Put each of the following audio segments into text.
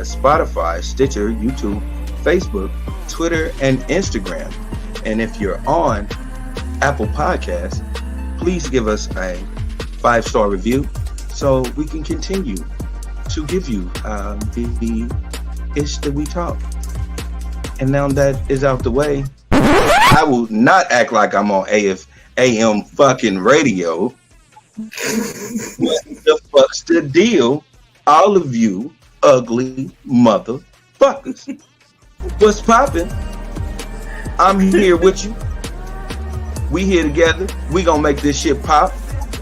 Spotify, Stitcher, YouTube, Facebook, Twitter, and Instagram. And if you're on Apple Podcasts, please give us a 5-star review so we can continue to give you the ish that we talk. And now that is out the way, I will not act like I'm on AM fucking radio. What the fuck's the deal, all of you ugly motherfuckers? What's poppin'? I'm here with you. We here together. We gonna make this shit pop.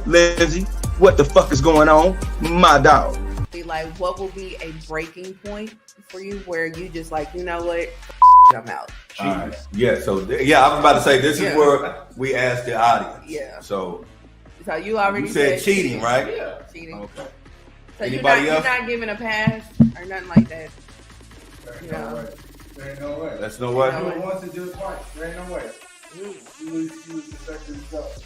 Lindsay, what the fuck is going on? My dog. Like, what will be a breaking point for you where you just like, you know what, I'm out? All right. Yeah, so I was about to say this is where we asked the audience. Yeah. So you already said cheating, right? Yeah. Cheating. Okay. So Anybody you're else? not giving a pass or nothing like that. There ain't no way. That's no way. Do it once and do it twice. There ain't no way. You lose respect to yourself.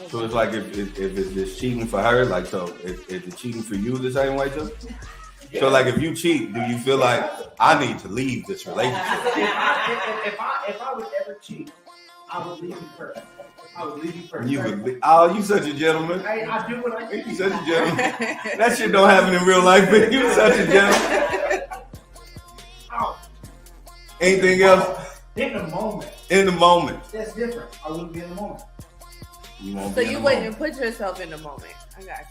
So it's like if it's just cheating for her, like, so is it cheating for you the same way too? Yeah. So like if you cheat, do you feel like I need to leave this relationship? If I would ever cheat, I would leave you first. I would leave you first. You such a gentleman. I do what I do. You such a gentleman. That shit don't happen in real life, but you such a gentleman. Oh. Anything else? In the moment. In the moment. That's different. I wouldn't be in the moment. So you wouldn't put yourself in the moment. I got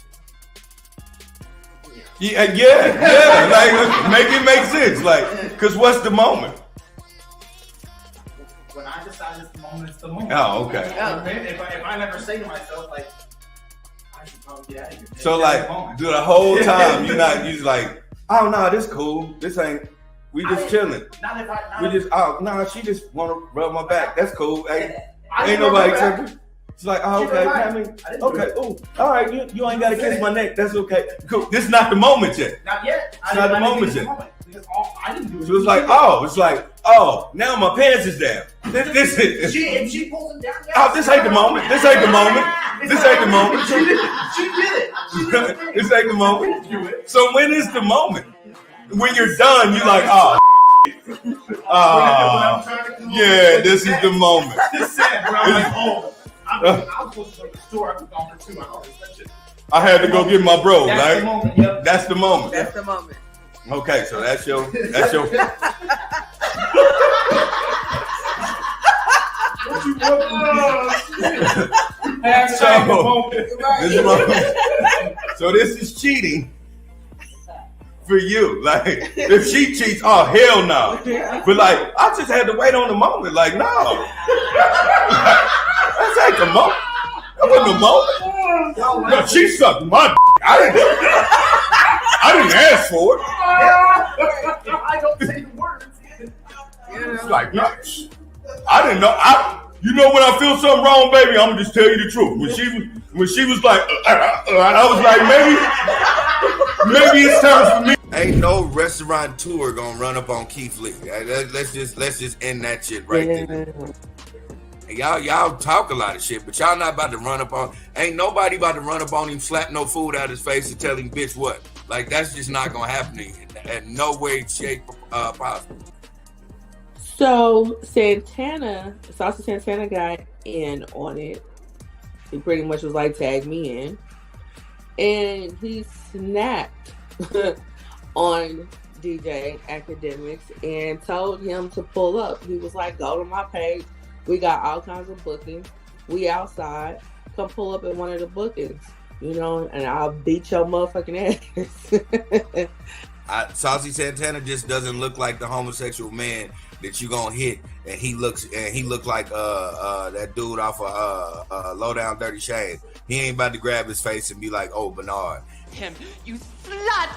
you. Yeah. Like, make it make sense. Like, cause what's the moment? When I decide it's the moment, it's the moment. Oh, okay. If I never say to myself, like, I should probably get out of here. So like, do the whole time you just like, oh no, this cool. This ain't. We just chilling. She just wanna rub my back. That's cool. Ain't nobody tripping. It's like, oh, okay. I mean, okay. Ooh, all right. You ain't gotta kiss my neck. That's okay. Cool. This is not the moment yet. Not yet. It's not the moment yet. I didn't do it. So it's like, now my pants is down. This is. If she pulls them down. Oh, this ain't the moment. This ain't the moment. This ain't the moment. She did it. This ain't the moment. So when is the moment? When you're done, you're like, oh. Yeah, this is the moment. Just said, bro. I'm like, oh. I was supposed to go to the store. I was gone for 2 hours. I had to go get my bro, that's right? The moment, yep. That's the moment. That's the moment. Okay, so that's your. What you So this is cheating for you. Like, if she cheats, oh hell no. But like, I just had to wait on the moment. Like, no. That's like the moment. That wasn't the moment. No, she sucked my d. I didn't ask for it. I don't say the words. It's like, no. I didn't know. You know when I feel something wrong, baby, I'm gonna just tell you the truth. When she was like, I was like, maybe it's time for me. Ain't no restaurateur gonna run up on Keith Lee. Let's just end that shit right there. Y'all talk a lot of shit, but y'all not about to run up on. Ain't nobody about to run up on him, slap no food out his face, and tell him, bitch, what? Like, that's just not gonna happen to you in no way, shape, possible. So Saucy Santana got in on it. He pretty much was like, tag me in. And he snapped on DJ Academics and told him to pull up. He was like, go to my page. We got all kinds of bookings. We outside. Come pull up at one of the bookings, and I'll beat your motherfucking ass. Saucy Santana just doesn't look like the homosexual man that you gonna hit, and he looks like that dude off of Low Down Dirty Shame. He ain't about to grab his face and be like, "Oh, Bernard, him, you slut,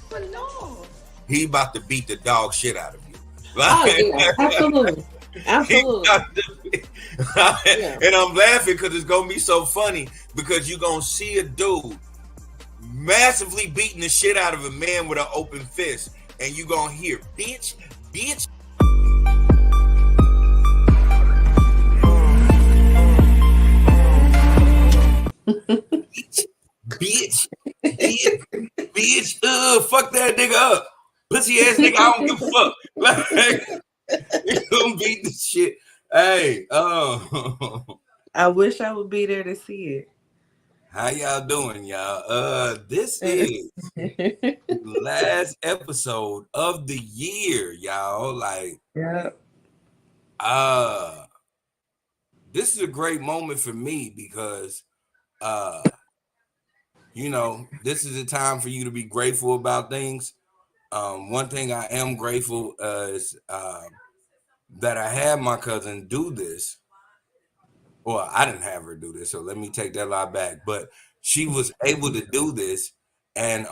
Bernard." He about to beat the dog shit out of you. Yeah, absolutely. Absolutely. And I'm laughing because it's gonna be so funny because you're gonna see a dude massively beating the shit out of a man with an open fist, and you're gonna hear bitch. bitch, fuck that nigga up, pussy ass nigga. I don't give a fuck. Like, you gonna beat the shit. Hey, I wish I would be there to see it. how y'all doing, y'all? This is the last episode of the year, y'all. Like, Yeah. this is a great moment for me because, you know, this is a time for you to be grateful about things. One thing I am grateful is that I had my cousin do this. Well, I didn't have her do this, so let me take that lie back. But she was able to do this, and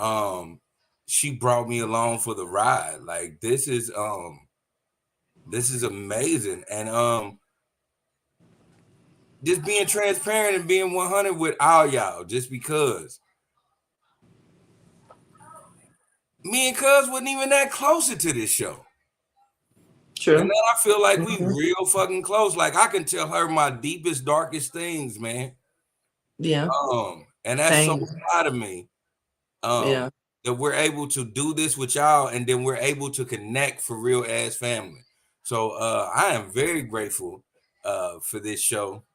she brought me along for the ride. Like, this is amazing, and just being transparent and being 100 with all y'all, just because me and Cuz wasn't even that closer to this show. True. And now I feel like we real fucking close. Like, I can tell her my deepest, darkest things, man. Yeah. And that's so proud of me. Yeah. That we're able to do this with y'all, and then we're able to connect for real as family. So I am very grateful for this show.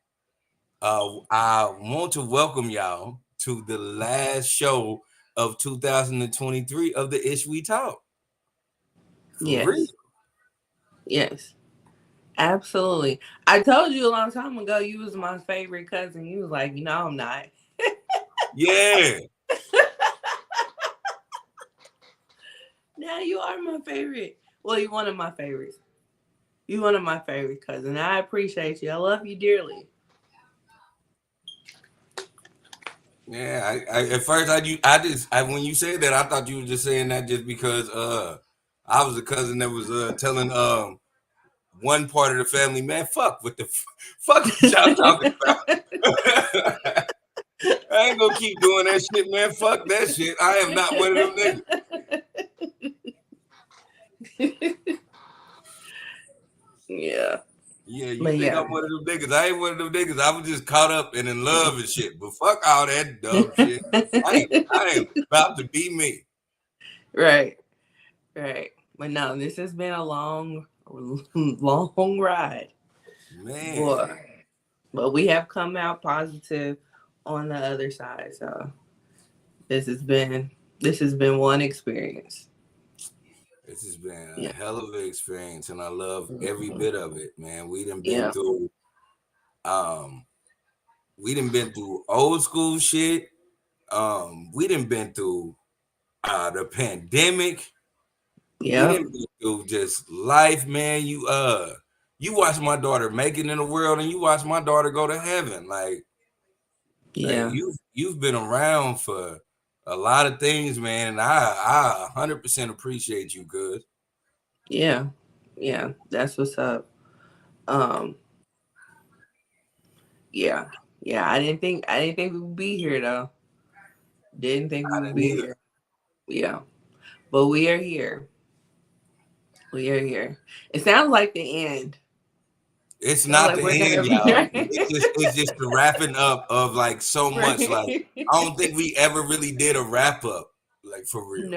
I want to welcome y'all to the last show of 2023 of the Ish We Talk. For Yes. real. Yes. Absolutely. I told you a long time ago you was my favorite cousin. You was like, you know, I'm not. Yeah. Now you are my favorite. Well, you're one of my favorites. You're one of my favorite cousins. I appreciate you. I love you dearly. Yeah, I at first when you said that, I thought you were just saying that just because I was a cousin that was telling one part of the family, man, fuck what y'all talking about. I ain't gonna keep doing that shit, man. Fuck that shit. I am not one of them niggas. Yeah. Yeah, you think I'm one of them niggas. I ain't one of them niggas. I was just caught up and in love and shit. But fuck all that dumb shit. I ain't about to be me. Right. Right. But no, this has been a long ride. Man. Boy. But we have come out positive on the other side. So this has been one experience. This has been a hell of an experience, and I love every bit of it, man. We done been through old school shit. We done been through the pandemic. Yeah. We done been through just life, man. You watch my daughter make it in the world, and you watch my daughter go to heaven. Like you've been around for a lot of things, man, and I 100% appreciate you, good. Yeah, that's what's up. Yeah. I didn't think we would be here though. Didn't think we would be here. Yeah, but we are here. It sounds like the end. It's not the end, y'all. It's just the wrapping up of like so much. Like, I don't think we ever really did a wrap up, like, for real.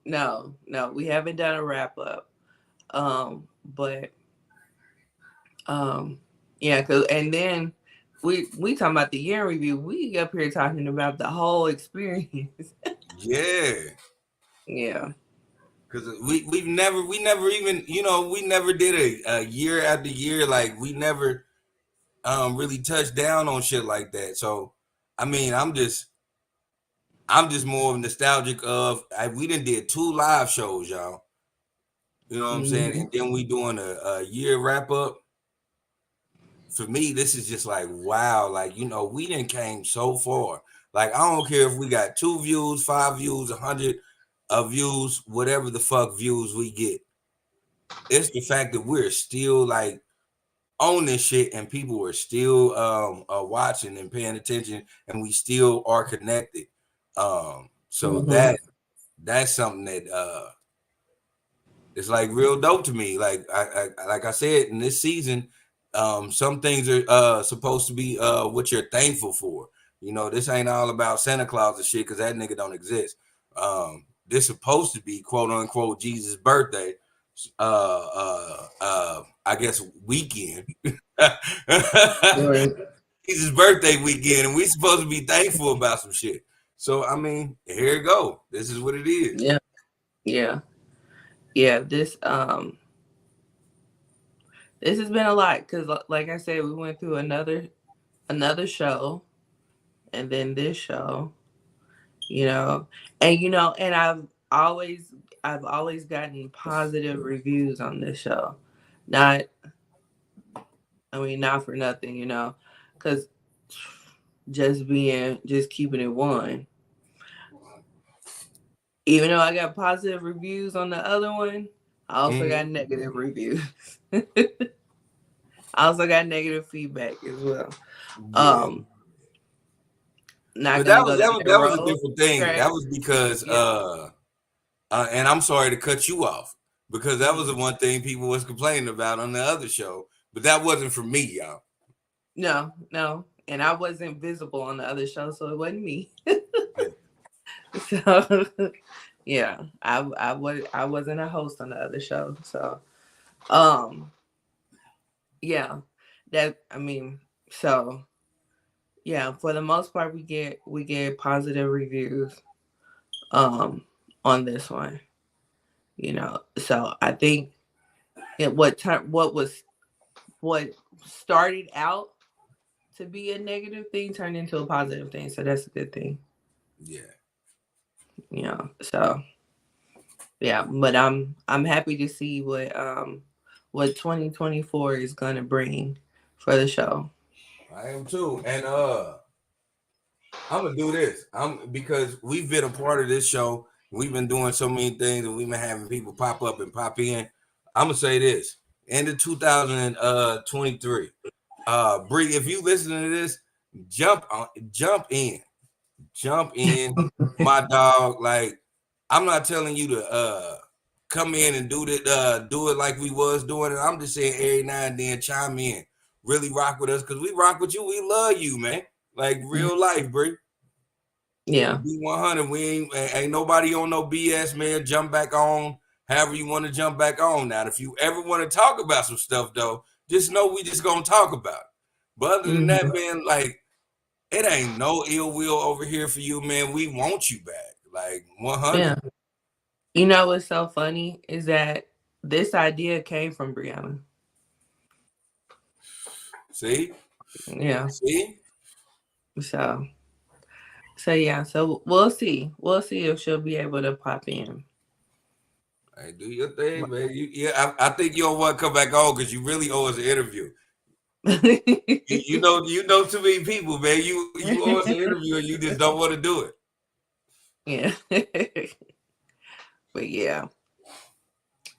No. We haven't done a wrap up. But and then we talking about the year review. We up here talking about the whole experience. Yeah. Because we never even, you know, we never did a year after year. Like, we never really touched down on shit like that. So, I mean, I'm just more nostalgic of, we done did 2 live shows, y'all. You know what I'm saying? And then we doing a year wrap up. For me, this is just like, wow. Like, you know, we done came so far. Like, I don't care if we got 2 views, 5 views, 100 views, whatever the fuck views we get. It's the fact that we're still like on this shit, and people are still watching and paying attention, and we still are connected. So that's something that it's like real dope to me. Like I said, in this season, some things are supposed to be what you're thankful for. You know, this ain't all about Santa Claus and shit because that nigga don't exist. This supposed to be quote unquote Jesus' birthday. I guess weekend. Right. Jesus' birthday weekend, and we supposed to be thankful about some shit. So I mean, here you go. This is what it is. Yeah. This has been a lot because, like I said, we went through another show, and then this show, and and I've always gotten positive reviews on this show. Not for nothing, because just keeping it one. Even though I got positive reviews on the other one, I also got negative reviews. I also got negative feedback as well. Yeah. Not but that was a different thing. Correct. That was because and I'm sorry to cut you off because that was the one thing people was complaining about on the other show, but that wasn't for me, y'all. No, and I wasn't visible on the other show, so it wasn't me. So yeah, I wasn't a host on the other show, so yeah, yeah, for the most part we get positive reviews on this one, so I think what started out to be a negative thing turned into a positive thing, so that's a good thing. So yeah, but I'm happy to see what 2024 is gonna bring for the show. I am too, and I'm gonna do this. Because we've been a part of this show. We've been doing so many things, and we've been having people pop up and pop in. I'm gonna say this: end of 2023, Bree, if you listen to this, jump in, my dog. Like, I'm not telling you to come in and do it like we was doing it. I'm just saying every now and then chime in, really rock with us because we rock with you. We love you, man. Like real life, Bree. Yeah. Be 100. We ain't nobody on no BS, man. Jump back on however you want to jump back on. Now, if you ever want to talk about some stuff, though, just know we just gonna talk about it. But other than that, man, like it ain't no ill will over here for you, man. We want you back, like 100. Yeah. You know what's so funny is that this idea came from Brianna. See? Yeah. See? So yeah. So we'll see. We'll see if she'll be able to pop in. Hey, do your thing, man. I think you don't want to come back on because you really owe us an interview. you know too many people, man. You owe us an interview and you just don't want to do it. Yeah.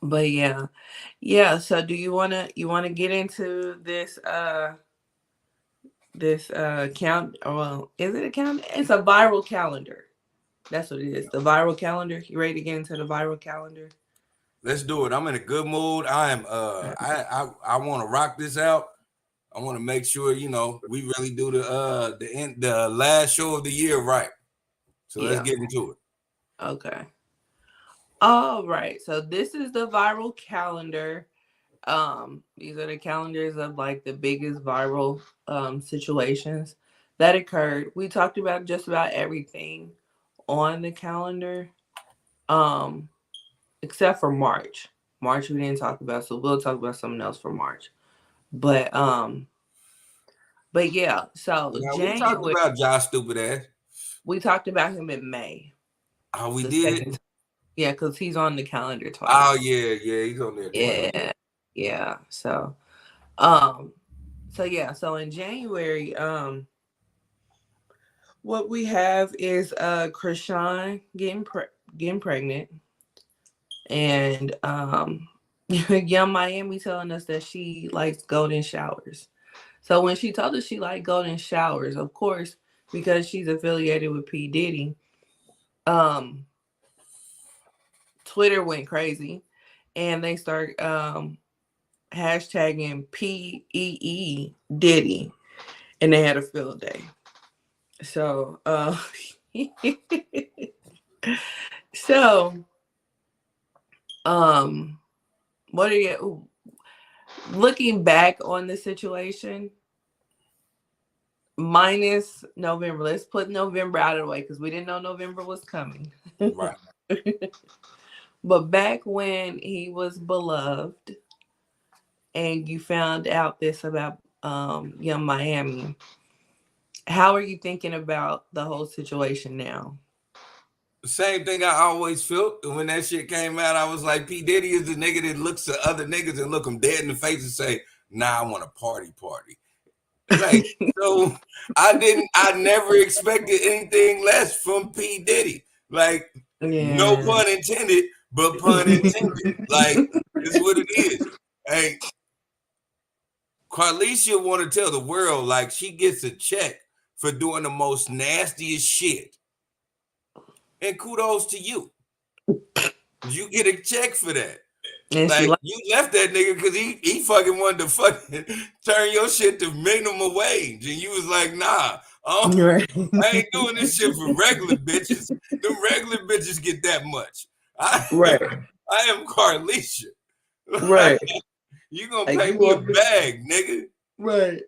But yeah. So do you wanna get into this count? Well, is it a count? It's a viral calendar. That's what it is. The viral calendar. You ready to get into the viral calendar? Let's do it. I'm in a good mood. I am. I want to rock this out. I want to make sure we really do the last show of the year right. So let's get into it. Okay. All right. So this is the viral calendar. These are the calendars of like the biggest viral situations that occurred. We talked about just about everything on the calendar, except for March. March we didn't talk about, so we'll talk about something else for March. But yeah. So now, we talked about Josh stupid ass. We talked about him in May. Oh, we did. Yeah, because he's on the calendar twice. Oh yeah, he's on there. Yeah. So in January, what we have is Krishan getting pregnant, and Young Miami telling us that she likes golden showers. So when she told us she liked golden showers, of course, because she's affiliated with P. Diddy, Twitter went crazy and they start hashtagging PEE Diddy, and they had a field day. So, so, what are you looking back on the situation? Minus November. Let's put November out of the way because we didn't know November was coming. Right. But back when he was beloved and you found out this about Young Miami, how are you thinking about the whole situation now? Same thing I always felt when that shit came out. I was like, P. Diddy is the nigga that looks at other niggas and look them dead in the face and say, nah, I want a party. Like, so I never expected anything less from P. Diddy. Like, no pun intended, but pun intended. Like, it's what it is. Hey, Carlicia want to tell the world, like, she gets a check for doing the most nastiest shit. And kudos to you. You get a check for that. And like you left that nigga because he fucking wanted to fucking turn your shit to minimum wage. And you was like, nah, I ain't doing this shit for regular bitches. The regular bitches get that much. I am Carlicia. Right. You gonna pay me a bag, nigga. Right.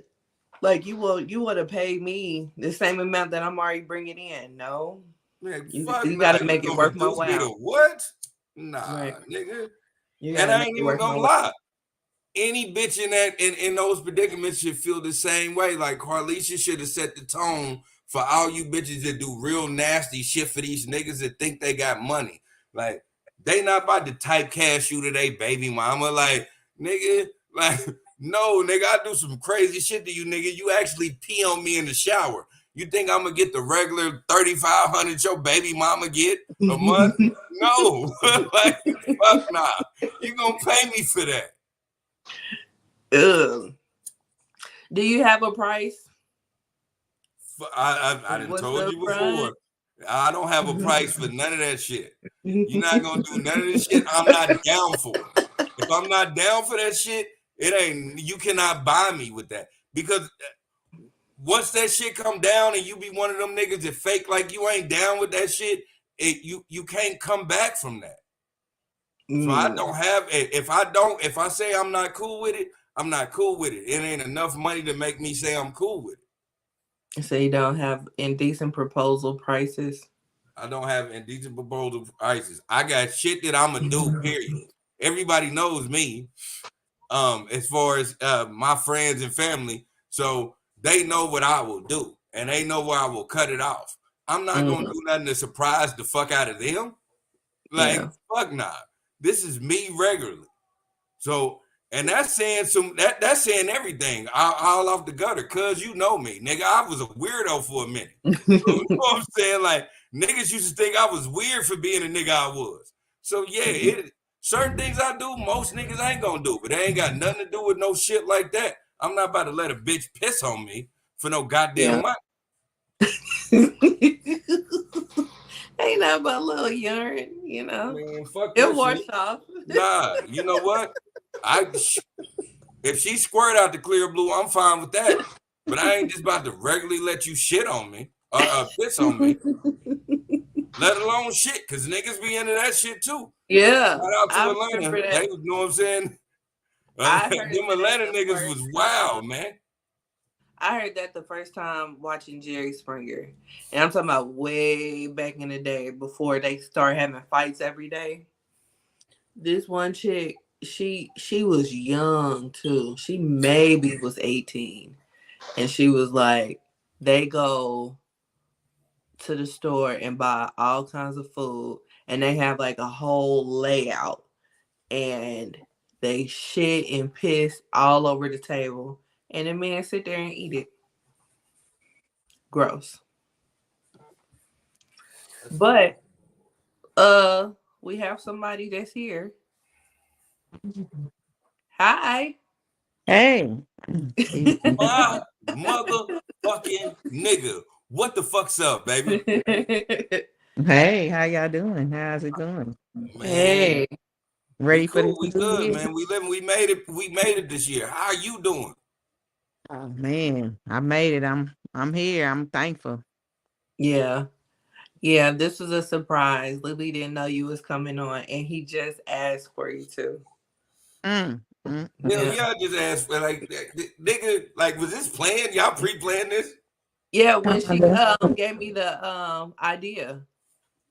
Like you want to pay me the same amount that I'm already bringing in. No. Man, you got to make it worth my while. What? Nah, nigga. And I ain't even gonna lie. Any bitch in that in those predicaments should feel the same way. Like Carlicia should have set the tone for all you bitches that do real nasty shit for these niggas that think they got money. Like they not about to typecast you to they baby mama. Like nigga, like no, nigga, I do some crazy shit to you, nigga. You actually pee on me in the shower. You think I'm gonna get the regular 3,500 your baby mama get a month? No, like fuck nah. You gonna pay me for that? Do you have a price? I done told you before. I don't have a price for none of that shit. You're not gonna do none of this shit. I'm not down for it. If I'm not down for that shit, it ain't. You cannot buy me with that because. Once that shit come down and you be one of them niggas that fake like you ain't down with that shit, you can't come back from that. So I don't have if I say I'm not cool with it, I'm not cool with it. It ain't enough money to make me say I'm cool with it. So you don't have indecent proposal prices? I don't have indecent proposal prices. I got shit that I'm gonna do, period. Everybody knows me, as far as my friends and family. So they know what I will do, and they know where I will cut it off. I'm not gonna do nothing to surprise the fuck out of them. Like, fuck nah. This is me regularly. So, and that's saying that's saying everything all off the gutter, cause you know me, nigga. I was a weirdo for a minute. So, you know what I'm saying? Like, niggas used to think I was weird for being a nigga I was. So yeah, certain things I do, most niggas ain't gonna do, but they ain't got nothing to do with no shit like that. I'm not about to let a bitch piss on me for no goddamn money. Ain't nothing but a little urine, you know. Man, fuck it wash off. Nah, you know what? If she squirt out the clear blue, I'm fine with that. But I ain't just about to regularly let you shit on me or piss on me. Let alone shit, because niggas be into that shit too. Yeah. Shout out to Atlanta. They, you know what I'm saying? Them Atlanta niggas was wild, man. I heard that the first time watching Jerry Springer. And I'm talking about way back in the day before they started having fights every day. This one chick, she was young too. She maybe was 18. And she was like, they go to the store and buy all kinds of food. And they have like a whole layout. And they shit and piss all over the table. And the man sit there and eat it. Gross. But we have somebody that's here. Hi. Hey. My motherfucking nigga. What the fuck's up, baby? Hey, how y'all doing? How's it going? Man, hey. Ready for cool, the we good, man. We made it this year. How are you doing? Oh man, I made it. I'm here. I'm thankful. Yeah. Yeah, this was a surprise. Lily didn't know you was coming on, and he just asked for you to. Mm. Hell Yeah. yeah, I just asked for like nigga, like was this planned? Y'all pre-planned this? Yeah, when she gave me the idea.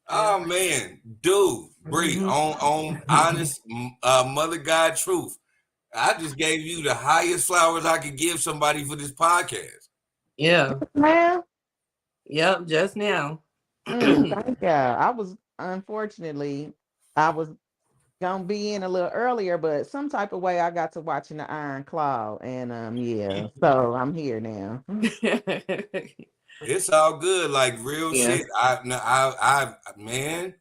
Oh man, dude, Bree, on honest mother God truth. I just gave you the highest flowers I could give somebody for this podcast. Yeah. Well, Yep, just now. thank you. I was unfortunately I was gonna be in a little earlier, but some type of way I got to watching the Iron Claw, and yeah, so I'm here now. It's all good, like real Yeah. shit. Man,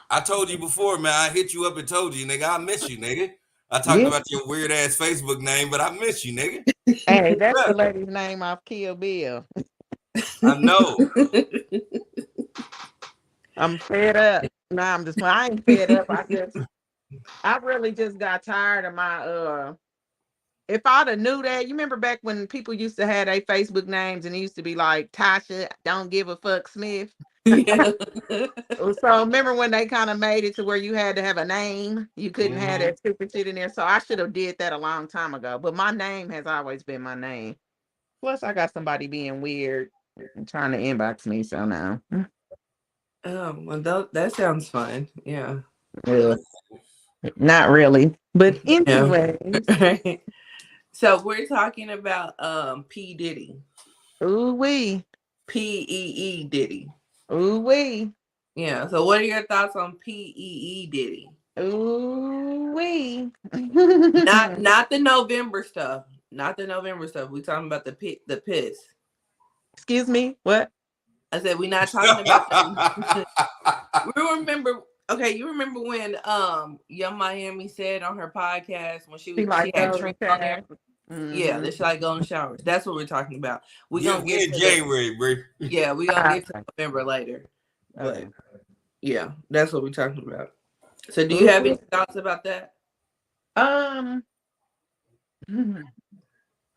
I told you before, man. I hit you up and told you, nigga, I miss you, nigga. I talked Yeah. about your weird ass Facebook name, but I miss you, nigga. Hey, that's the lady's name off Kill Bill. I know. I'm fed up. Nah, I ain't fed up. I really just got tired of my if I'd have knew that, you remember back when people used to have their Facebook names and it used to be like Tasha Don't Give a Fuck Smith. Yeah. So remember when they kind of made it to where you had to have a name? You couldn't have that stupid shit in there. So I should have did that a long time ago. But my name has always been my name. Plus I got somebody being weird and trying to inbox me. So now. Oh, well, that sounds fun. Yeah. Not really. But anyway. Yeah. So we're talking about P. Diddy. Ooh wee. P-E-E Diddy. Ooh wee. Yeah. So what are your thoughts on P-E-E Diddy? Ooh wee. Not the November stuff. Not the November stuff. We're talking about the piss. Excuse me? What? I said we're not talking about we remember. Okay, you remember when Young Miami said on her podcast when she had Trink on there? Mm-hmm. Yeah, they should like go in showers. That's what we're talking about. We're gonna get to January, bro. Yeah, we're gonna get to November later. But yeah, that's what we're talking about. So do you have any thoughts about that? I'm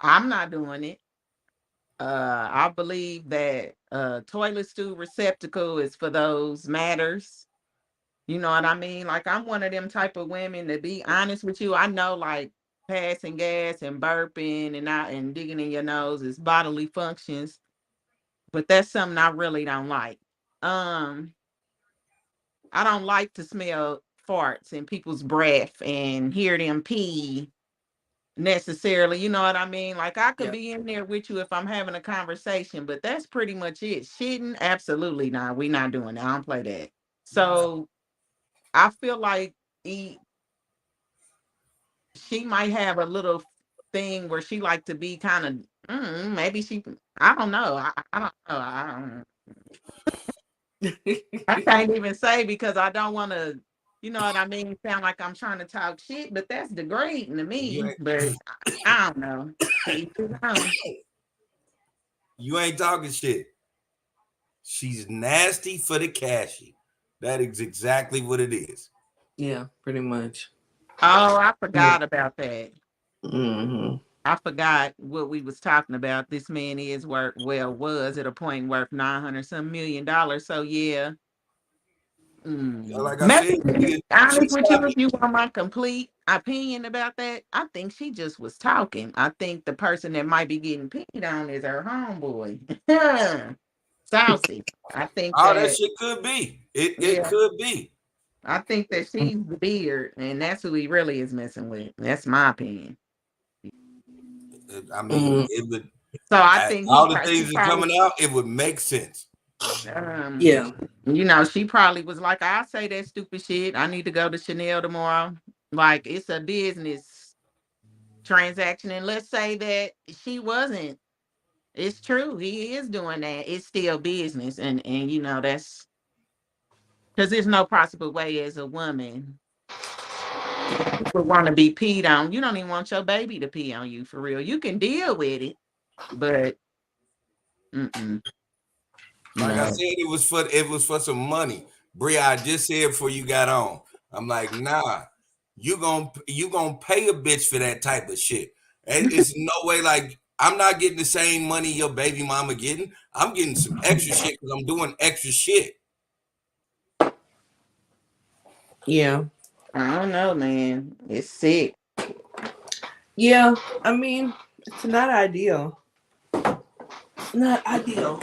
not doing it. I believe that toilet stool receptacle is for those matters. You know what I mean? Like I'm one of them type of women, to be honest with you. I know like passing gas and burping and digging in your nose is bodily functions, but that's something I really don't like. I don't like to smell farts and people's breath and hear them pee necessarily. You know what I mean? Like I could be in there with you if I'm having a conversation, but that's pretty much it. Shitting, absolutely not. We're not doing that. I don't play that. So I feel like she might have a little thing where she like to be kind of maybe I don't know. I don't know. I can't even say because I don't want to, you know what I mean, sound like I'm trying to talk shit, but that's degrading to me. But I don't know. You ain't talking shit. She's nasty for the cashy. That is exactly what it is. Yeah, pretty much. Oh, I forgot about that. Mm-hmm. I forgot what we was talking about. This man was at a point worth $900 million. So yeah. Like I said, honest with you, if you want my complete opinion about that, I think she just was talking. I think the person that might be getting peed on is her homeboy. Saucy. I think that shit could be. It could be. I think that she's the beard, and that's who he really is messing with. That's my opinion. I mean, it would. So I think all the things that coming out, it would make sense. Yeah. You know, she probably was like, I say that stupid shit. I need to go to Chanel tomorrow. Like, it's a business transaction. And let's say that she wasn't. It's true. He is doing that. It's still business. And you know, that's because there's no possible way as a woman would want to be peed on. You don't even want your baby to pee on you for real. You can deal with it, but Like I said, it was for some money. Bria, I just said before you got on. I'm like, nah, you gonna pay a bitch for that type of shit. And it's no way like I'm not getting the same money your baby mama getting. I'm getting some extra shit because I'm doing extra shit. Yeah. I don't know, man. It's sick. Yeah. I mean, it's not ideal. Not ideal.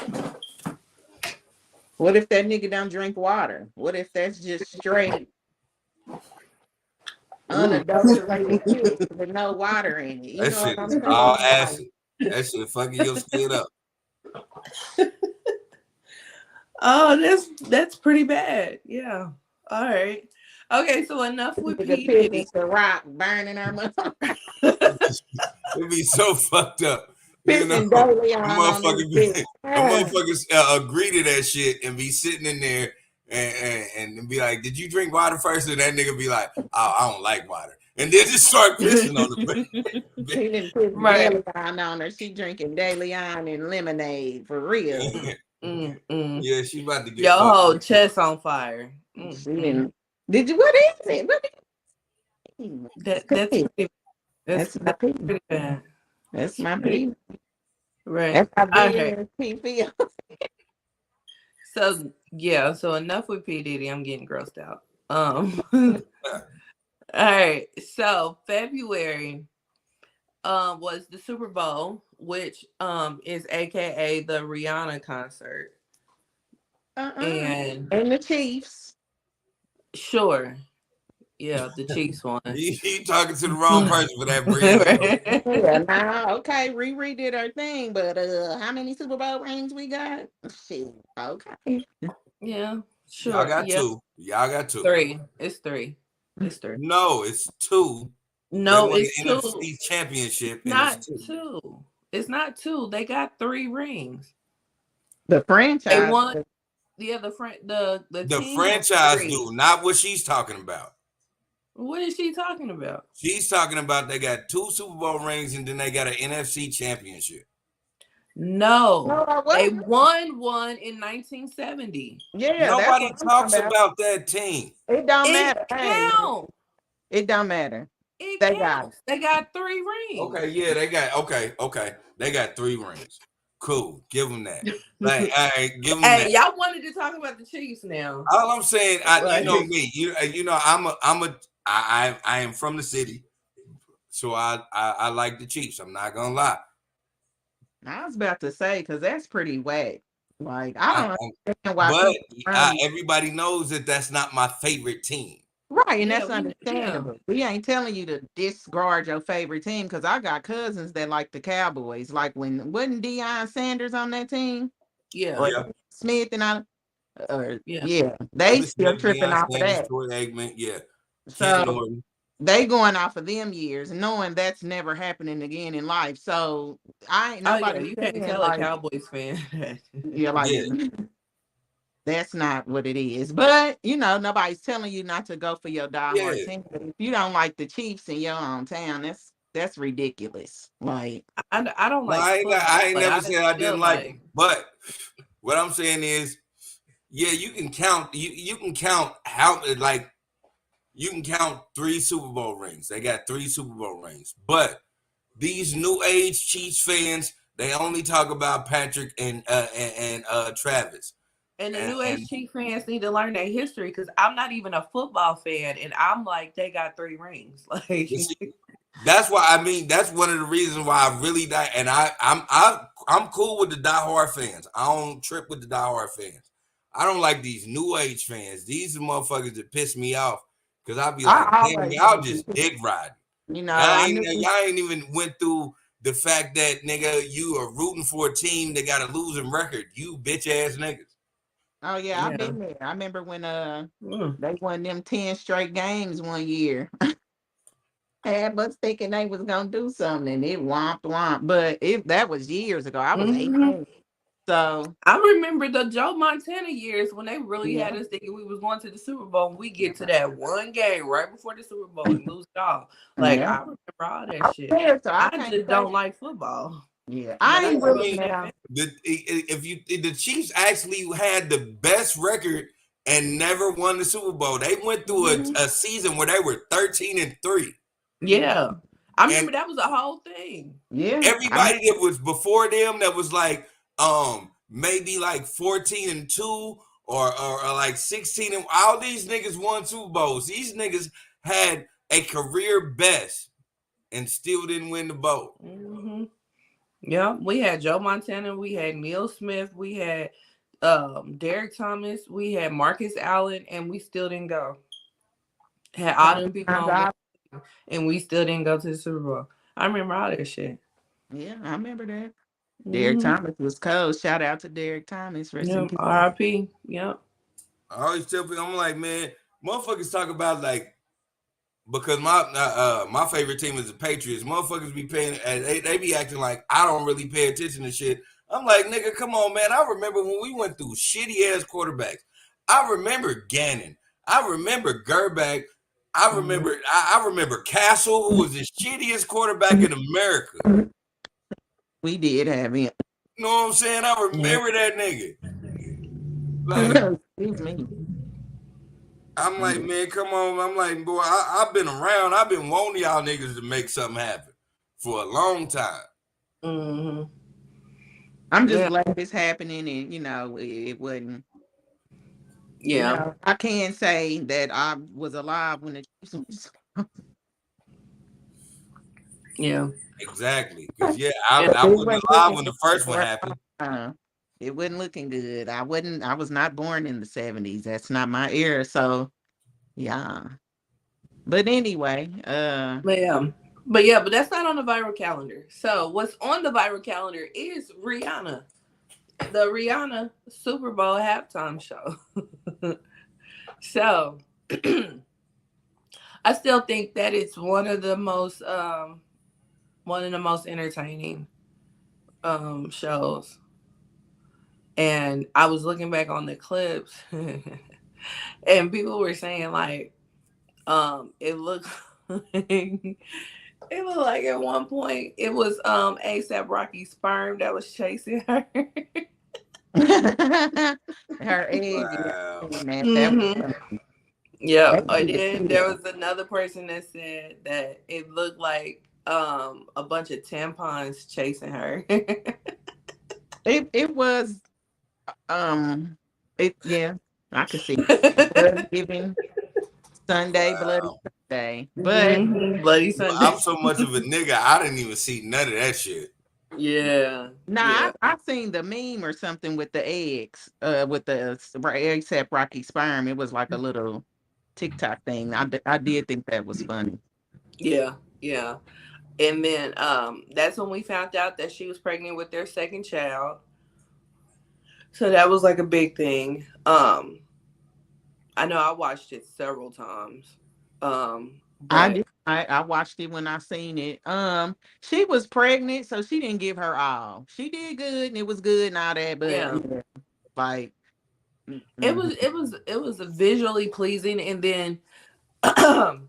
What if that nigga don't drink water? What if that's just straight unadulterated piss with no water in it? You That know shit what I'm is saying? all acid. That shit fucking your skin up. Oh, that's pretty bad. Yeah. All right. Okay, so enough with Nigga P. Diddy. pissing the rock, burning our mother. It'd be so fucked up. You know, Pissing daily on motherfuckers agree to that shit and be sitting in there and be like, "Did you drink water first?" And that nigga be like, "Oh, I don't like water," and then just start pissing on the She didn't piss Right. daily on her. She drinking daily on and lemonade for real. Yeah, she about to get Your fucked whole up. chest on fire. She didn't. Did you? What is it? What is it? That's my pee. pretty bad. That's my pee. Right. That's my Okay. billionaire pee feel. So yeah, so enough with P. Diddy. I'm getting grossed out. All right. So February was the Super Bowl, which is AKA the Rihanna concert. And the Chiefs. sure. Yeah, the Chiefs won. You talking to the wrong person for that brand. Yeah, nah, okay, Riri did her thing, but how many Super Bowl rings we got? Shit, okay. Yeah, sure. Y'all got Yep. two. Y'all got two. Three. It's three. It's three. No, it's two. No, They won it's the two. NFC championship. And Not it's two. two. It's not two. They got 3 rings. The franchise. They won. Yeah, the team franchise has 3. do, not what she's talking about. What is she talking about? She's talking about they got 2 Super Bowl rings and then they got an NFC championship. No, they won one in 1970. Yeah, nobody talks about that team. It don't It matter. counts. It don't matter. They got 3 rings. Okay, yeah, they got okay. They got 3 rings. Cool, give them that. Like, all right, give them that. Y'all wanted to talk about the Chiefs now. All I'm saying, you know me, you know, I am from the city, so I like the Chiefs. I'm not gonna lie. I was about to say because that's pretty whack. Like I don't understand why. But everybody knows that that's not my favorite team. Right, and that's understandable. We ain't telling you to discard your favorite team because I got cousins that like the Cowboys. Like when wasn't Deion Sanders on that team? Yeah. Or Smith and all. Yeah. They still tripping off of that. Eggman, yeah. So they going off of them years, knowing that's never happening again in life. So I ain't nobody. You can't tell a Cowboys fan. That's not what it is. But you know, nobody's telling you not to go for your diehard team. But if you don't like the Chiefs in your own town, that's ridiculous. Like I don't like. I ain't never said I didn't like it. But what I'm saying is, yeah, you can count. You can count how you can count 3 Super Bowl rings. They got 3 Super Bowl rings. But these new age Chiefs fans, they only talk about Patrick and Travis. And the new age Chiefs fans need to learn their history because I'm not even a football fan, and I'm like, they got 3 rings. Like that's why I mean that's one of the reasons why I really and I'm cool with the diehard fans. I don't trip with the diehard fans. I don't like these new age fans. These are motherfuckers that piss me off because I'll be like, damn, y'all just dick riding. You know, y'all ain't even went through the fact that nigga you are rooting for a team that got a losing record. You bitch ass niggas. Oh yeah, I've been there. I remember when they won them 10 straight games one year. Had us thinking they was gonna do something and it womp. But that was years ago. I was 18. So I remember the Joe Montana years when they really had us thinking we was going to the Super Bowl and we get to that one game right before the Super Bowl and lose it all. Like I remember all that shit. So I just don't like football. Yeah, I ain't really the Chiefs actually had the best record and never won the Super Bowl. They went through a season where they were 13-3. Yeah, I remember that was a whole thing. Yeah. Everybody that was before them that was like maybe like 14-2 or like 16 and all these niggas won Super Bowls. These niggas had a career best and still didn't win the bowl. Mm-hmm. Yeah, we had Joe Montana, we had Neil Smith, we had Derek Thomas, we had Marcus Allen, and we still didn't go. Had all them people on, and we still didn't go to the Super Bowl. I remember all that shit. Yeah, I remember that. Derek Thomas was cold. Shout out to Derek Thomas. Yep, RIP. Yep. I always tell people, I'm like, man, motherfuckers talk about like, because my favorite team is the Patriots. Motherfuckers be paying, and they be acting like I don't really pay attention to shit. I'm like, nigga, come on, man. I remember when we went through shitty ass quarterbacks. I remember Gannon. I remember Gerback. I remember I remember Castle, who was the shittiest quarterback in America. We did have him. You know what I'm saying? I remember that nigga. Like, excuse me. I'm like, man, come on. I'm like, boy, I've been around. I've been wanting y'all niggas to make something happen for a long time. Mm-hmm. I'm just glad it's happening, and it wasn't. Yeah, I can't say that I was alive when it. Yeah, exactly. Because I wasn't alive when the first one happened. It wasn't looking good. I was not born in the 70s. That's not my era. So, yeah. But anyway, but that's not on the viral calendar. So what's on the viral calendar is Rihanna, the Rihanna Super Bowl halftime show. So I still think that it's one of the most entertaining shows. And I was looking back on the clips and people were saying like it looked like at one point it was ASAP Rocky's sperm that was chasing her. Her egg. Wow. Yeah. And then there was another person that said that it looked like a bunch of tampons chasing her. It was I could see blood giving Sunday, Bloody Sunday. But Bloody Sunday. I'm so much of a nigga, I didn't even see none of that shit. Yeah. I seen the meme or something with the eggs, with the ASAP Rocky sperm. It was like a little TikTok thing. I did think that was funny. Yeah. And then that's when we found out that she was pregnant with their second child. So that was like a big thing. I know I watched it several times. I did. I watched it when I seen it. She was pregnant, so she didn't give her all. She did good, and it was good and all that. But like it was visually pleasing. And then I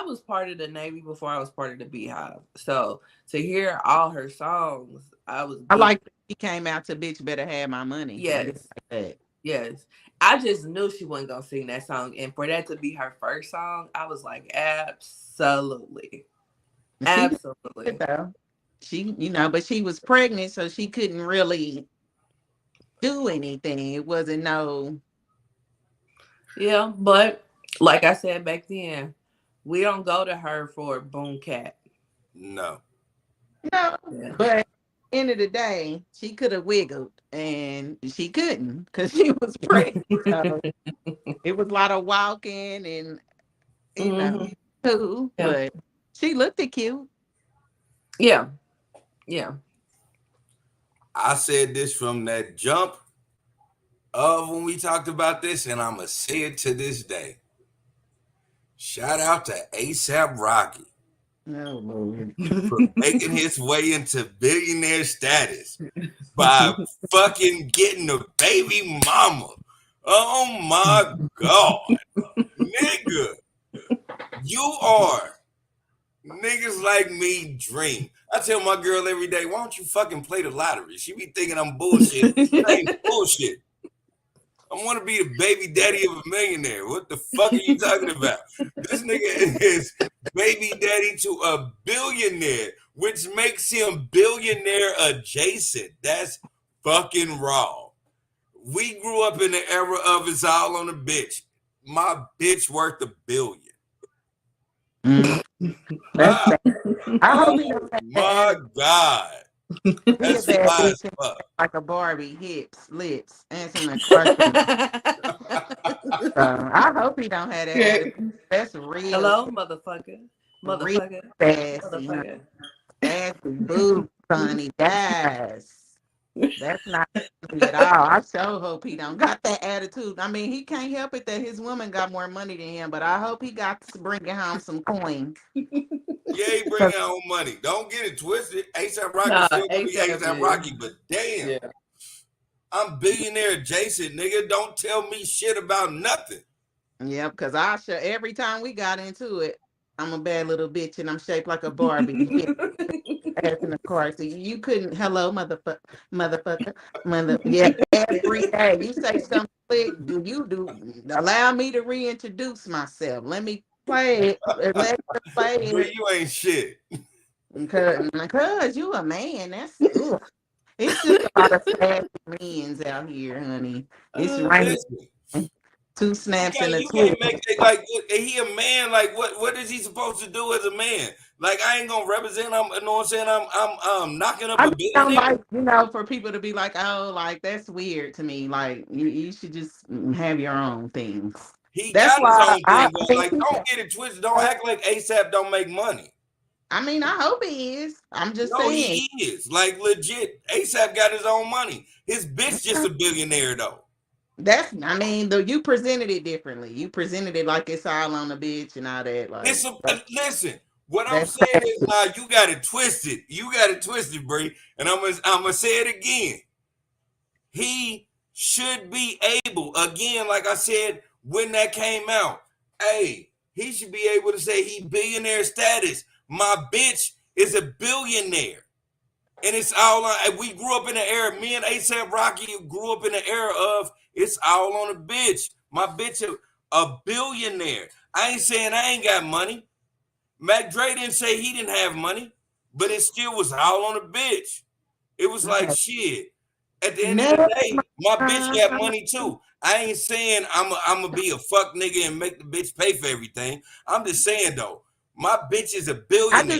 was part of the Navy before I was part of the Beehive. So to hear all her songs, I like she came out to "Bitch Better Have My Money." Yes. Yes. I just knew she wasn't gonna sing that song. And for that to be her first song, I was like, absolutely. Absolutely. She, but she was pregnant, so she couldn't really do anything. It wasn't no. Yeah, but like I said back then, we don't go to her for Boom Cat. No. Yeah. But end of the day, she could have wiggled, and she couldn't because she was pregnant. So it was a lot of walking and too, but she looked cute. Yeah. I said this from that jump of when we talked about this, and I'm gonna say it to this day. Shout out to ASAP Rocky. Oh, Lord. For making his way into billionaire status by fucking getting a baby mama. Oh my God. Nigga. You are. Niggas like me dream. I tell my girl every day, why don't you fucking play the lottery? She be thinking I'm bullshit. That ain't bullshit. I want to be the baby daddy of a millionaire. What the fuck are you talking about? This nigga is baby daddy to a billionaire, which makes him billionaire adjacent. That's fucking wrong. We grew up in the era of it's all on a bitch. My bitch worth $1 billion. That's I hope he don't have My God. That's that fly as bitch fuck. like a Barbie, hips, lips, answering the question. I hope he don't have that attitude. That's real. Hello, motherfucker. Motherfucker. Sassy, Motherfucker. sassy boo, honey. Yes. That's not me at all. I sure hope he don't got that attitude. I mean, he can't help it that his woman got more money than him, but I hope he got to bringing home some coins. Yeah, he bring home money. Don't get it twisted. A$AP Rocky still gonna be A$AP Rocky, but damn. Yeah. I'm billionaire adjacent, nigga. Don't tell me shit about nothing. Yep, because I sure every time we got into it, I'm a bad little bitch and I'm shaped like a Barbie. And of course, you couldn't. Hello, motherfucker. Yeah, every day you say something. Do you allow me to reintroduce myself? Let me play it. Let me play it. But you ain't shit. Because you a man. That's ugh. It's just a lot of sad men's out here, honey. It's raining. Listen, 2 snaps and a you twist. can't make it like he a man. Like what is he supposed to do as a man? Like I ain't gonna represent. You know what I'm saying? I'm knocking up I a just don't billionaire. like, for people to be like, oh, like that's weird to me. Like you should just have your own things. He That's got why his own thing. But like, don't get it twisted. Don't act like A$AP don't make money. I mean, I hope he is. I'm just No, saying. he is. Like legit. A$AP got his own money. His bitch just a billionaire though. I mean, you presented it differently. You presented it like it's all on the bitch and all that. Like, Listen, what I'm saying is, you got it twisted. You got it twisted, Bree. And I'm gonna say it again. He should be able, again, like I said when that came out. Hey, he should be able to say he billionaire status. My bitch is a billionaire. And it's all on. We grew up in the era. Me and A$AP Rocky grew up in the era of it's all on a bitch. My bitch a billionaire. I ain't saying I ain't got money. Mac Dre didn't say he didn't have money, but it still was all on a bitch. It was like shit. At the end of the day, my bitch got money too. I ain't saying I'm gonna be a fuck nigga and make the bitch pay for everything. I'm just saying though, my bitch is a billionaire.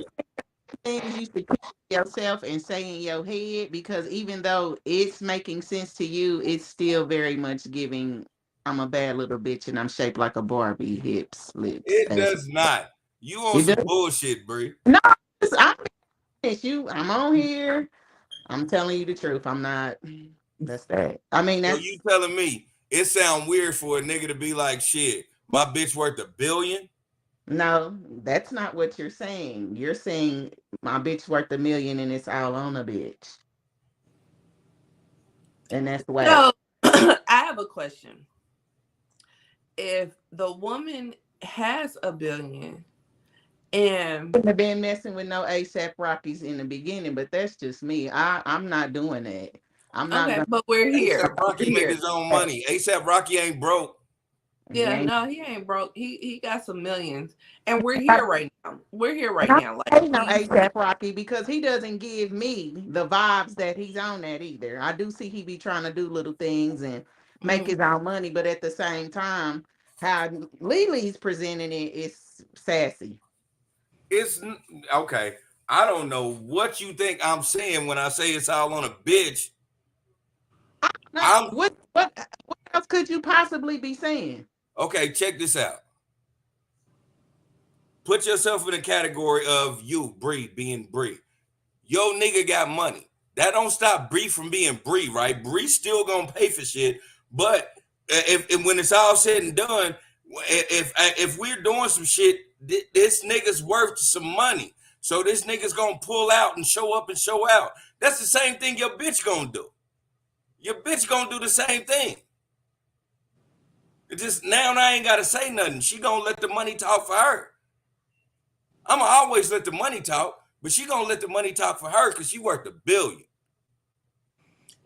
Things you should keep yourself and say in your head, because even though it's making sense to you, it's still very much giving. I'm a bad little bitch and I'm shaped like a Barbie, hips, lips. It does not. You on some bullshit, Bree. No, I'm on here. I'm telling you the truth. I'm not. That's that. I mean, that's. So you telling me it sound weird for a nigga to be like, shit, my bitch worth $1 billion? No, that's not what you're saying. You're saying my bitch worth $1 million and it's all on a bitch. And that's the way. So I have a question. If the woman has $1 billion and I've been messing with no A$AP Rockies in the beginning, but that's just me. I'm not doing that. I'm not. Okay, but we're here. A$AP Rocky make his own money. A$AP Rocky ain't broke. Yeah, no, he ain't broke. He got some millions, and we're here right now. We're here right now. Like, I know A$AP Rocky because he doesn't give me the vibes that he's on that either. I do see he be trying to do little things and make his own money, but at the same time, how Lily's presenting it is sassy. It's okay. I don't know what you think I'm saying when I say it's all on a bitch. What else could you possibly be saying? Okay, check this out. Put yourself in the category of you, Bree, being Bree. Yo, nigga got money. That don't stop Bree from being Bree, right? Bree still gonna pay for shit. But if when it's all said and done, if we're doing some shit, this nigga's worth some money. So this nigga's gonna pull out and show up and show out. That's the same thing your bitch gonna do. Your bitch gonna do the same thing. It just now I ain't gotta say nothing. She gonna let the money talk for her. I'ma always let the money talk, but she gonna let the money talk for her because she worth $1 billion.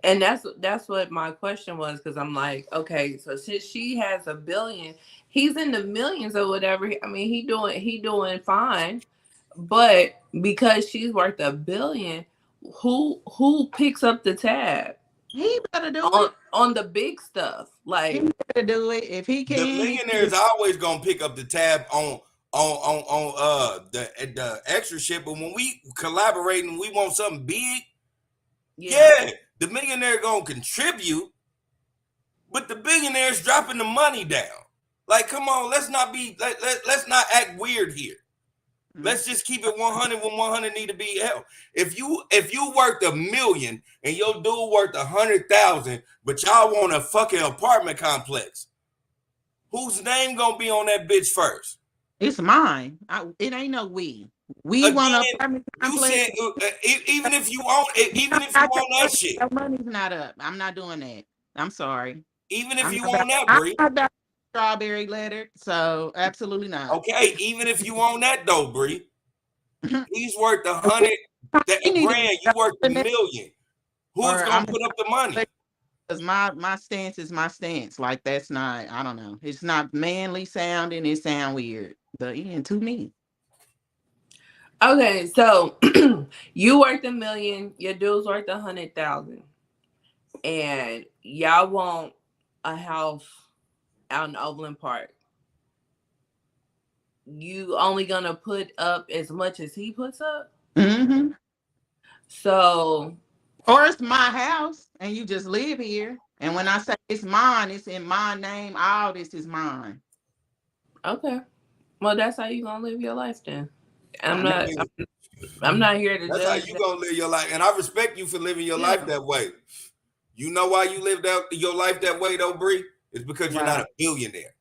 And that's what my question was, because I'm like, okay, so since she has $1 billion, he's in the millions or whatever. I mean, he doing fine, but because she's worth $1 billion, who picks up the tab He better do it. on the big stuff? Like, He better do it if he The can. millionaires always gonna pick up the tab on the extra shit, but when we collaborate and we want something big, yeah, the millionaire gonna contribute, but the billionaire's dropping the money down. Like, come on, let's not act weird here. Let's just keep it 100 when 100 need to be held. If you worth $1 million and your dude worth 100,000, but y'all want a fucking apartment complex, whose name gonna be on that bitch first? It's mine. It ain't no we. We want to apartment complex. You said even if you own that shit, Your money's not up. I'm not doing that. I'm sorry. even if you own that, Bree. I'm not strawberry letter, so absolutely not. Okay, even if you own that though, Bree, he's worth 100 grand. You worth $1 million. Who's gonna put up the money? Because my stance is my stance. Like, that's not. I don't know. It's not manly sounding. It sound weird. The end to me. okay, so you worth $1 million, your dude's worth 100,000, and y'all want a house out in Overland Park. You only gonna put up as much as he puts up? Mm-hmm. So, or it's my house and you just live here. And when I say it's mine, it's in my name. All this is mine. okay, well, that's how you gonna live your life then. I'm not here to That's how judge you that. gonna live your life, and I respect you for living your life that way. You know why you lived out your life that way though, Bree? It's because you're not a billionaire.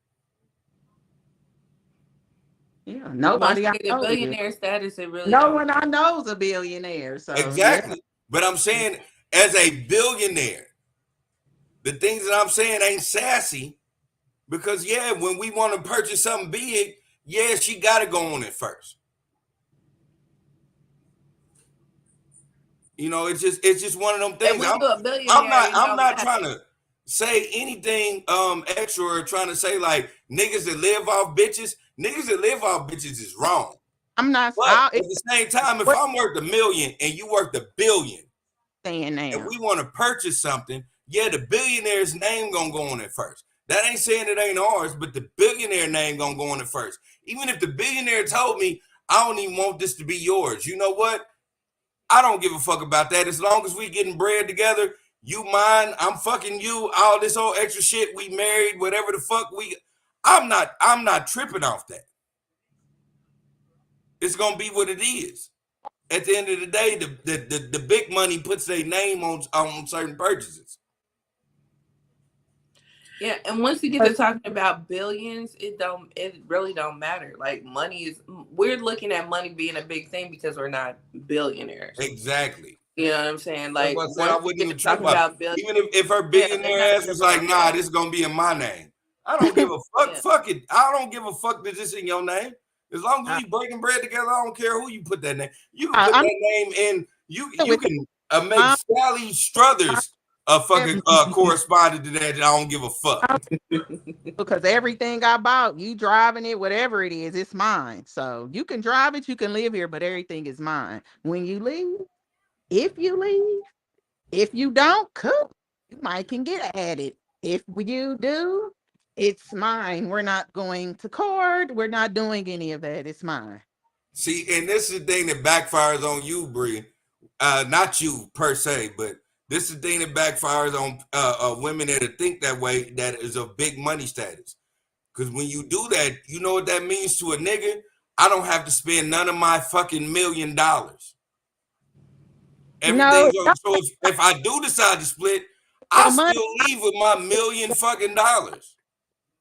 Yeah, nobody. Once you get a billionaire status, it really no one I know is a billionaire. So Exactly. But I'm saying, as a billionaire, the things that I'm saying ain't sassy, because when we want to purchase something big, she got to go on it first. You know, it's just one of them things. I'm not trying to say anything extra or trying to say like niggas that live off bitches. Niggas that live off bitches is wrong. I'm not. But at the same time, if I'm worth $1 million and you worth $1 billion, and we want to purchase something, the billionaire's name gonna go on it first. That ain't saying it ain't ours, but the billionaire name gonna go on it first. Even if the billionaire told me, I don't even want this to be yours. You know what? I don't give a fuck about that. As long as we getting bread together, you mine, I'm fucking you, all this whole extra shit, we married, whatever the fuck I'm not tripping off that. It's gonna be what it is. At the end of the day, the big money puts their name on certain purchases. Yeah, and once you get to talking about billions, it really don't matter. Like, we're looking at money being a big thing because we're not billionaires. Exactly. You know what I'm saying? Like, I wouldn't even trip about billions. Even if her billionaire ass was like, nah, this is gonna be in my name. I don't give a fuck. Fuck it. I don't give a fuck that this in your name. As long as we breaking bread together, I don't care who you put that name. You can put that name in. You can make Sally Struthers a fucking correspondent to that. I don't give a fuck. Because everything I bought, you driving it, whatever it is, it's mine. So you can drive it, you can live here, but everything is mine. When you leave, if you don't, cool, you might can get at it. If you do, it's mine. We're not going to court. We're not doing any of that. It's mine. See, and this is the thing that backfires on you, Bree. Not you per se, but this is the thing that backfires on women that think that way, that is a big money status. Because when you do that, you know what that means to a nigga? I don't have to spend none of my fucking $1 million. Everything's so if I do decide to split, I still leave with my $1 million fucking dollars.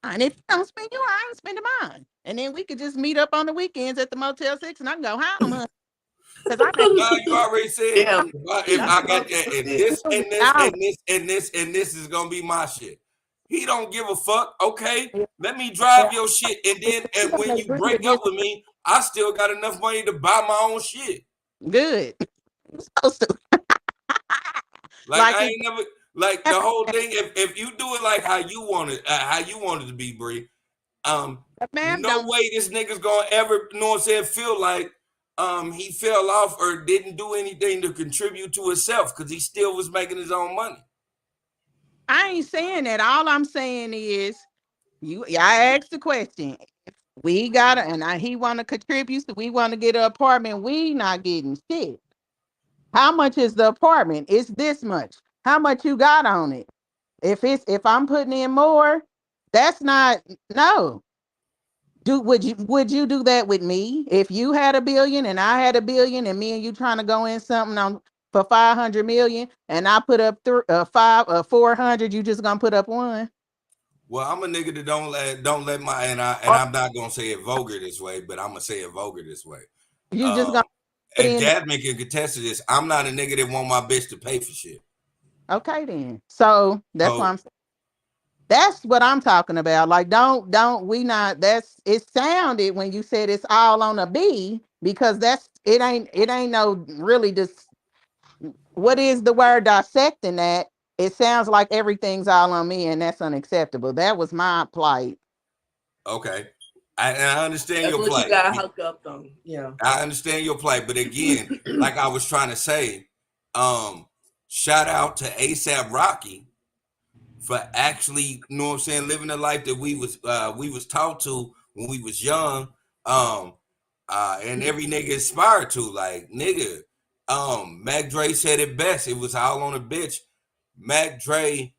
And if you don't spend yours, I ain't spending mine. And then we could just meet up on the weekends at the Motel 6 and I can go home. No, you already said if I got that and this and this and this and this and this is gonna be my shit. He don't give a fuck. Okay, let me drive your shit, and when you break up with me, I still got enough money to buy my own shit. Good. Supposed to. Like I ain't never like the whole thing. If you do it like how you want it to be, Bree. No way this nigga's gonna ever, you know what I'm saying, feel like he fell off or didn't do anything to contribute to himself because he still was making his own money. I ain't saying that. All I'm saying is I asked the question. If we gotta he wanna contribute, so we wanna get an apartment, we not getting shit. How much is the apartment? It's this much. How much you got on it? If I'm putting in more, that's not no. Would you do that with me? If you had $1 billion and I had $1 billion and me and you trying to go in something on for 500 million and I put up 400, you just gonna put up one? Well, I'm a nigga that don't let my I'm not gonna say it vulgar this way, but I'm gonna say it vulgar this way. You just gonna and Jasmine can contest to this. I'm not a nigga that want my bitch to pay for shit. Okay then. So that's what I'm saying. That's what I'm talking about. Like, it sounded when you said it's all on a B, because it ain't no really just, what is the word dissecting that? It sounds like everything's all on me and that's unacceptable. That was my plight. Okay. I understand That's your what plight. you gotta hook up on. Yeah. I understand your plight, but again, like I was trying to say, shout out to ASAP Rocky for actually, you know what I'm saying, living the life that we was taught to when we was young, and every nigga aspired to. Like, nigga, Mac Dre said it best. It was all on a bitch. Mac Dre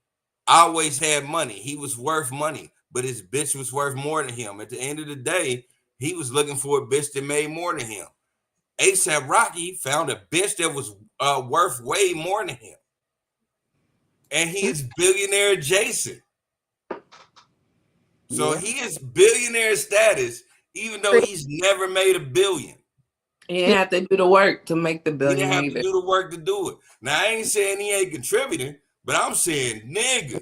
always had money. He was worth money, but his bitch was worth more than him. At the end of the day, he was looking for a bitch that made more than him. ASAP Rocky found a bitch that was worth way more than him. And he is billionaire adjacent. So he is billionaire status, even though he's never made $1 billion. He didn't have to do the work to make the $1 billion. He didn't have to do the work to do it. Now, I ain't saying he ain't contributing, but I'm saying, nigga.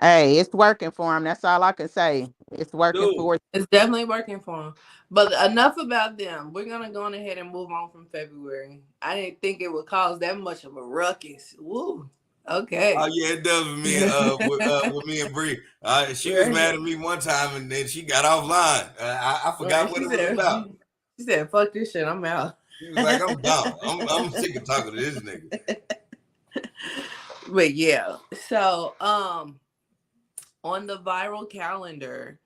Hey, it's working for him. That's all I can say. It's working for him. It's definitely working for him. But enough about them. We're going to go on ahead and move on from February. I didn't think it would cause that much of a ruckus. Woo. Okay. Oh yeah, it does with me with me and Bree. She was mad at me one time and then she got offline. I forgot what it was about. She said, "Fuck this shit, I'm out." She was like, "I'm done. I'm sick of talking to this nigga." But yeah, so on the viral calendar,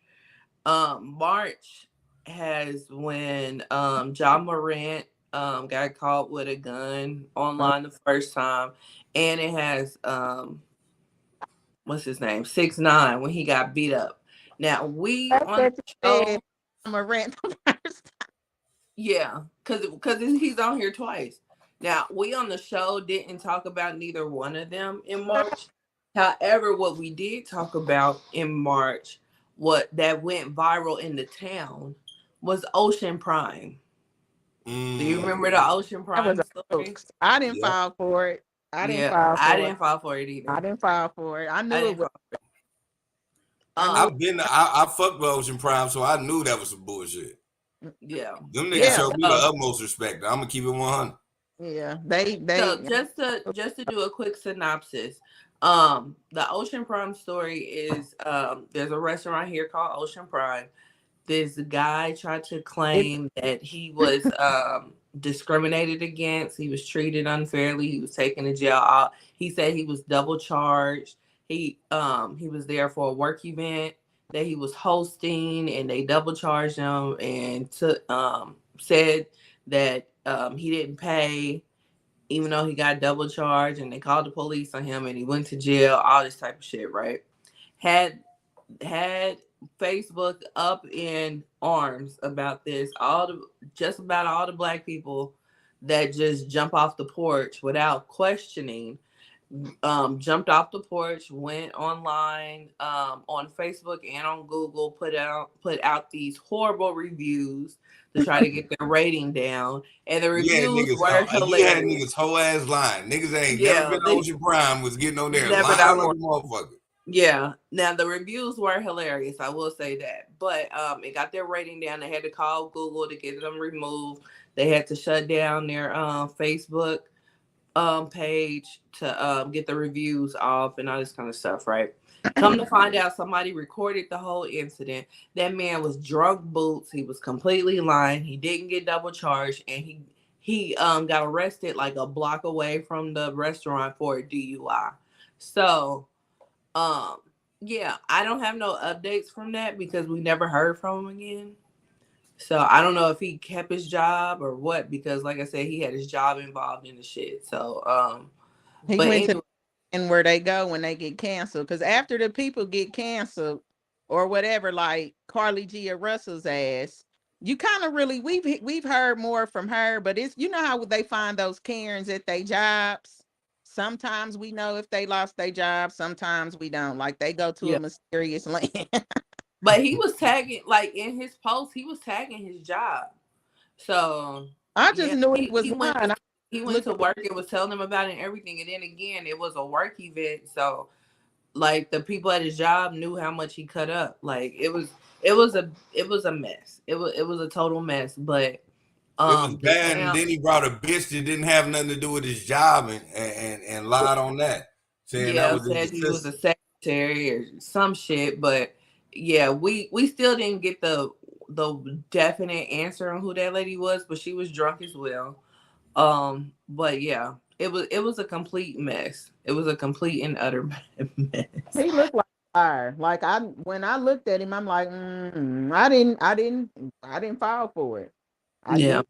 March has when Ja Morant got caught with a gun online the first time. And it has what's his name? 6ix9ine when he got beat up. Now we on the show, yeah, because he's on here twice. Now we on the show didn't talk about neither one of them in March. However, what we did talk about in March, what that went viral in the town, was Ocean Prime. Do you remember the Ocean Prime story? I didn't file for it. I didn't file for it either. I didn't file for it. I knew it was. I fucked with Ocean Prime, so I knew that was some bullshit. Yeah. Them niggas showed me the utmost respect. I'm gonna keep it 100. Yeah, So just to do a quick synopsis, the Ocean Prime story is there's a restaurant here called Ocean Prime. This guy tried to claim that he was discriminated against. He was treated unfairly. He was taken to jail. He said he was double charged. He was there for a work event that he was hosting, and they double charged him and said that he didn't pay, even though he got double charged, and they called the police on him and he went to jail. All this type of shit, right? Had Facebook up in arms about this. Just about all the black people that just jump off the porch without questioning, jumped off the porch, went online on Facebook and on Google, put out these horrible reviews to try to get their rating down, and the reviews were hilarious. He had niggas whole ass line. Niggas ain't never been on Ocean Prime was getting on there lying like a motherfucker. Yeah. Now the reviews were hilarious. I will say that, but it got their rating down. They had to call Google to get them removed. They had to shut down their Facebook page to get the reviews off and all this kind of stuff, right? Come to find out, somebody recorded the whole incident. That man was drunk boots. He was completely lying. He didn't get double charged, and he got arrested like a block away from the restaurant for a DUI. So yeah, I don't have no updates from that because we never heard from him again. So I don't know if he kept his job or what, because like I said, he had his job involved in the shit. So He but went anyway, to and where they go when they get canceled. Because after the people get canceled or whatever, like Carly G or Russell's ass, you kind of really we've heard more from her, but it's, you know how they find those Karens at their jobs. Sometimes we know if they lost their job, sometimes we don't. Like they go to a mysterious land. but he was tagging, like in his post, he was tagging his job. So I just knew it was he lying. went to work and was telling them about it and everything. And then again, it was a work event. So like the people at his job knew how much he cut up. Like it was a mess. It was a total mess. But it was bad. And then he brought a bitch that didn't have nothing to do with his job and lied on that. Saying that was said he was a secretary or some shit. But yeah, we still didn't get the definite answer on who that lady was, but she was drunk as well. But yeah, it was a complete mess. It was a complete and utter mess. He looked like fire. Like when I looked at him, I'm like, I didn't fall for it. I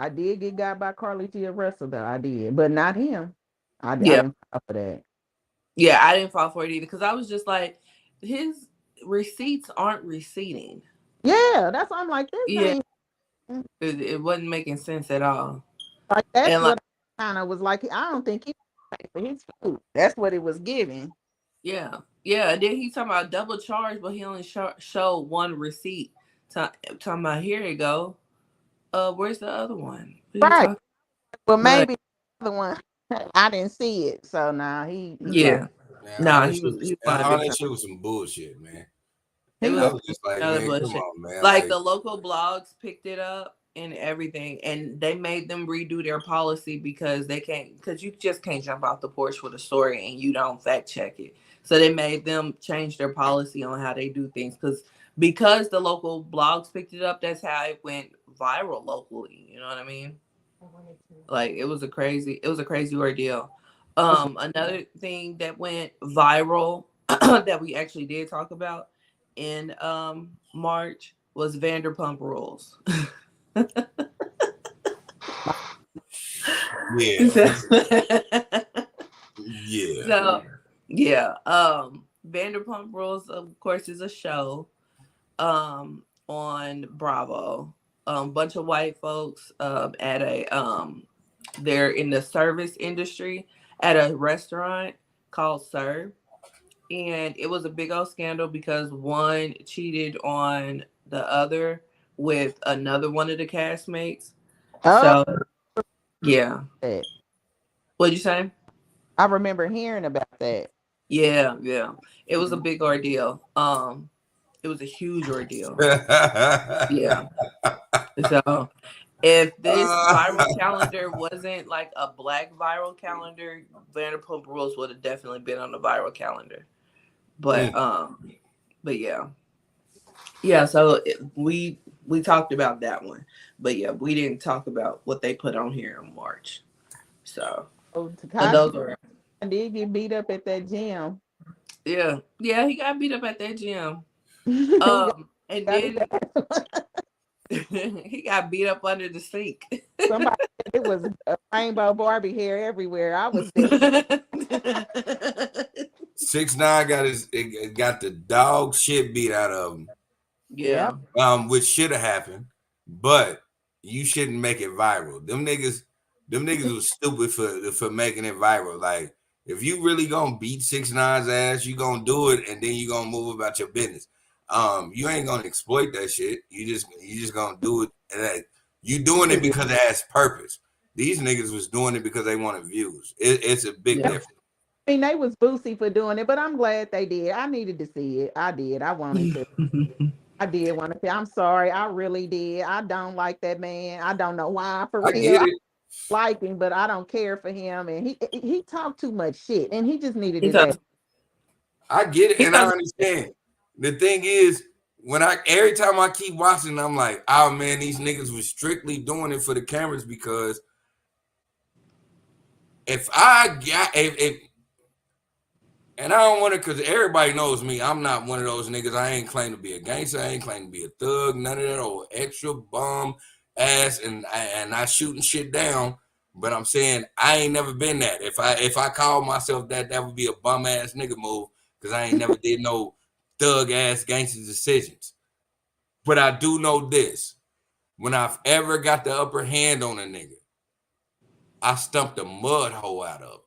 did get got by Carly G. Russell though. I did, but not him. I didn't fall for that. Yeah, I didn't fall for it either because I was just like, his receipts aren't receipting. Yeah, that's why I'm like, this ain't. It wasn't making sense at all. Like that's and what I kind of was like. I don't think he paid for his food. That's what it was giving. Yeah. And then he's talking about double charge, but he only showed one receipt. Talking about, here you go. Where's the other one? Right. Well, maybe the other one. I didn't see it, so now he yeah. Nah, he all that shit was some bullshit, man. It was just like, man, bullshit. come on, man. Like the local blogs picked it up and everything, and they made them redo their policy because you just can't jump off the porch with a story and you don't fact check it. So they made them change their policy on how they do things because the local blogs picked it up. That's how it went viral locally. You know what I mean? Like it was a crazy ordeal. Another thing that went viral that we actually did talk about in March was Vanderpump Rules. So Vanderpump Rules, of course, is a show on Bravo. Bunch of white folks at a they're in the service industry at a restaurant called Serve, and it was a big old scandal because one cheated on the other with another one of the castmates. So yeah. What'd you say? I remember hearing about that. Yeah. It was a big ordeal. It was a huge ordeal. Yeah. So if this viral calendar wasn't like a black viral calendar, Vanderpump Rules would have definitely been on the viral calendar. But yeah. So we talked about that one, but yeah, we didn't talk about what they put on here in March. So I did get beat up at that gym. Yeah, he got beat up at that gym. And then he got beat up under the sink. Somebody said it was a rainbow Barbie hair everywhere. I was 6ix9ine got the dog shit beat out of him. Yeah. Which should have happened, but you shouldn't make it viral. Them niggas was stupid for making it viral. Like, if you really gonna beat 6ix9ine's ass, you gonna do it, and then you gonna move about your business. You ain't gonna exploit that shit. You just gonna do it, and you doing it because it has purpose. These niggas was doing it because they wanted views. It's a big difference. I mean, they was boozy for doing it, but I'm glad they did. I needed to see it. I did. I wanted to. I did want to say, I'm sorry. I really did. I don't like that man. I don't know why. For real. like him, but I don't care for him. And he talked too much shit, and he just needed He his ass. talks- I get it, He and I doesn't- understand. The thing is, every time I keep watching, I'm like, oh man, these niggas was strictly doing it for the cameras because if and I don't want to, because everybody knows me. I'm not one of those niggas. I ain't claim to be a gangster. I ain't claim to be a thug. None of that old extra bum ass and I shooting shit down. But I'm saying I ain't never been that. If I call myself that, that would be a bum ass nigga move because I ain't never did no thug ass gangster decisions. But I do know this: when I've ever got the upper hand on a nigga, I stumped a mud hole out of him.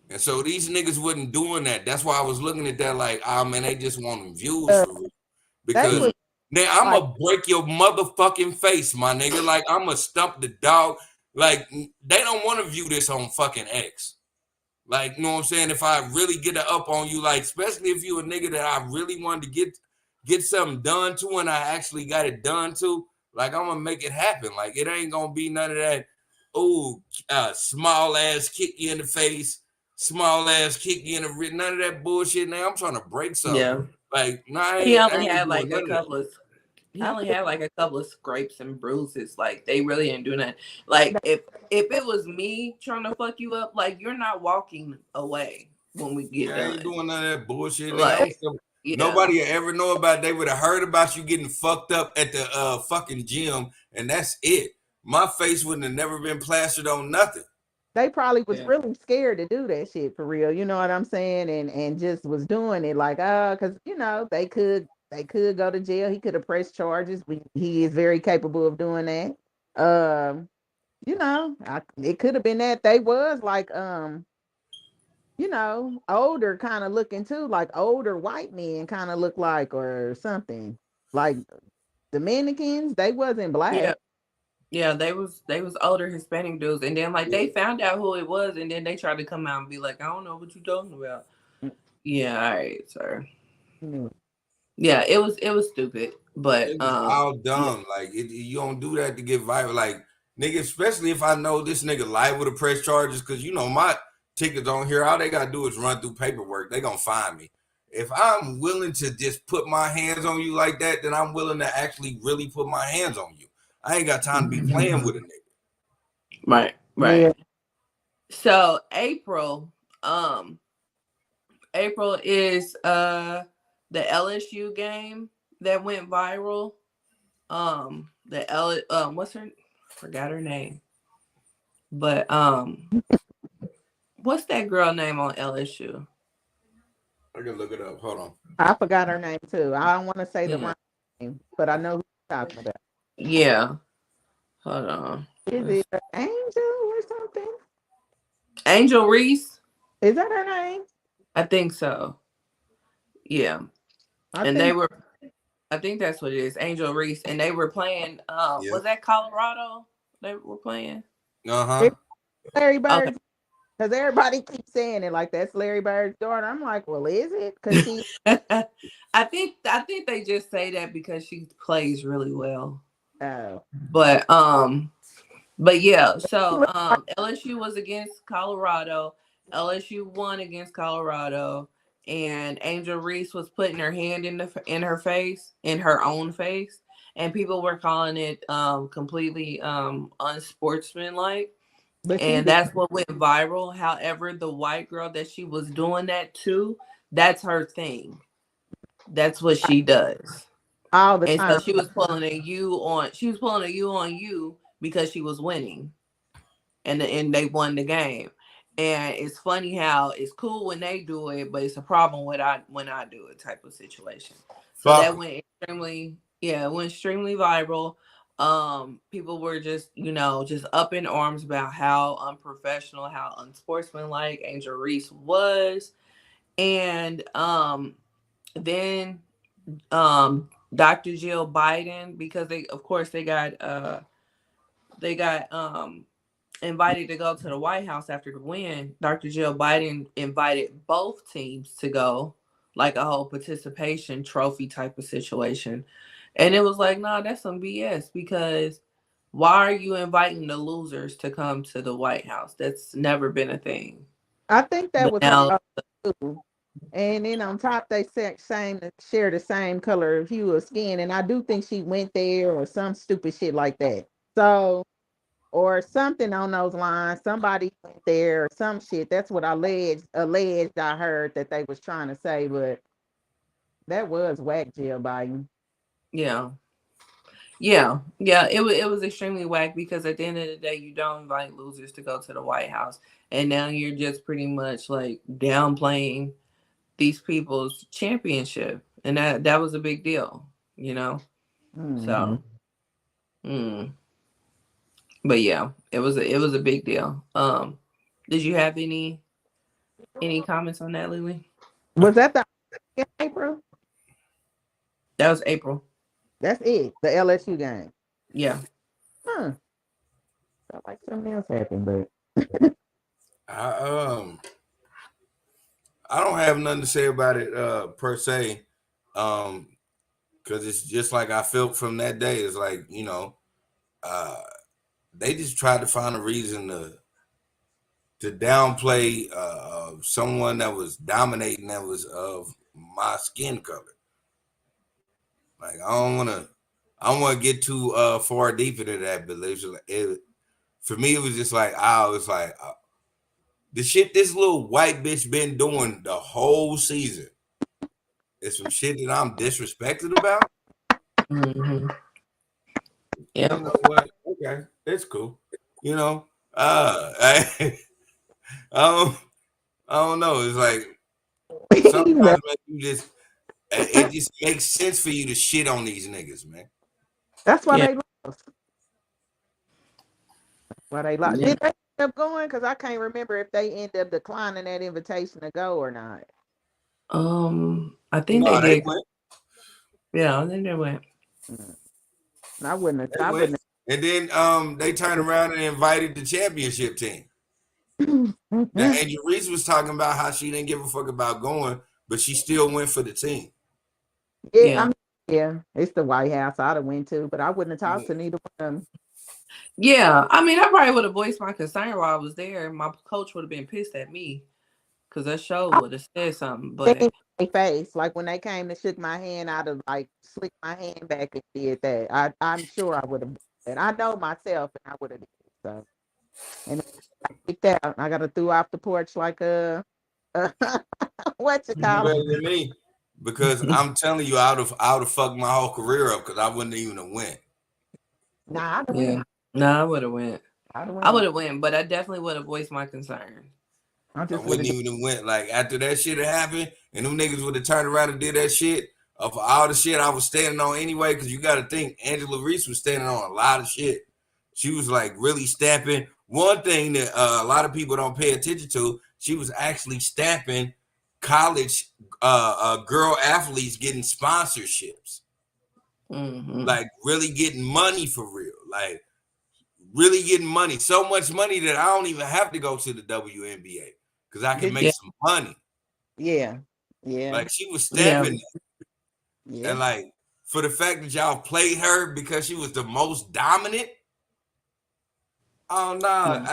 And so these niggas wasn't doing that. That's why I was looking at that like, oh man, they just wanting views for real. Because now I'm gonna break your motherfucking face, my nigga. Like I'm gonna stump the dog. Like they don't want to view this on fucking X. Like, you know what I'm saying? If I really get it up on you, like, especially if you a nigga that I really wanted to get something done to and I actually got it done to, like I'm gonna make it happen. Like it ain't gonna be none of that, small ass kick you in the face. Small ass kick you in the wrist, none of that bullshit. Now I'm trying to break something. Yeah. Like, nah, He only had like a couple of. He only had like a couple of scrapes and bruises. Like they really ain't doing that. Like if it was me trying to fuck you up, like you're not walking away when we get done. I ain't doing none of that bullshit. Like, nobody will ever know about it. They would have heard about you getting fucked up at the fucking gym, and that's it. My face wouldn't have never been plastered on nothing. They probably was really scared to do that shit for real. You know what I'm saying? And just was doing it like, because you know, they could go to jail. He could have pressed charges. He is very capable of doing that. You know, it could have been that they was like, you know, older kind of looking too, like older white men kind of look like or something. Like Dominicans, they wasn't black. Yeah, they was older Hispanic dudes, and then like they found out who it was, and then they tried to come out and be like, I don't know what you talking about. Yeah, all right, sir. Yeah, it was stupid, but it was all dumb. Like you don't do that to get viral. Like nigga, especially if I know this nigga liable to press charges, because you know my tickets on here, all they gotta do is run through paperwork. They gonna find me. If I'm willing to just put my hands on you like that, then I'm willing to actually really put my hands on you. I ain't got time to be playing with a nigga. Right. Yeah. So April is the LSU game that went viral. What's her? Forgot her name. But what's that girl name on LSU? I can look it up. Hold on. I forgot her name too. I don't want to say the wrong name, but I know who you're talking about. Yeah. Hold on. Is it Angel or something? Angel Reese? Is that her name? I think so. Yeah. I think that's what it is, Angel Reese. And they were playing, was that Colorado they were playing? Larry Bird. Because everybody keeps saying it like that's Larry Bird's daughter. I'm like, well, is it? Because she I think they just say that because she plays really well. Oh. But yeah, so LSU was against Colorado. LSU won against Colorado, and Angel Reese was putting her hand in her own face, and people were calling it completely unsportsmanlike. And that's what went viral. However, the white girl that she was doing that to, that's her thing. That's what she does. All the time. time. So she was pulling a U on you because she was winning. And they won the game. And it's funny how it's cool when they do it, but it's a problem when I do it type of situation. So that went extremely viral. People were just up in arms about how unprofessional, how unsportsmanlike Angel Reese was. And then Dr. Jill Biden, because they got invited to go to the White House after the win. Dr. Jill Biden invited both teams to go, like a whole participation trophy type of situation. And it was like, nah, that's some BS, because Why are you inviting the losers to come to the White House? That's never been a thing. I think that But was now, her too. And then on top, they share the same color of hue of skin, and I do think she went there or some stupid shit like that. So, or something on those lines. Somebody went there or some shit. That's what alleged. I heard that they was trying to say, but that was whack, Jill Biden. yeah. It was extremely whack because at the end of the day, you don't invite losers to go to the White House, and now you're just pretty much like downplaying these people's championship, and that was a big deal, you know. So, but yeah, it was a big deal. Did you have any comments on that, Lily? Was that the April? That was April. That's it. The LSU game. Yeah. Felt like something else happened, but I don't have nothing to say about it per se, because it's just like I felt from that day. It's like, you know, they just tried to find a reason to downplay someone that was dominating, that was of my skin color. Like I don't want to get too far deep into that, but for me it was just like the shit this little white bitch been doing the whole season is some shit that I'm disrespected about. Mm-hmm. Yeah. You know what? Okay, it's cool. You know, I don't know. It's like sometimes it just makes sense for you to shit on these niggas, man. that's why they lost. Why they lost? Yeah. Did they end up going? Because I can't remember if they ended up declining that invitation to go or not. I think No, they did. went. Yeah, I think they went. I wouldn't have. And then they turned around and invited the championship team. Now Angel Reese was talking about how she didn't give a fuck about going, but she still went for the team. Yeah, it's the White House I'd have went to, but I wouldn't have talked to neither one of them. Yeah, I mean, I probably would have voiced my concern while I was there. My coach would have been pissed at me because that show would have said something. But they face, like when they came to shook my hand, I'd have like slicked my hand back and did that. I'm sure I would have. And I know myself, and I would have did it. So, and I picked out. I got to throw off the porch like what you call Better it? than me, because I'm telling you, I would have fucked my whole career up because I wouldn't even have went. Nah, I would have went. I would have went, but I definitely would have voiced my concern. I wouldn't even have went. Like after that shit had happened, and them niggas would have turned around and did that shit. Of all the shit I was standing on anyway, because you got to think Angela Reese was standing on a lot of shit. She was like really stamping. One thing that a lot of people don't pay attention to, she was actually stamping college girl athletes getting sponsorships. Mm-hmm. Like really getting money for real. Like really getting money. So much money that I don't even have to go to the WNBA because I can make some money. Yeah. Like she was stamping. Yeah. And like for the fact that y'all played her because she was the most dominant. Oh no,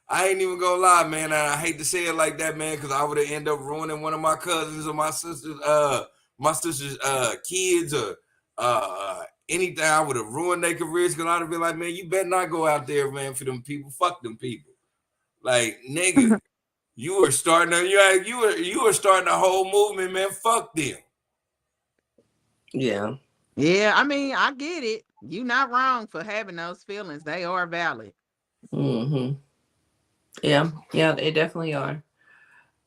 I ain't even gonna lie, man. And I hate to say it like that, man, because I would have ended up ruining one of my cousins or my sister's kids or anything. I would have ruined their careers because I'd have been like, man, you better not go out there, man, for them people. Fuck them people. Like, nigga, you were starting a whole movement, man. Fuck them. Yeah. Yeah, I mean, I get it. You're not wrong for having those feelings. They are valid. Mm-hmm. Yeah, they definitely are.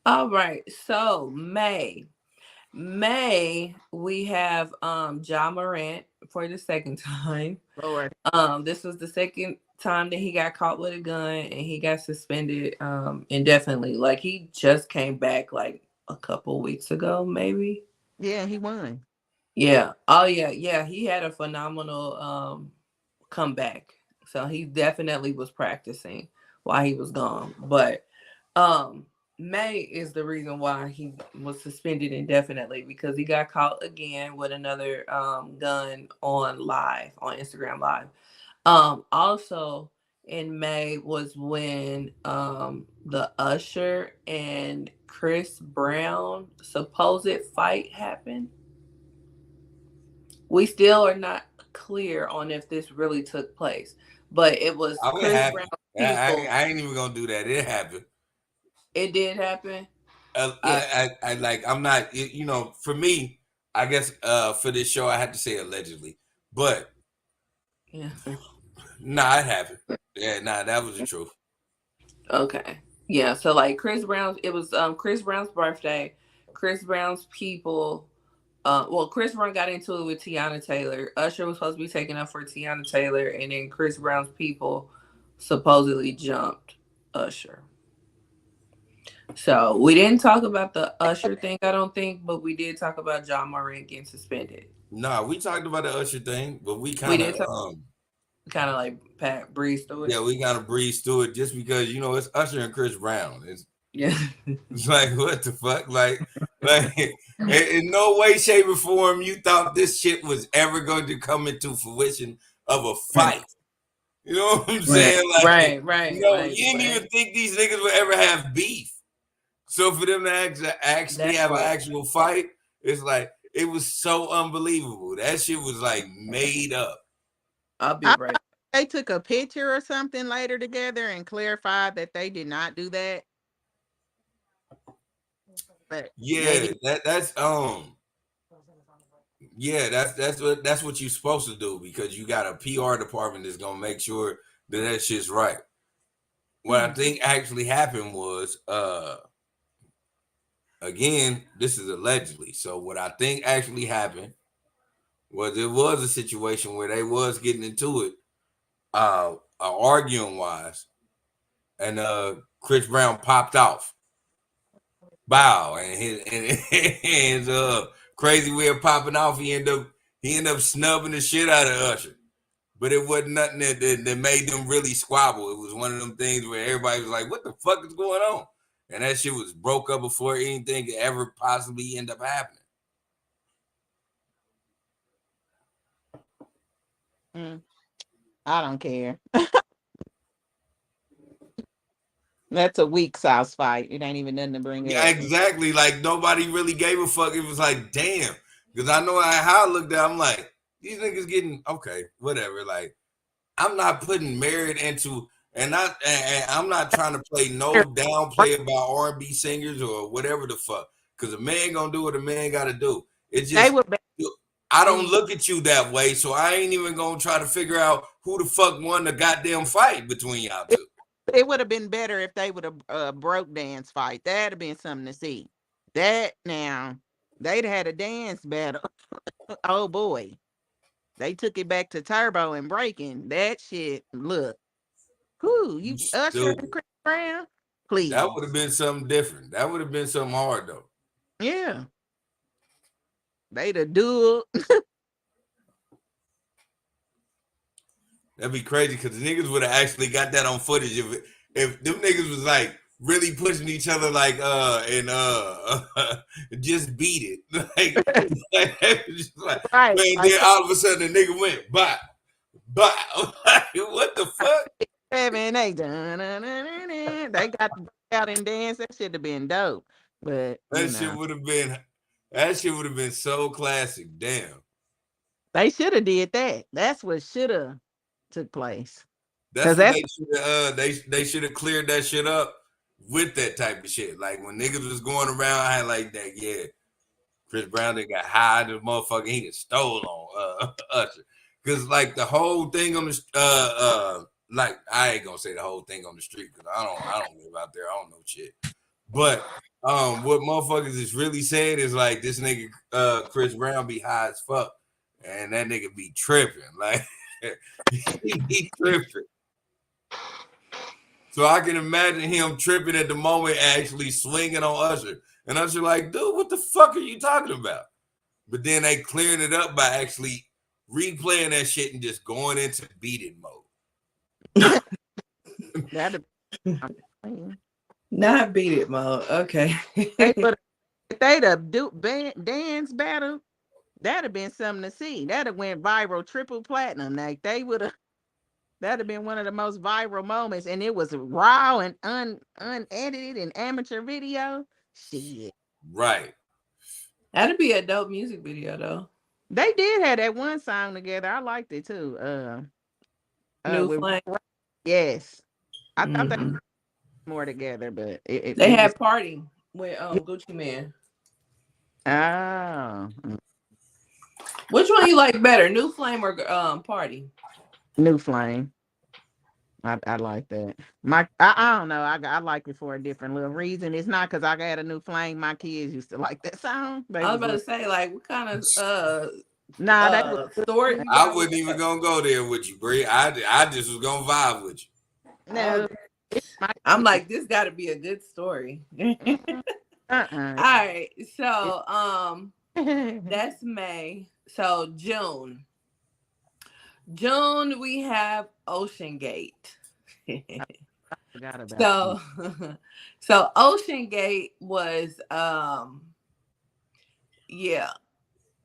All right. So May, we have Ja Morant for the second time. Lord. This was the second time that he got caught with a gun and he got suspended indefinitely. Like he just came back like a couple weeks ago, maybe. Yeah, he won. Yeah. Oh yeah. He had a phenomenal comeback. So he definitely was practicing while he was gone. But May is the reason why he was suspended indefinitely because he got caught again with another gun on Instagram Live. Also in May was when the Usher and Chris Brown supposed fight happened. We still are not clear on if this really took place, but it was Chris Brown's people. I ain't even gonna do that. It happened. It did happen. I like. I'm not. You know, for me, I guess for this show, I had to say allegedly, but yeah, nah, it happened. Yeah, nah, that was the truth. Okay, yeah. So like Chris Brown's, it was Chris Brown's birthday. Chris Brown's people. Well, Chris Brown got into it with Tiana Taylor. Usher was supposed to be taking up for Tiana Taylor, and then Chris Brown's people supposedly jumped Usher. So we didn't talk about the Usher thing, I don't think, but we did talk about Ja Morant getting suspended. Nah, we talked about the Usher thing, but we kind of like breezed through it. Yeah, we kind of breezed through it just because it's Usher and Chris Brown. It's like, what the fuck? Like in no way, shape, or form you thought this shit was ever going to come into fruition of a fight. You know what I'm saying? Like, right. You didn't even think these niggas would ever have beef. So for them to actually have an actual fight, it's like, it was so unbelievable. That shit was like made up. I'll be right. They took a picture or something later together and clarified that they did not do that. But yeah, that's what you're supposed to do, because you got a PR department that's gonna make sure that shit's right. What I think actually happened was, again, this is allegedly. So what I think actually happened was it was a situation where they was getting into it, arguing wise, and Chris Brown popped off. Bow, and his crazy way of popping off, he ended up snubbing the shit out of Usher. But it wasn't nothing that made them really squabble. It was one of them things where everybody was like, what the fuck is going on? And that shit was broke up before anything could ever possibly end up happening. I don't care. That's a weak sauce fight. It ain't even nothing to bring up. Yeah, exactly. Like, nobody really gave a fuck. It was like, damn. Because I know how I looked at it, I'm like, these niggas getting, okay, whatever. Like, I'm not putting merit into, and I'm not trying to play no downplay about R&B singers or whatever the fuck. Because a man gonna do what a man gotta do. It's just, I don't look at you that way, so I ain't even gonna try to figure out who the fuck won the goddamn fight between y'all two. It would have been better if they would have broke dance fight. That'd have been something to see. That now, they'd had a dance battle. Oh boy. They took it back to turbo and breaking. That shit, look. Who you Usher and Chris Brown? Please. That would have been something different. That would have been something hard though. Yeah. They'd have dueled. That'd be crazy because the niggas would have actually got that on footage if them niggas was like really pushing each other like just beat it. Just like, right. Man, then all of a sudden the nigga went bye. What the fuck? Man, they got to out and dance. That should have been dope. But that shit would have been so classic. Damn. They should have did that. That's what should have took place. They should have cleared that shit up with that type of shit. Like when niggas was going around, I had like that. Yeah, Chris Brown they got high the motherfucker. He just stole on Usher because like the whole thing on the like I ain't gonna say the whole thing on the street because I don't live out there. I don't know shit. But what motherfuckers is really saying is like this nigga Chris Brown be high as fuck, and that nigga be tripping like. He tripping. So I can imagine him tripping at the moment, actually swinging on Usher. And Usher like, dude, what the fuck are you talking about? But then they clearing it up by actually replaying that shit and just going into beat it mode. Not beat it mode. Okay. If they'd have dance battle, that'd have been something to see. That'd have went viral, triple platinum. Like they would have That'd have been one of the most viral moments, and it was raw and unedited and amateur video. Shit. Right. That'd be a dope music video though. They did have that one song together. I liked it too. New with- Flame. Yes. I thought they Mhm. were more together, but They had Party with Gucci Man. Oh, Which one you like better, New Flame or Party? New Flame. I like that. I don't know. I like it for a different little reason. It's not because I got a New Flame. My kids used to like that song. They I was was about to like, say, like, what kind of nah, that was story? I wasn't even gonna go there with you, Bree. I just was gonna vibe with you. no. I'm like, this got to be a good story. All right, so that's May. So June we have Ocean Gate. Forgot about So so Ocean Gate was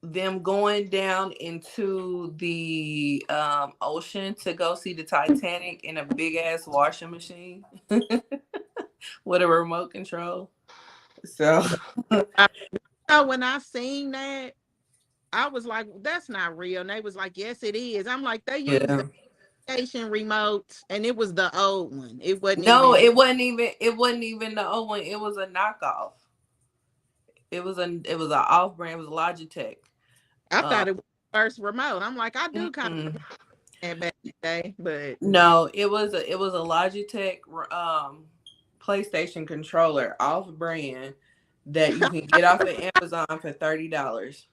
them going down into the ocean to go see the Titanic in a big ass washing machine with a remote control. So when I seen that, I was like, that's not real. And they was like, yes, it is. I'm like, they used the station remotes, and it was the old one. It wasn't it wasn't even the old one. It was a knockoff. It was an off-brand. It was Logitech. I thought it was the first remote. I'm like, I do kind of back in the day, but no, it was a Logitech PlayStation controller, off-brand, that you can get off of Amazon for $30.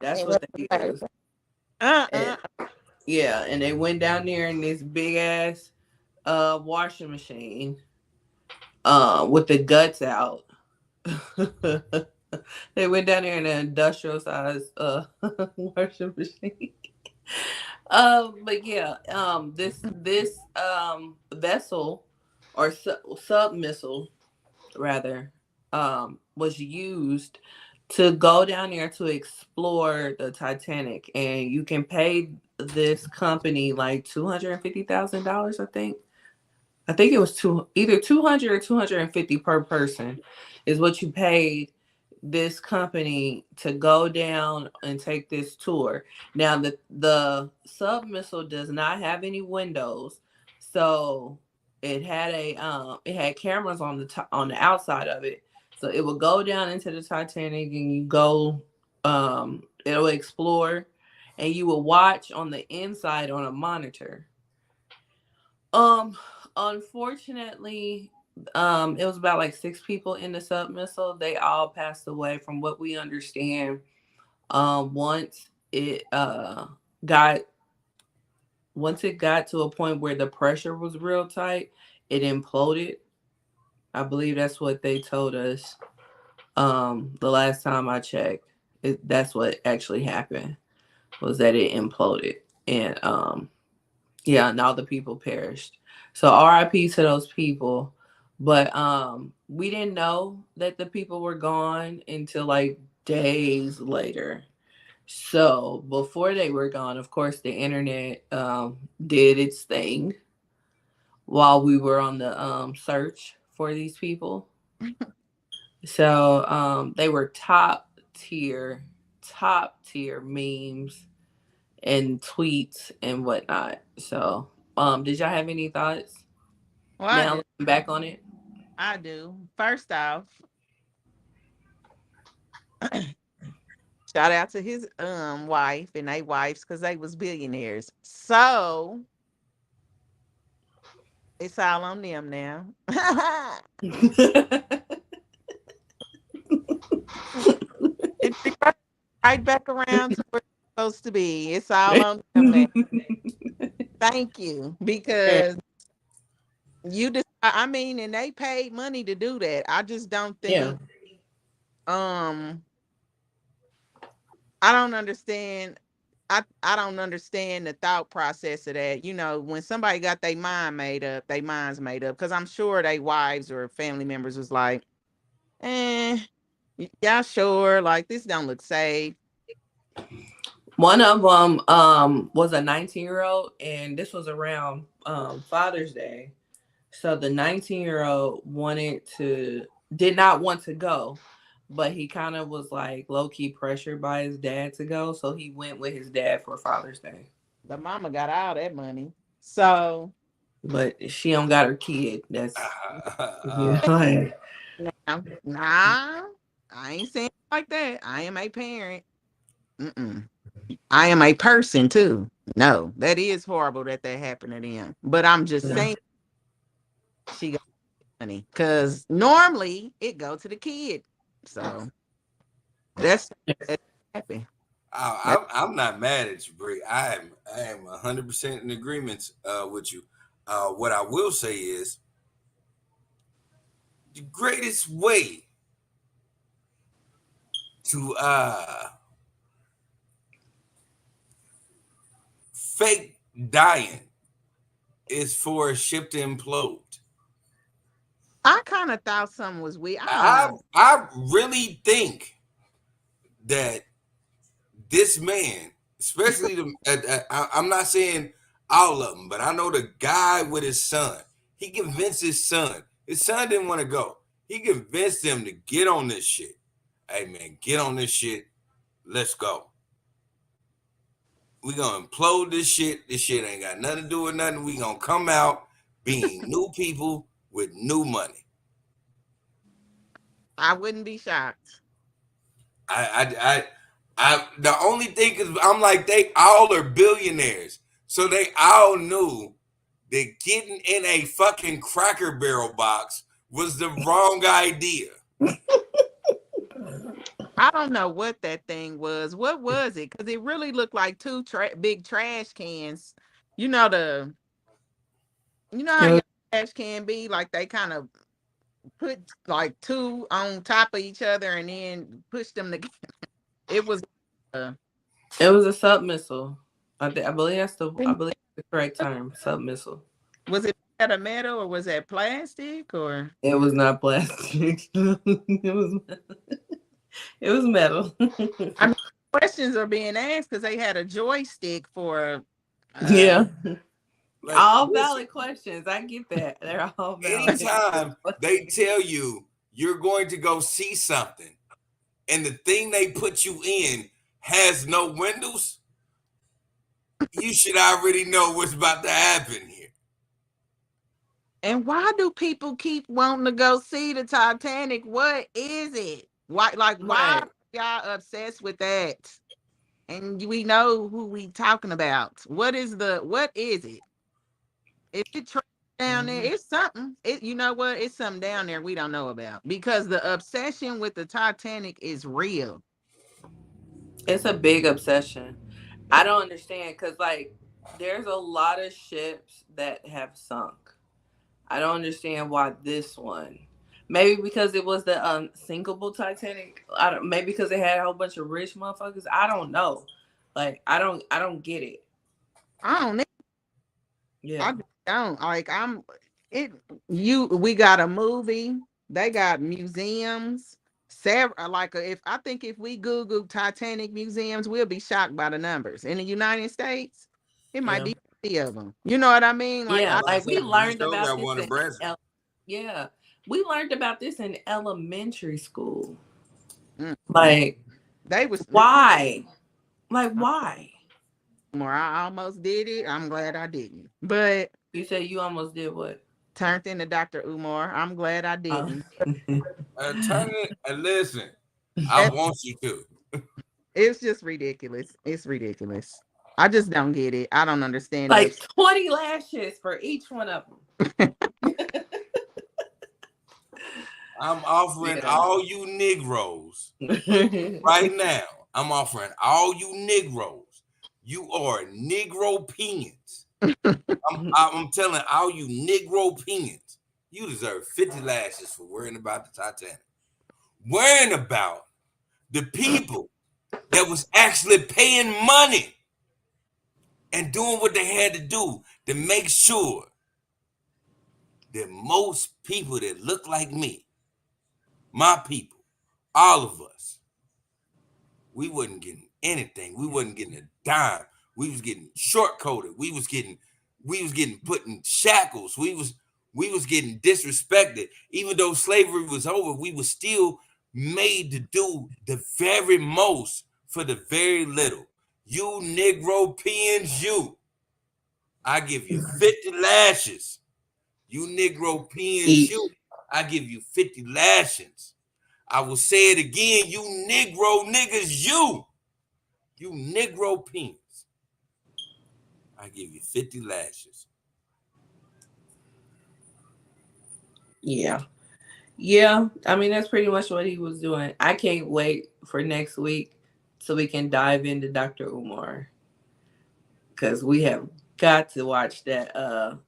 That's what they use. Yeah, and they went down there in this big ass washing machine with the guts out. They went down there in an industrial size washing machine. But yeah, this vessel or sub missile rather was used to go down there to explore the Titanic, and you can pay this company like $250,000. I think it was either 200 or 250 per person is what you paid this company to go down and take this tour. Now the sub missile does not have any windows, so it had it had cameras on the outside of it. So it will go down into the Titanic, and you go, it'll explore, and you will watch on the inside on a monitor. Unfortunately, it was about like 6 people in the sub missile. They all passed away, from what we understand. Once it got to a point where the pressure was real tight, it imploded. I believe that's what they told us. The last time I checked, that's what actually happened, was that it imploded, and and all the people perished. So RIP to those people. But we didn't know that the people were gone until like days later. So before they were gone, of course, the internet did its thing while we were on the search for these people. So they were top tier memes and tweets and whatnot. So did y'all have any thoughts? Well, now looking back on it, I do. First off, shout out to his wife and they wives, because they was billionaires. So it's all on them now. It's right back around to where it's supposed to be. It's all on them now. Thank you, because you just, I mean, and they paid money to do that. I just don't think I don't understand. I don't understand the thought process of that. You know, when somebody got their mind made up, their minds made up, because I'm sure they wives or family members was like, yeah, sure, like this don't look safe. One of them was a 19-year-old, and this was around Father's Day. So the 19-year-old did not want to go, but he kind of was like low-key pressured by his dad to go. So he went with his dad for Father's Day. The mama got all that money. So But she don't got her kid. That's like, nah, I ain't saying it like that. I am a parent. I am a person too. No, that is horrible that happened to them. But I'm just saying she got money because normally it go to the kid. So that's happy. I'm not mad at you, Bree. I am 100% in agreement with you. What I will say is the greatest way to fake dying is for a ship to implode. I kind of thought something was weird. I really think that this man, especially I'm not saying all of them, but I know the guy with his son. He convinced his son. His son didn't want to go. He convinced him to get on this shit. Hey man, get on this shit. Let's go. We gonna implode this shit. This shit ain't got nothing to do with nothing. We gonna come out being new people with new money. I wouldn't be shocked. The only thing is I'm like, they all are billionaires. So they all knew that getting in a fucking Cracker Barrel box was the wrong idea. I don't know what that thing was. What was it? Because it really looked like two big trash cans. You know how your trash can be? Like they kind of put like two on top of each other and then push them together. It was a submissile. I believe that's the correct term. Submissile. Was it out of metal or was that plastic or? It was not plastic. It was metal. I mean, questions are being asked because they had a joystick for. Yeah. Like, all valid questions. I get that. They're all valid. Anytime they tell you you're going to go see something and the thing they put you in has no windows, you should already know what's about to happen here. And why do people keep wanting to go see the Titanic? What is it? Why are y'all obsessed with that? And we know who we talking about. What is it? If it down there, it's something. You know what? It's something down there we don't know about because the obsession with the Titanic is real. It's a big obsession. I don't understand because like there's a lot of ships that have sunk. I don't understand why this one. Maybe because it was the unsinkable Titanic. Maybe because it had a whole bunch of rich motherfuckers. I don't know. Like I don't get it. I don't know. Yeah. I don't like. We got a movie. They got museums. If we Google Titanic museums, we'll be shocked by the numbers. In the United States, it might be 50 of them. You know what I mean? We learned about this. We learned about this in elementary school. Like why? Like why? More, I almost did it. I'm glad I didn't. But you said you almost did what? Turned into Dr. Umar. I'm glad I didn't. Listen, I want you to. It's just ridiculous. It's ridiculous. I just don't get it. I don't understand. Like 20 lashes for each one of them. I'm offering all you Negroes right now. I'm offering all you Negroes. You are Negro-pinions. I'm telling all you Negro-pinions, you deserve 50 lashes for worrying about the Titanic. Worrying about the people that was actually paying money and doing what they had to do to make sure that most people that look like me, my people, all of us, we wasn't getting anything. We wasn't getting a dime. We was getting short coated. We was getting put in shackles. We was getting disrespected. Even though slavery was over, we was still made to do the very most for the very little. You Negro peons, I give you 50 lashes. You Negro peons, I give you 50 lashings. I will say it again, you Negro niggas, you Negro peons. I give you 50 lashes. Yeah. Yeah. I mean, that's pretty much what he was doing. I can't wait for next week so we can dive into Dr. Umar. Because we have got to watch that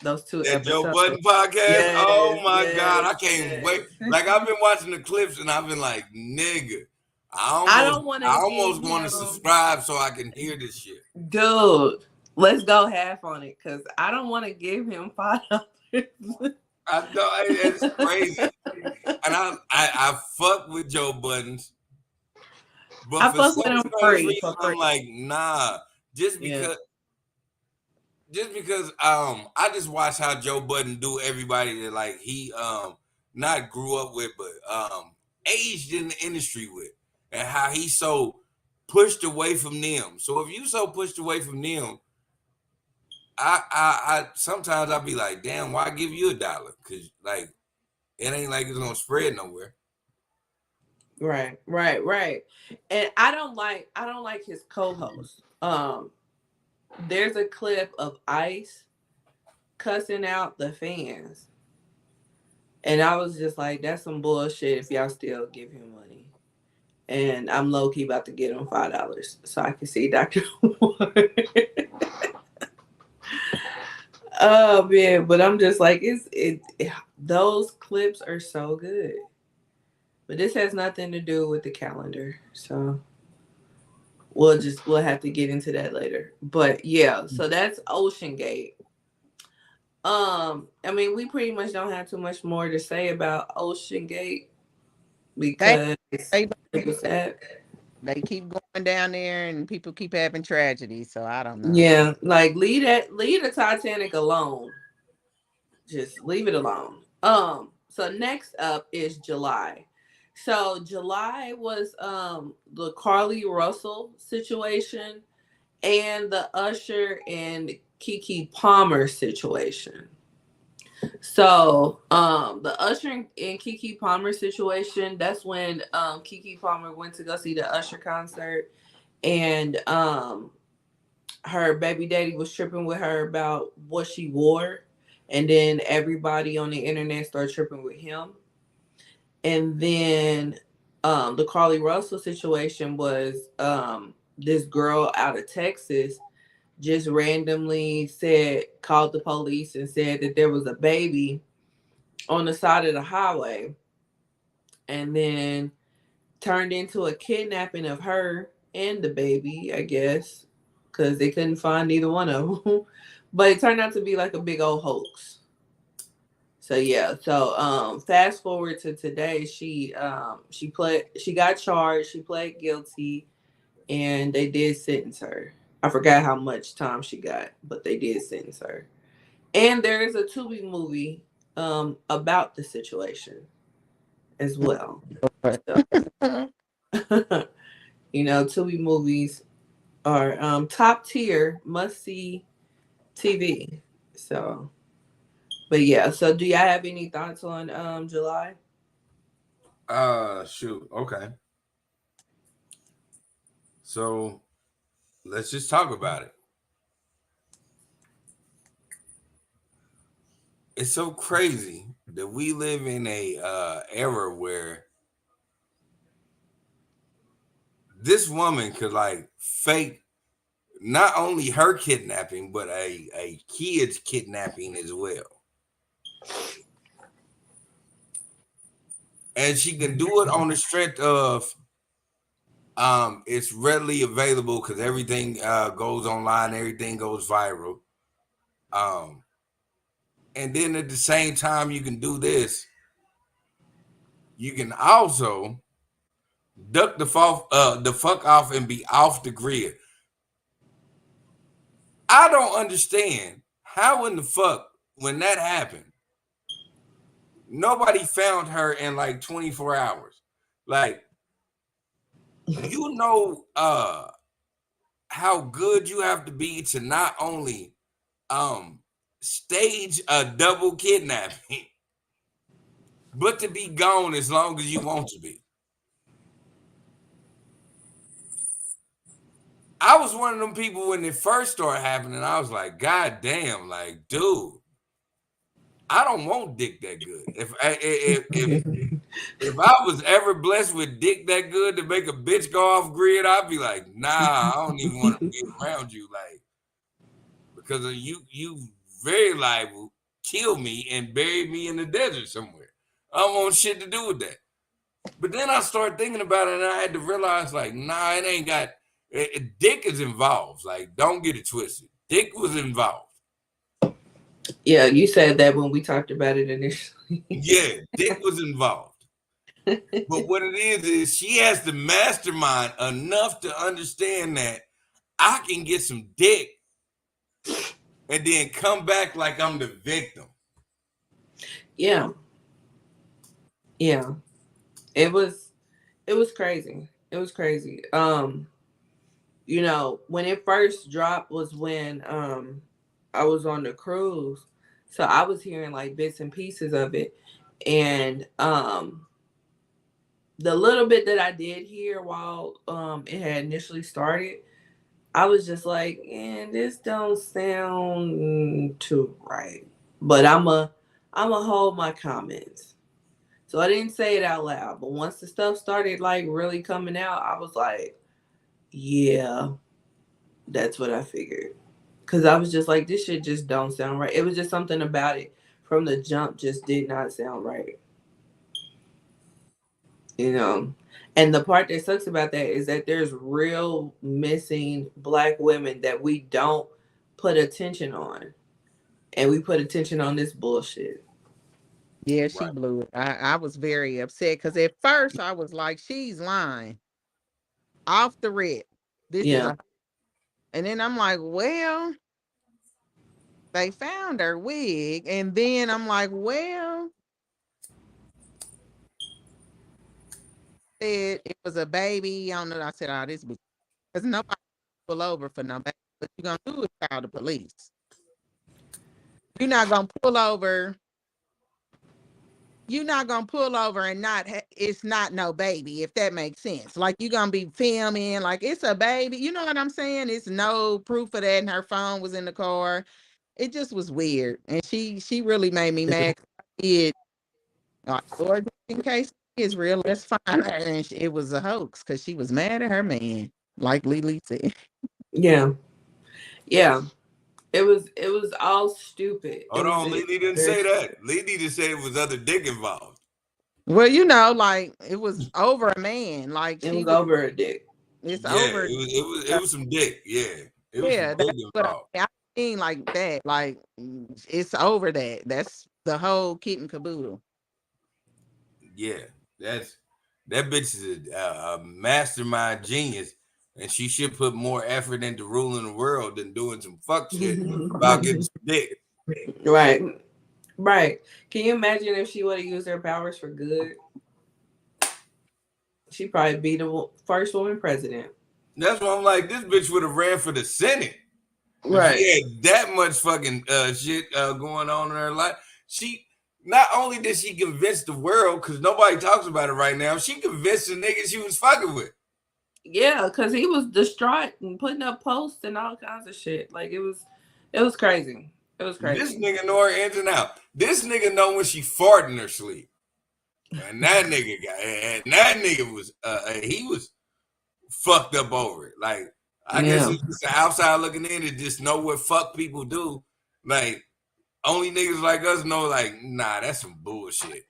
those two that episodes. Joe Budden podcast. Yes, oh my yes, God, I can't wait. Like I've been watching the clips and I've been like, nigga, I almost want to subscribe so I can hear this shit. Dude, let's go half on it because I don't want to give him $5. I know it's crazy, and I fuck with Joe Buttons, but I for fuck with some him free. reason, I'm like, nah, just because I just watch how Joe Budden do everybody that like he not grew up with, but aged in the industry with, and how he so pushed away from them. So if you so pushed away from them, I sometimes I'll be like, damn, why give you $1? Because like it ain't like it's gonna spread nowhere. Right. And I don't like his co-host. There's a clip of Ice cussing out the fans. And I was just like, that's some bullshit if y'all still give him money. And I'm low-key about to get him $5 so I can see Dr. Umar. Oh man, but I'm just like, those clips are so good. But this has nothing to do with the calendar. So we'll have to get into that later. But yeah, so that's Ocean Gate. I mean, we pretty much don't have too much more to say about Ocean Gate because it was sad. They keep going down there and people keep having tragedies, so I don't know. Yeah, like leave the Titanic alone. Just leave it alone. So next up is July. So July was the Carly Russell situation and the Usher and Keke Palmer situation. So the Usher and Keke Palmer situation, that's when Keke Palmer went to go see the Usher concert and her baby daddy was tripping with her about what she wore, and then everybody on the internet started tripping with him. And then the Carly Russell situation was this girl out of Texas just randomly called the police and said that there was a baby on the side of the highway, and then turned into a kidnapping of her and the baby, I guess, because they couldn't find either one of them. But it turned out to be like a big old hoax. So yeah, so fast forward to today, she got charged, she pled guilty, and they did sentence her. I forgot how much time she got, but they did sentence her. And there is a Tubi movie about the situation as well. So, you know, Tubi movies are top tier, must see TV. So, but yeah. So, do y'all have any thoughts on July? Shoot. Okay. So let's just talk about it. It's so crazy that we live in a era where this woman could like fake not only her kidnapping, but a kid's kidnapping as well. And she can do it on the strength of it's readily available because everything goes online, everything goes viral. And then at the same time you can do this, you can also Duck the fuck off and be off the grid. I don't understand how in the fuck when that happened, nobody found her in like 24 hours. Like, you know how good you have to be to not only stage a double kidnapping, but to be gone as long as you want to be. I was one of them people when it first started happening. I was like, God damn, like, dude, I don't want dick that good. If I was ever blessed with dick that good to make a bitch go off grid, I'd be like, nah, I don't even want to be around you, like, because of you very liable kill me and bury me in the desert somewhere. I don't want shit to do with that. But then I started thinking about it, and I had to realize, like, nah, it ain't got. Dick is involved. Like, don't get it twisted. Dick was involved. Yeah, you said that when we talked about it initially. Yeah, Dick was involved. But what it is she has the mastermind enough to understand that I can get some dick and then come back like I'm the victim. Yeah. Yeah. It was crazy. It was crazy. You know, when it first dropped was when I was on the cruise. So I was hearing like bits and pieces of it. And the little bit that I did hear while it had initially started, I was just like, this don't sound too right. But I'ma hold my comments. So I didn't say it out loud. But once the stuff started like really coming out, I was like, yeah, that's what I figured. Because I was just like, this shit just don't sound right. It was just something about it from the jump just did not sound right. You know? And the part that sucks about that is that there's real missing Black women that we don't put attention on. And we put attention on this bullshit. Yeah, she blew it. I was very upset because at first I was like, she's lying. Off the rip. And then I'm like, well, they found her wig. And then I'm like, well, said it was a baby. I don't know. I said, oh, this bitch. Because nobody pull over for no baby. What you going to do is call the police. You're not going to pull over. You're not going to pull over and it's not no baby, if that makes sense. Like, you're going to be filming, like, it's a baby. You know what I'm saying? It's no proof of that, and her phone was in the car. It just was weird. And she really made me mad. Or in case it's real, let's find her. And it was a hoax because she was mad at her man, like Lily said. Yeah. Yeah. It was all stupid. Hold on, Lily didn't say that. Lily just said it was other dick involved. Well, you know, like it was over a man. Like it was over a dick. It's over. It was some dick. Yeah. It was some dick involved. I mean, like that. Like it's over that. That's the whole kit and caboodle. Yeah, that bitch is a mastermind genius. And she should put more effort into ruling the world than doing some fuck shit about getting some dick. Right. Right. Can you imagine if she would have used her powers for good? She'd probably be the first woman president. That's why I'm like, this bitch would have ran for the Senate. Right. She had that much fucking shit going on in her life. She not only did she convince the world, because nobody talks about it right now, she convinced the nigga she was fucking with. Yeah, because he was distraught and putting up posts and all kinds of shit. Like it was crazy. It was crazy. This nigga know her ins and out. This nigga know when she fart in her sleep. And that nigga was he was fucked up over it. Like I guess it's just the outside looking in to just know what fuck people do. Like only niggas like us know, like, nah, that's some bullshit.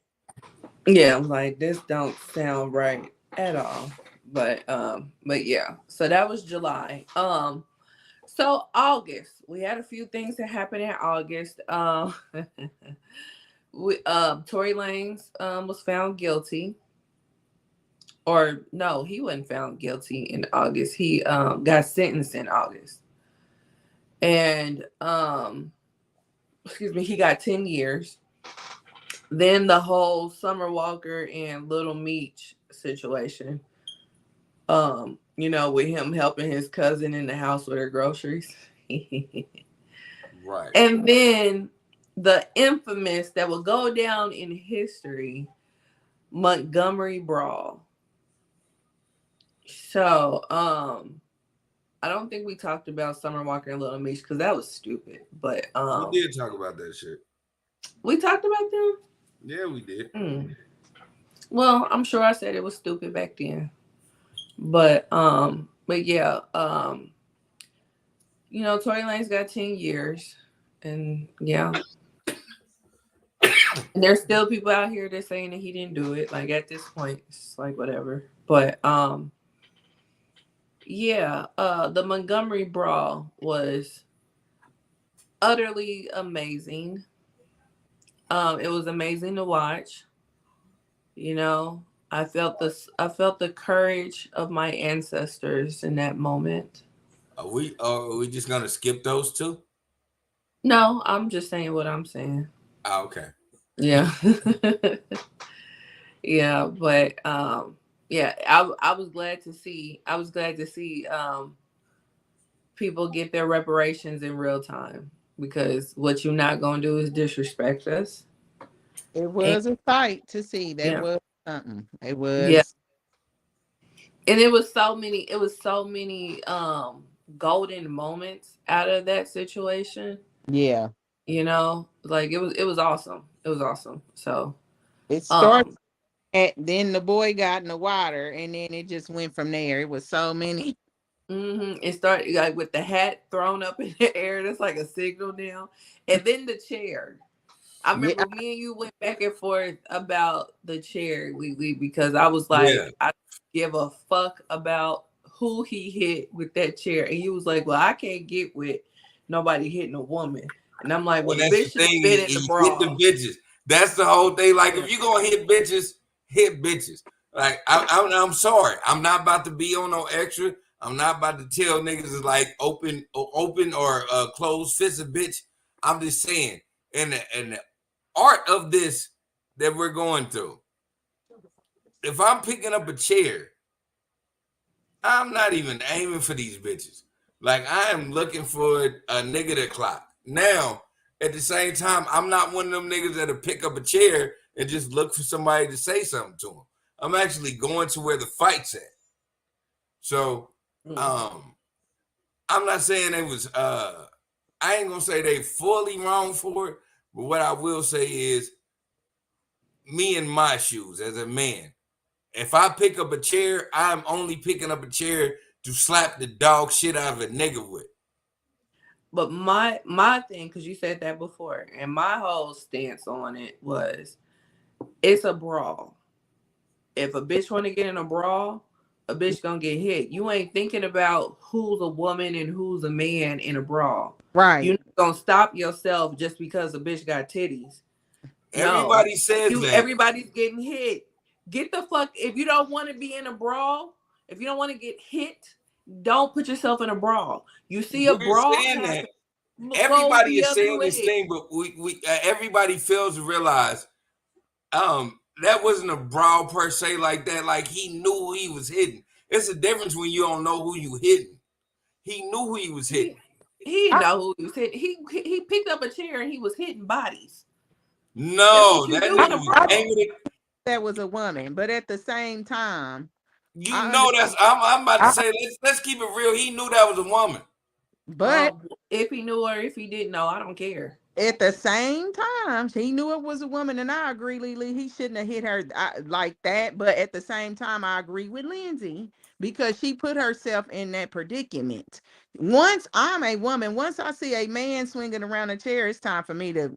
Yeah, like this don't sound right at all. But yeah. So that was July. So August, we had a few things that happened in August. Tory Lanez was found guilty or no, he wasn't found guilty in August. He got sentenced in August. And excuse me, he got 10 years. Then the whole Summer Walker and Little Meech situation. You know, with him helping his cousin in the house with her groceries. Right. And then the infamous that will go down in history, Montgomery Brawl. So, I don't think we talked about Summer Walker and Little Meech because that was stupid. But we did talk about that shit. We talked about them? Yeah, we did. Well, I'm sure I said it was stupid back then. But yeah, you know, Tory Lanez got 10 years. And yeah. And there's still people out here that saying that he didn't do it. Like at this point, it's like whatever. But yeah, the Montgomery Brawl was utterly amazing. It was amazing to watch. You know, I felt the courage of my ancestors in that moment. Are we just gonna skip those two? No, I'm just saying what I'm saying. Oh, okay. Yeah. Yeah, but yeah, I was glad to see people get their reparations in real time, because what you're not gonna do is disrespect us. It was a sight to see. That was something. It was. Yeah. And it was so many golden moments out of that situation. Yeah. You know, like it was awesome. It was awesome. So it started and then the boy got in the water, and then it just went from there. It was so many. It started like with the hat thrown up in the air. That's like a signal now. And then the chair. I remember me and you went back and forth about the chair, because I was like, I don't give a fuck about who he hit with that chair. And you was like, well, I can't get with nobody hitting a woman. And I'm like, well, the bitch has been in the brawl. Hit the bitches. That's the whole thing. Like, if you gonna hit bitches, hit bitches. Like, I'm sorry. I'm not about to be on no extra. I'm not about to tell niggas is like open or closed fist a bitch. I'm just saying, and the art of this that we're going through. If I'm picking up a chair, I'm not even aiming for these bitches. Like, I am looking for a nigga to clock. Now, at the same time, I'm not one of them niggas that'll pick up a chair and just look for somebody to say something to them. I'm actually going to where the fight's at. So, I'm not saying it was, I ain't gonna say they fully wrong for it, but what I will say is, me in my shoes as a man, if I pick up a chair, I'm only picking up a chair to slap the dog shit out of a nigga with. But my thing, because you said that before, and my whole stance on it was, it's a brawl. If a bitch want to get in a brawl, a bitch gonna get hit. You ain't thinking about who's a woman and who's a man in a brawl. Right. You're not gonna stop yourself just because a bitch got titties. Everybody says that. Everybody's getting hit. Get the fuck, if you don't want to be in a brawl, if you don't want to get hit, don't put yourself in a brawl. You see a brawl. Everybody is saying this thing, but we everybody fails to realize that wasn't a brawl per se like that. Like, he knew who he was hitting. It's a difference when you don't know who you hitting. He knew who he was hitting. He didn't know who he was hitting. He picked up a chair and he was hitting bodies. No, that was a woman, but at the same time, I'm about to say, let's keep it real. He knew that was a woman. But if he knew or if he didn't know, I don't care. At the same time, he knew it was a woman, and I agree, Lily. He shouldn't have hit her like that. But at the same time, I agree with Lindsay, because she put herself in that predicament. Once I'm a woman, once I see a man swinging around a chair, it's time for me to.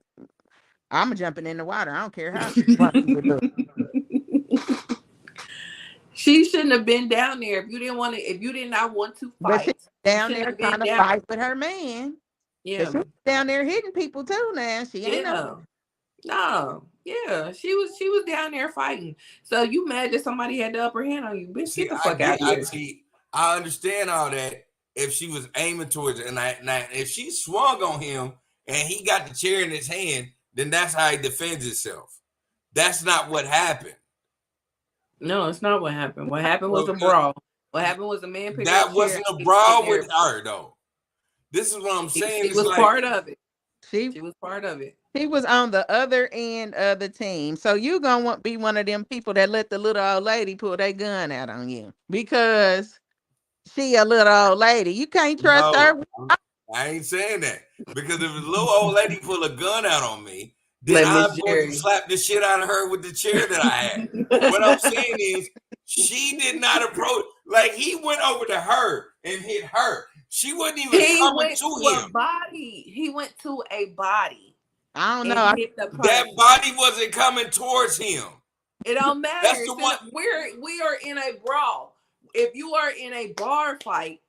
I'm jumping in the water. I don't care how. She shouldn't have been down there. If you did not want to fight, but she's down there trying to fight with her man. Yeah, she's down there hitting people too. Now she ain't know. No, yeah, she was down there fighting. So you mad that somebody had the upper hand on you, bitch? See, Get the fuck out of here. I understand all that if she was aiming towards it, and if she swung on him and he got the chair in his hand, then that's how he defends himself. That's not what happened. No, it's not what happened. What happened was a brawl. What happened was a man picked up That wasn't a brawl with her though. This is what I'm saying. She was part of it. She was part of it. He was on the other end of the team. So you gonna be one of them people that let the little old lady pull their gun out on you because she a little old lady. You can't trust her. I ain't saying that because if a little old lady pull a gun out on me, then I'm going to slap the shit out of her with the chair that I had. What I'm saying is she did not approach, like he went over to her and hit her. She wasn't even coming to him. A body. He went to a body. I don't know. That body wasn't coming towards him. It don't matter. That's the one. We are in a brawl. If you are in a bar fight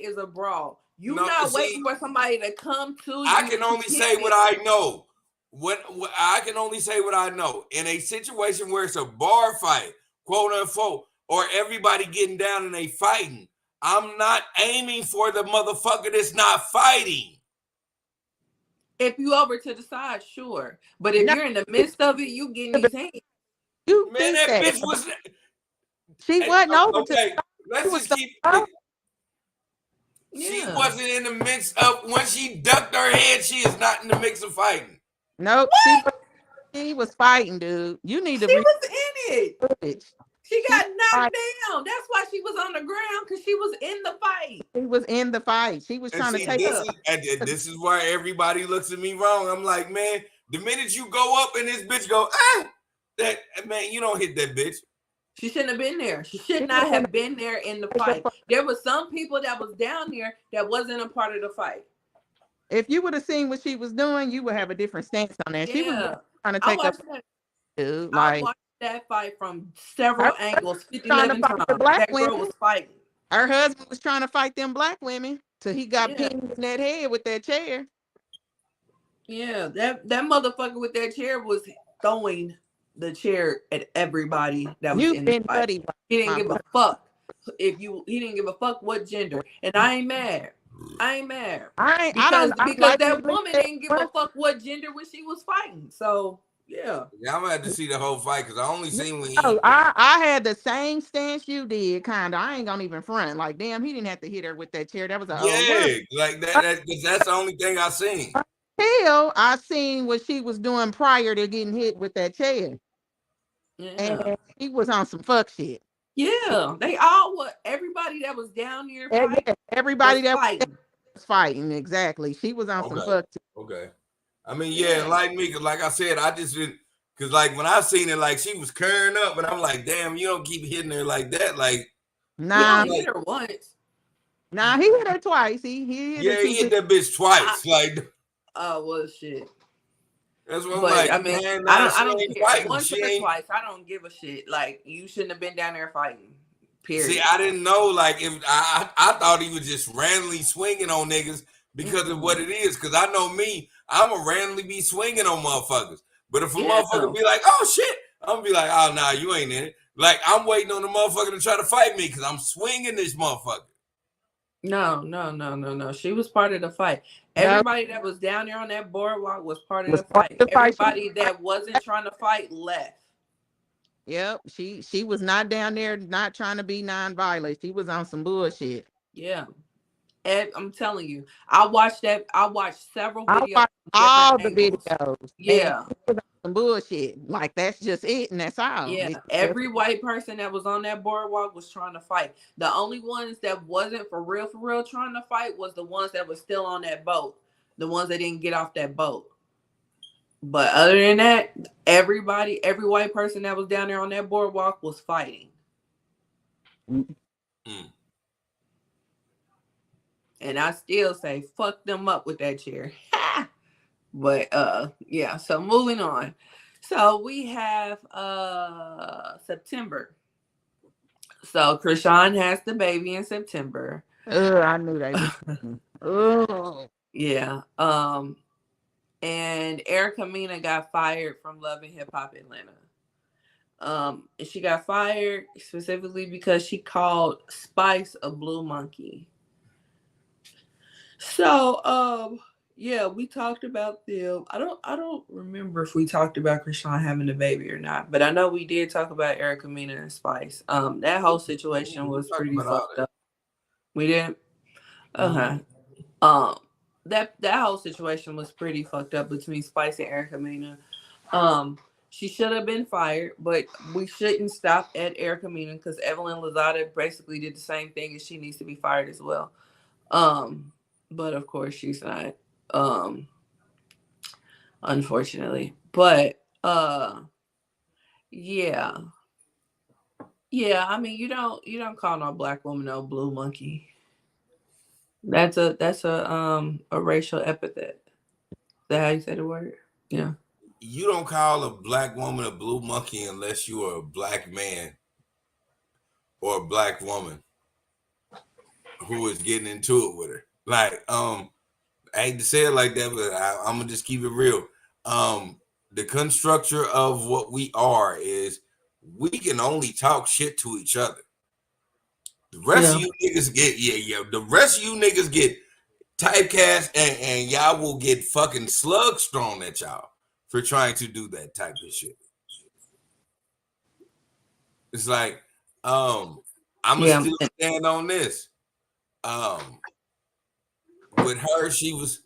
is a brawl. You're not waiting for somebody to come to you. I can only say what I know. What I can only say what I know. In a situation where it's a bar fight, quote unquote, or everybody getting down and they fighting, I'm not aiming for the motherfucker that's not fighting. If you over to the side, sure. But if you're in the midst of it, you getting his hand. You man, that bitch was. She wasn't over okay, to. Let's just keep. She wasn't in the mix of when she ducked her head. She is not in the mix of fighting. Nope. She was fighting, dude. You need to. She was in it. She got knocked down. That's why she was on the ground, because she was in the fight. She was in the fight. She was trying to take up. This is why everybody looks at me wrong. I'm like, man, the minute you go up and this bitch go, that man, you don't hit that bitch. She shouldn't have been there. She should not have been there in the fight. There was some people that was down there that wasn't a part of the fight. If you would have seen what she was doing, you would have a different stance on that. Yeah. She was trying to take up. Dude, I watched that fight from several angles, 50-11 times. That girl was fighting. Her husband was trying to fight them black women till he got pinned in that head with that chair. Yeah, that motherfucker with that chair was throwing the chair at everybody that was in the fight. He didn't give a fuck he didn't give a fuck what gender. And I ain't mad. Because that woman didn't give a fuck what gender when she was fighting. So yeah, I'm gonna have to see the whole fight because I only seen when he. I had the same stance you did, kind of. I ain't gonna even front. Like, damn, he didn't have to hit her with that chair. That was like that. That's the only thing I seen. Hell, I seen what she was doing prior to getting hit with that chair. Yeah. And he was on some fuck shit. Yeah, they all were. Everybody that was down here fighting. Everybody that was fighting. Exactly. She was on some fuck shit. Okay. I mean, like me, because like I said, I just didn't, because like when I seen it, like she was curling up, and I'm like, damn, you don't keep hitting her like that. Like, nah, he hit her once. Nah, he hit her twice. He hit that bitch twice. Oh, well, shit. That's what I'm like. I mean, man, I don't care. Once or twice, I don't give a shit. Like, you shouldn't have been down there fighting. Period. See, I didn't know. Like, if I thought he was just randomly swinging on niggas because of what it is. Because I know me, I'm gonna randomly be swinging on motherfuckers. But if a motherfucker be like, oh shit, I'm gonna be like, oh nah, you ain't in it. Like, I'm waiting on the motherfucker to try to fight me because I'm swinging this motherfucker. No. She was part of the fight. Everybody that was down there on that boardwalk was part of the fight. Everybody that wasn't trying to fight left. Yep, she was not down there, not trying to be non-violent. She was on some bullshit. Yeah. And I'm telling you, I watched several videos. I watched all the videos. Yeah. Some bullshit. Like, that's just it, and that's all. Yeah. Every white person that was on that boardwalk was trying to fight. The only ones that wasn't for real trying to fight was the ones that were still on that boat. The ones that didn't get off that boat. But other than that, every white person that was down there on that boardwalk was fighting. And I still say, fuck them up with that chair. But yeah, so moving on. So we have September. So Krishan has the baby in September. I knew that. Oh. Yeah. and Erica Mena got fired from Love and Hip Hop Atlanta. And she got fired specifically because she called Spice a blue monkey. So, yeah, we talked about them. I don't remember if we talked about Krishan having a baby or not, but I know we did talk about Erica Mena and Spice. That whole situation was pretty fucked up. We did. Okay. That whole situation was pretty fucked up between Spice and Erica Mena. She should have been fired, but we shouldn't stop at Erica Mena because Evelyn Lozada basically did the same thing, and she needs to be fired as well. But of course she's not. Unfortunately. But yeah. Yeah, I mean you don't call no black woman no blue monkey. That's a racial epithet. Is that how you say the word? Yeah. You don't call a black woman a blue monkey unless you are a black man or a black woman who is getting into it with her. Like, I hate to say it like that, but I'm gonna just keep it real. The constructure of what we are is we can only talk shit to each other. The rest of you niggas get the rest of you niggas get typecast and y'all will get fucking slugs thrown at y'all for trying to do that type of shit. It's like, I'm gonna still stand on this. With her, she was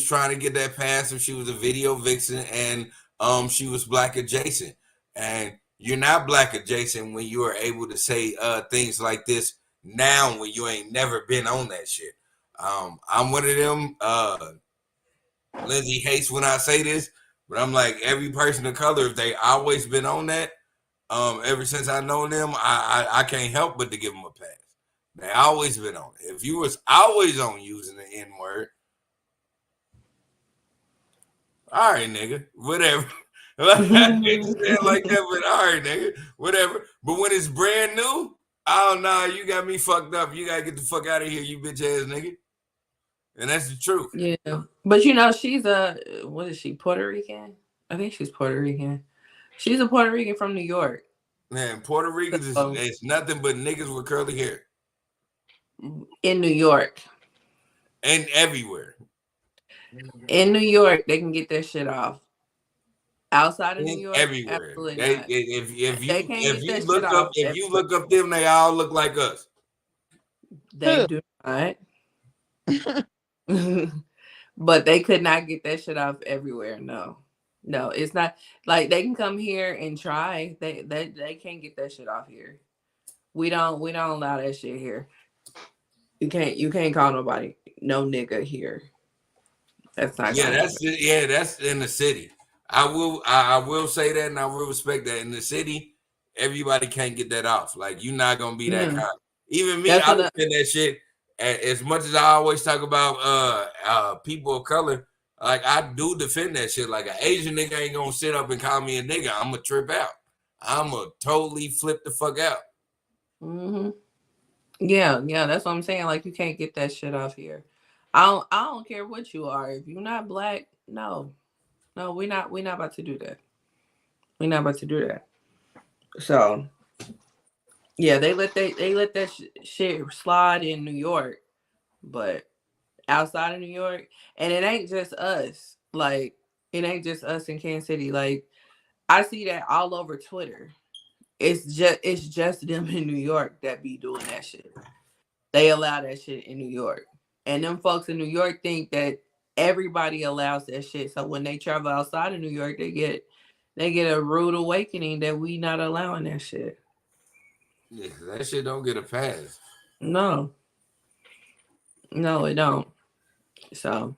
trying to get that pass if she was a video vixen and she was black adjacent. And you're not black adjacent when you are able to say things like this now when you ain't never been on that shit. I'm one of them. Lindsay hates when I say this, but I'm like, every person of color, if they always been on that, ever since I know them, I can't help but to give them a pass. They always been on it. If you was always on using the N-word, all right, nigga, whatever. I didn't say it like that, but all right, nigga, whatever. But when it's brand new, oh no, you got me fucked up. You gotta get the fuck out of here, you bitch ass nigga. And that's the truth. Yeah, but you know she's what is she, Puerto Rican? I think she's Puerto Rican. She's a Puerto Rican from New York. Man, Puerto Ricans is nothing but niggas with curly hair. In New York. And everywhere. In New York, they can get that shit off. Outside of New York, everywhere. Absolutely not. If you look up them, they all look like us. They do not. But they could not get that shit off everywhere. No, it's not like they can come here and try. They can't get that shit off here. We don't allow that shit here. You can't call nobody no nigga here. That's not. That's in the city. I will say that, and I will respect that. In the city, everybody can't get that off. Like, you're not gonna be that kind. Even me, I defend that shit. As much as I always talk about people of color, like, I do defend that shit. Like, an Asian nigga ain't gonna sit up and call me a nigga. I'm gonna trip out. I'm gonna totally flip the fuck out. Mm-hmm. Yeah, that's what I'm saying. Like, you can't get that shit off here. I don't care what you are. If you're not black, no, we're not about to do that. We're not about to do that. So, yeah, they let that shit slide in New York, but outside of New York, and it ain't just us. Like, it ain't just us in Kansas City. Like, I see that all over Twitter. It's just them in New York that be doing that shit. They allow that shit in New York, and them folks in New York think that everybody allows that shit. So when they travel outside of New York, they get a rude awakening that we not allowing that shit. Yeah, that shit don't get a pass. No, it don't. So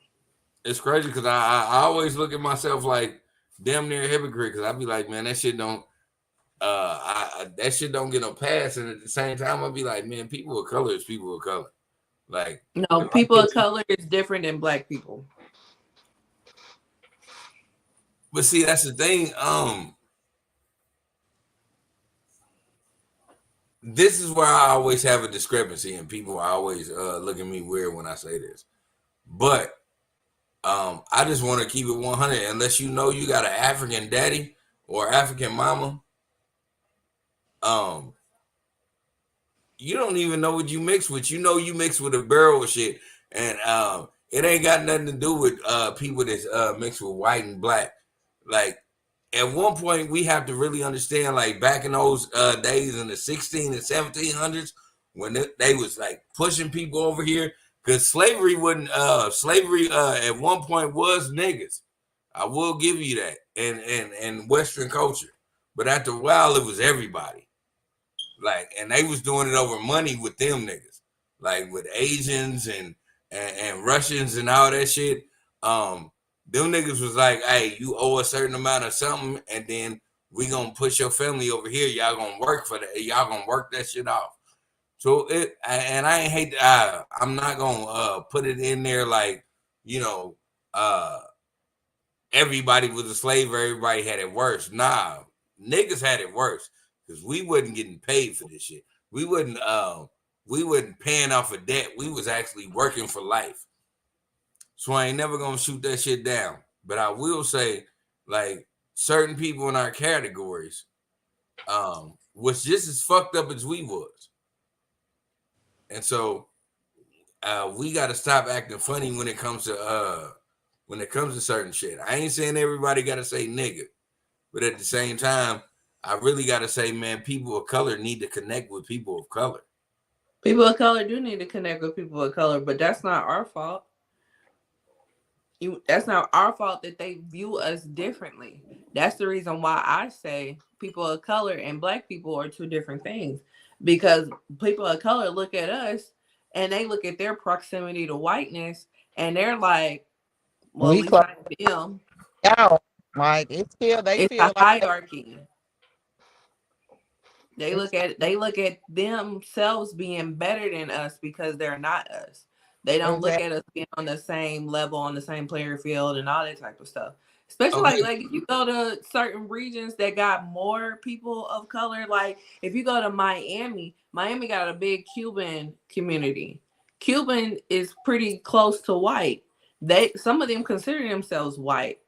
it's crazy because I always look at myself like damn near a hypocrite because I be like, man, that shit don't that shit don't get no pass, and at the same time I be like, man, people of color is people of color. Like, no, people of color is different than black people. But see, that's the thing. This is where I always have a discrepancy, and people always look at me weird when I say this. But I just want to keep it 100. Unless you know you got an African daddy or African mama, you don't even know what you mix with. You know you mix with a barrel of shit, and it ain't got nothing to do with people that's mixed with white and black. Like at one point, we have to really understand, like back in those days in the 16 and 1700s, when they was like pushing people over here, because slavery wouldn't. Slavery at one point was niggas. I will give you that, and Western culture, but after a while, it was everybody. Like, and they was doing it over money with them niggas, like with Asians and Russians and all that shit. Them niggas was like, hey, you owe a certain amount of something, and then we gonna push your family over here. Y'all gonna work for that. Y'all gonna work that shit off. So I ain't hate. I'm not gonna put it in there like, you know, everybody was a slave. Everybody had it worse. Nah, niggas had it worse. Because we wasn't getting paid for this shit. We wasn't paying off a debt. We was actually working for life. So I ain't never gonna shoot that shit down. But I will say, like, certain people in our categories was just as fucked up as we was. And so we gotta stop acting funny when it comes to certain shit. I ain't saying everybody gotta say nigga, but at the same time, I really got to say, man, people of color need to connect with people of color. People of color do need to connect with people of color, but that's not our fault. That's not our fault that they view us differently. That's the reason why I say people of color and black people are two different things. Because people of color look at us and they look at their proximity to whiteness and they're like, well, at least I am. Yeah, like it's still it's feel a hierarchy. They look at themselves being better than us because they're not us. They don't look at us being on the same level, on the same player field, and all that type of stuff. Especially like if you go to certain regions that got more people of color, like if you go to Miami got a big Cuban community. Cuban is pretty close to white. Some of them consider themselves white.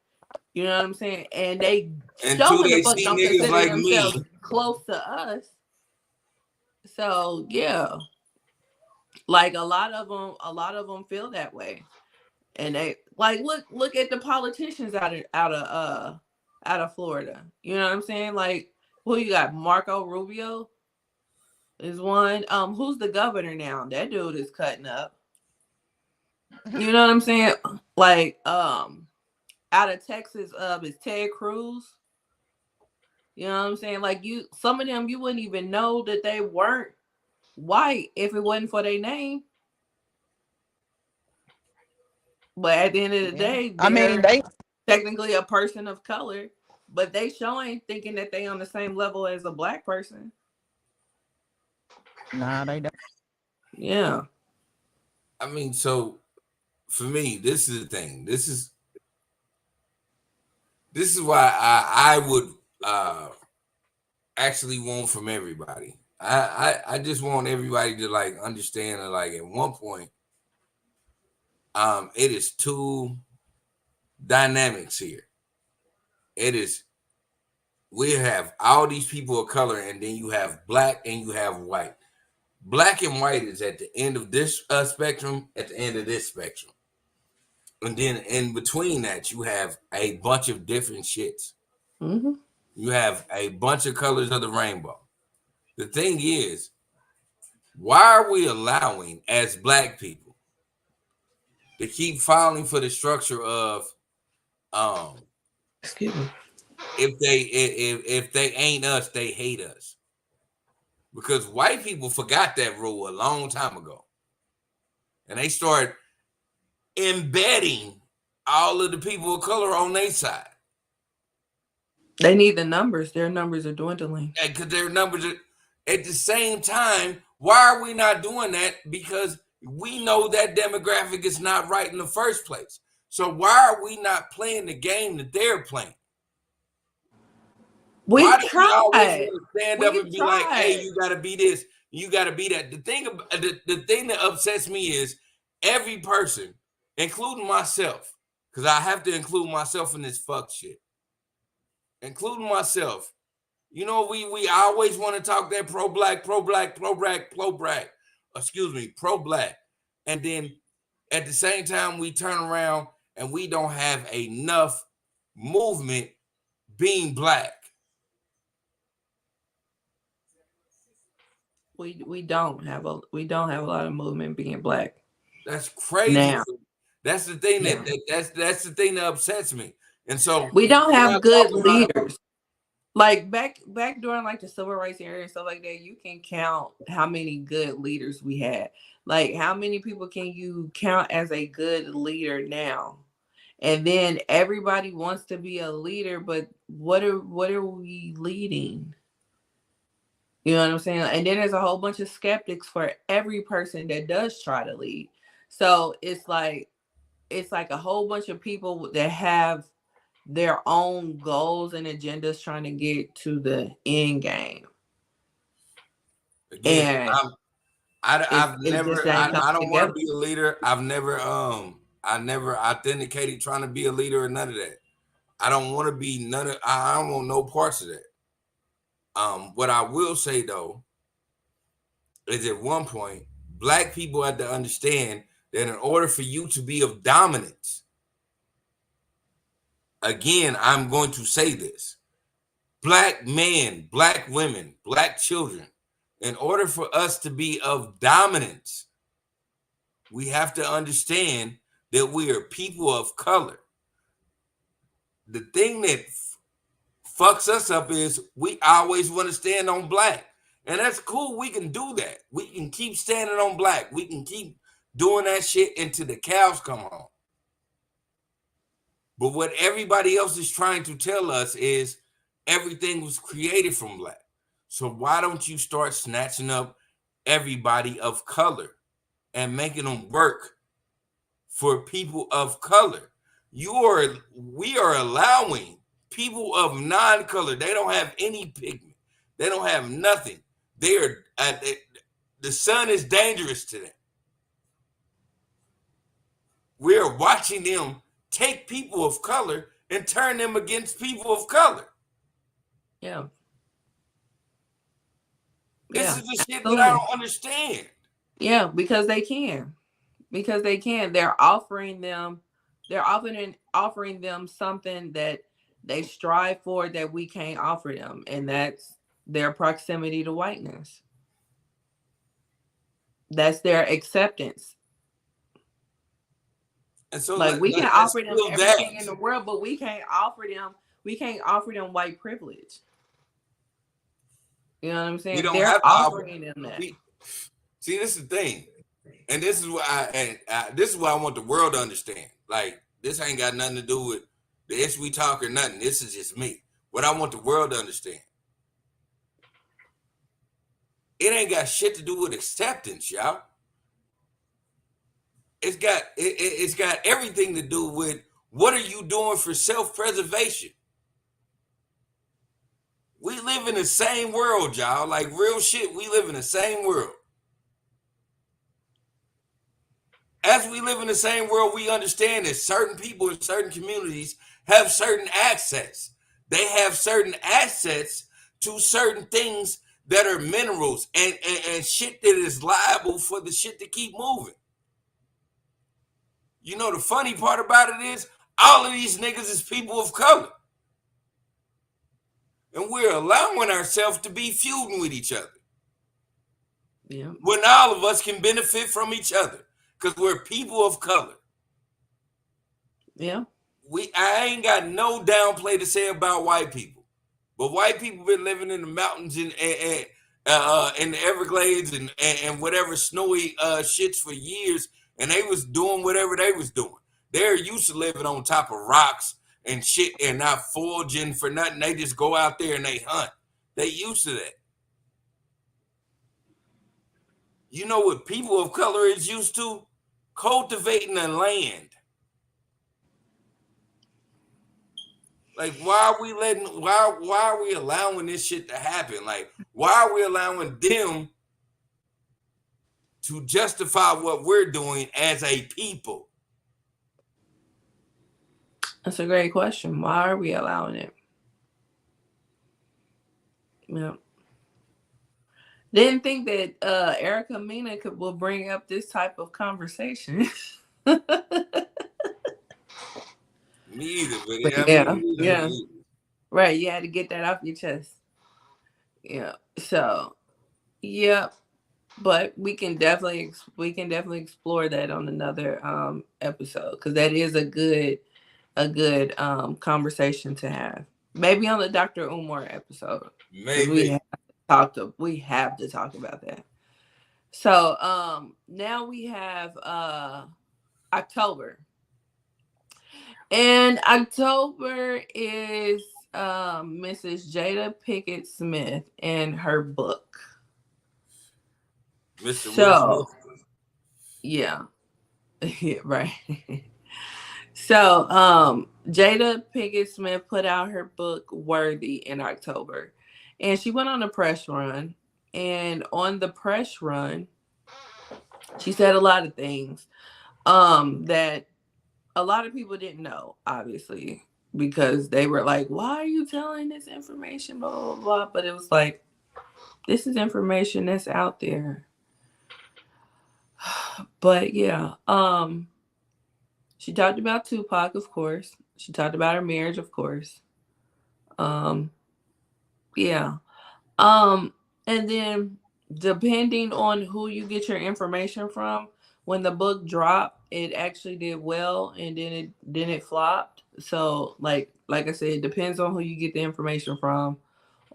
You know what I'm saying? And they until they see niggas like me close to us. So yeah, like a lot of them feel that way, and they like look at the politicians out of Florida. You know what I'm saying? Like who you got? Marco Rubio is one. Who's the governor now? That dude is cutting up. You know what I'm saying? Like out of Texas, is Ted Cruz. You know what I'm saying? Like some of them, you wouldn't even know that they weren't white if it wasn't for their name. But at the end of the day, they technically a person of color, but they ain't thinking that they on the same level as a black person. Nah, they don't. Yeah. I mean, so for me, this is the thing. This is why I would actually want from everybody. I just want everybody to like understand that like at one point, it is two dynamics here. We have all these people of color, and then you have black and you have white. Black and white is at the end of this spectrum, at the end of this spectrum. And then in between that, you have a bunch of different shits. Mm-hmm. You have a bunch of colors of the rainbow. The thing is, why are we allowing, as black people, to keep falling for the structure of, excuse me, if they ain't us, they hate us? Because white people forgot that rule a long time ago, and they started embedding all of the people of color on their side. They need the numbers. Their numbers are dwindling. Because their numbers are at the same time. Why are we not doing that? Because we know that demographic is not right in the first place. So why are we not playing the game that they're playing? Why do tried. We always stand up and be tried. like, "Hey, you got to be this, you got to be that." The thing that upsets me is every person, including myself, because I have to include myself in this fuck shit. Including myself. You know, we always want to talk that pro-black. And then at the same time, we turn around and we don't have enough movement being black. We don't have a lot of movement being black. That's crazy. Now. That's the thing that's the thing that upsets me. And so we don't have good leaders. Like back during like the civil rights era and stuff like that, you can count how many good leaders we had. Like how many people can you count as a good leader now? And then everybody wants to be a leader, but what are we leading? You know what I'm saying? And then there's a whole bunch of skeptics for every person that does try to lead. So it's like a whole bunch of people that have their own goals and agendas trying to get to the end game. Again, I don't want to be a leader. I never authenticated trying to be a leader or none of that. I don't want to be I don't want no parts of that. What I will say though is at one point, black people had to understand that in order for you to be of dominance, again, I'm going to say this, black men, black women, black children, in order for us to be of dominance, we have to understand that we are people of color. The thing that fucks us up is we always want to stand on black. And that's cool. We can do that. We can keep standing on black. We can keep doing that shit until the cows come home. But what everybody else is trying to tell us is everything was created from black. So why don't you start snatching up everybody of color and making them work for people of color? We are allowing people of non-color. They don't have any pigment. They don't have nothing. The sun is dangerous to them. We're watching them take people of color and turn them against people of color. Yeah. This is the shit that I don't understand. Yeah, because they can. They're offering them something that they strive for that we can't offer them, and that's their proximity to whiteness. That's their acceptance. And so like we can offer them everything in the world, but we can't offer them white privilege. You know what I'm saying? They're offering them that. See, this is the thing. And this is why I want the world to understand. Like, this ain't got nothing to do with the Ish We Talk or nothing. This is just me. What I want the world to understand. It ain't got shit to do with acceptance, y'all. It's got everything to do with what are you doing for self-preservation. We live in the same world, y'all. Like real shit, we live in the same world. As we live in the same world, we understand that certain people in certain communities have certain access. They have certain access to certain things that are minerals and shit that is liable for the shit to keep moving. You know, the funny part about it is all of these niggas is people of color. And we're allowing ourselves to be feuding with each other. Yeah. When all of us can benefit from each other. Because we're people of color. Yeah. I ain't got no downplay to say about white people. But white people been living in the mountains and in the Everglades and whatever snowy shits for years. And they was doing whatever they was doing. They're used to living on top of rocks and shit and not foraging for nothing. They just go out there and they hunt. They used to that. You know what people of color is used to? Cultivating the land. Like, why are we allowing this shit to happen? Like, why are we allowing them to justify what we're doing as a people? That's a great question. Why are we allowing it? Yeah. Didn't think that Erica Mena will bring up this type of conversation. Me either, but But I yeah, mean, yeah. Right. You had to get that off your chest. Yeah. So, yeah. But we can definitely explore that on another episode, because that is a good conversation to have. Maybe on the Dr. Umar episode. maybe We have to talk about that. So now we have October. And October is Mrs. Jada Pinkett Smith and her book. Mr. So, yeah. Yeah, right. So, Jada Pinkett Smith put out her book Worthy in October, and she went on a press run. And on the press run, she said a lot of things that a lot of people didn't know, obviously, because they were like, "Why are you telling this information?" Blah blah blah. But it was like, this is information that's out there. But yeah, she talked about Tupac, of course. She talked about her marriage, of course. Yeah. And then depending on who you get your information from, when the book dropped, it actually did well, and then it flopped. So like I said, it depends on who you get the information from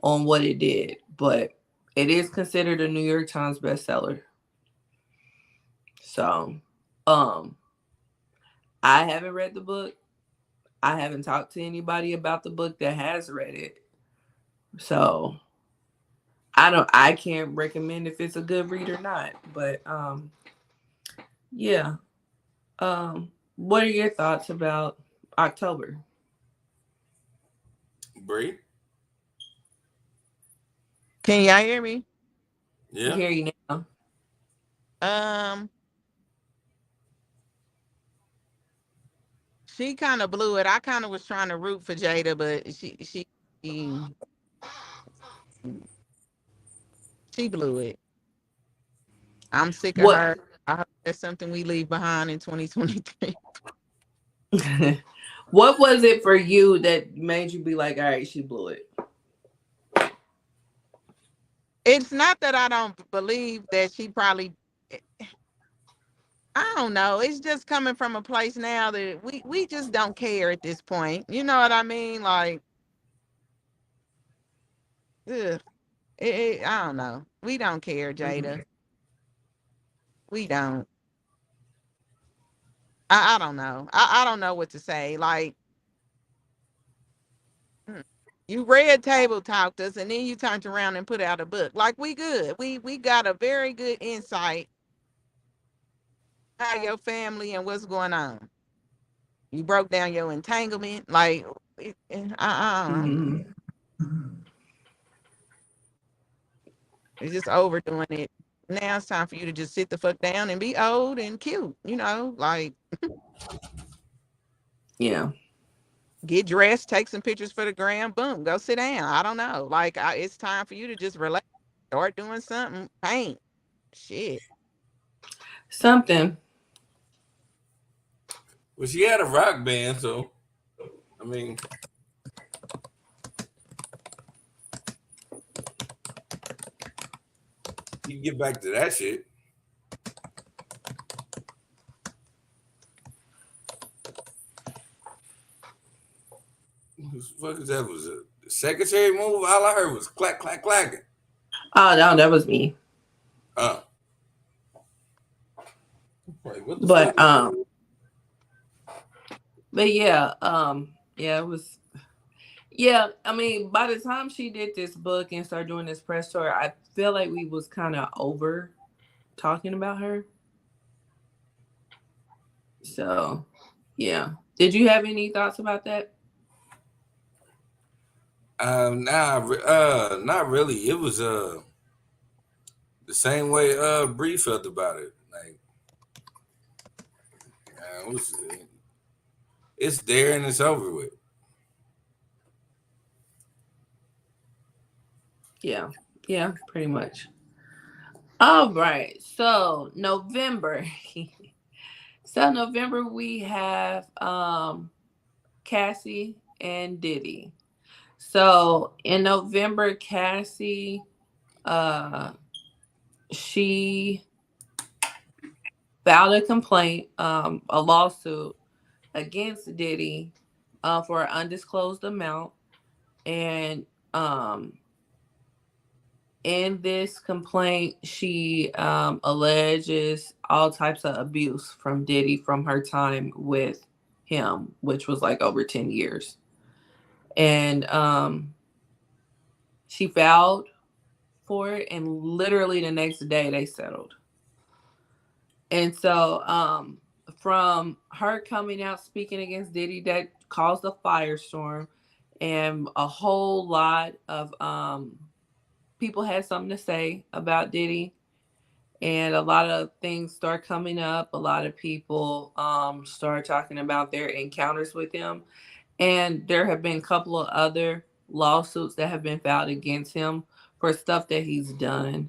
on what it did. But it is considered a New York Times bestseller. So, I haven't read the book. I haven't talked to anybody about the book that has read it. So, I can't recommend if it's a good read or not. But yeah. What are your thoughts about October? Bree? Can y'all hear me? I hear you now. She kind of blew it. I kind of was trying to root for Jada, but she blew it. I'm sick of her. I hope that's something we leave behind in 2023. What was it for you that made you be like, all right, she blew it? It's not that I don't believe that she probably, I don't know. It's just coming from a place now that we just don't care at this point. You know what I mean? Like, ugh, I don't know. We don't care, Jada. Mm-hmm. We don't. I don't know. I don't know what to say. Like, you read Table Talked us, and then you turned around and put out a book. Like, we good. We got a very good insight about your family and what's going on. You broke down your entanglement. Like, it's just overdoing it. Now it's time for you to just sit the fuck down and be old and cute. You know, like, yeah. Get dressed, take some pictures for the gram, boom, go sit down. I don't know. Like, it's time for you to just relax, start doing something, paint, shit. Something. Well, she had a rock band, so, I mean. You get back to that shit. What the fuck is that? Was it the secretary move? All I heard was clack, clack, clacking. Oh no, that was me. Like, what the but fuck? But yeah, yeah, it was. Yeah, I mean, by the time she did this book and started doing this press tour, I feel like we was kind of over talking about her. So, yeah. Did you have any thoughts about that? Not really. It was the same way Bree felt about it. Like, it's there and it's over with. Yeah, pretty much. All right, so November. So November we have Cassie and Diddy. So in November, Cassie she filed a complaint, a lawsuit against Diddy for an undisclosed amount. And in this complaint, she alleges all types of abuse from Diddy from her time with him, which was like over 10 years. And she filed for it, and literally the next day they settled. And so from her coming out speaking against Diddy, that caused a firestorm, and a whole lot of people had something to say about Diddy, and a lot of things start coming up. A lot of people start talking about their encounters with him, and there have been a couple of other lawsuits that have been filed against him for stuff that he's done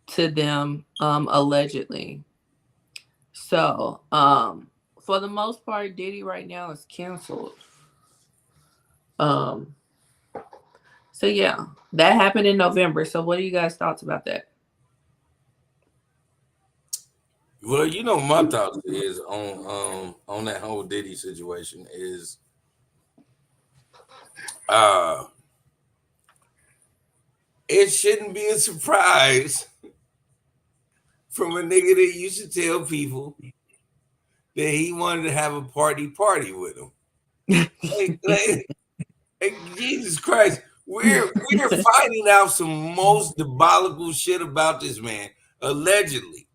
to them allegedly. So for the most part, Diddy right now is canceled. So yeah, that happened in November. So what are you guys' thoughts about that? Well, you know, my thoughts is on that whole Diddy situation is it shouldn't be a surprise from a nigga that used to tell people that he wanted to have a party with him. like, Jesus Christ, we're finding out some most diabolical shit about this man, allegedly.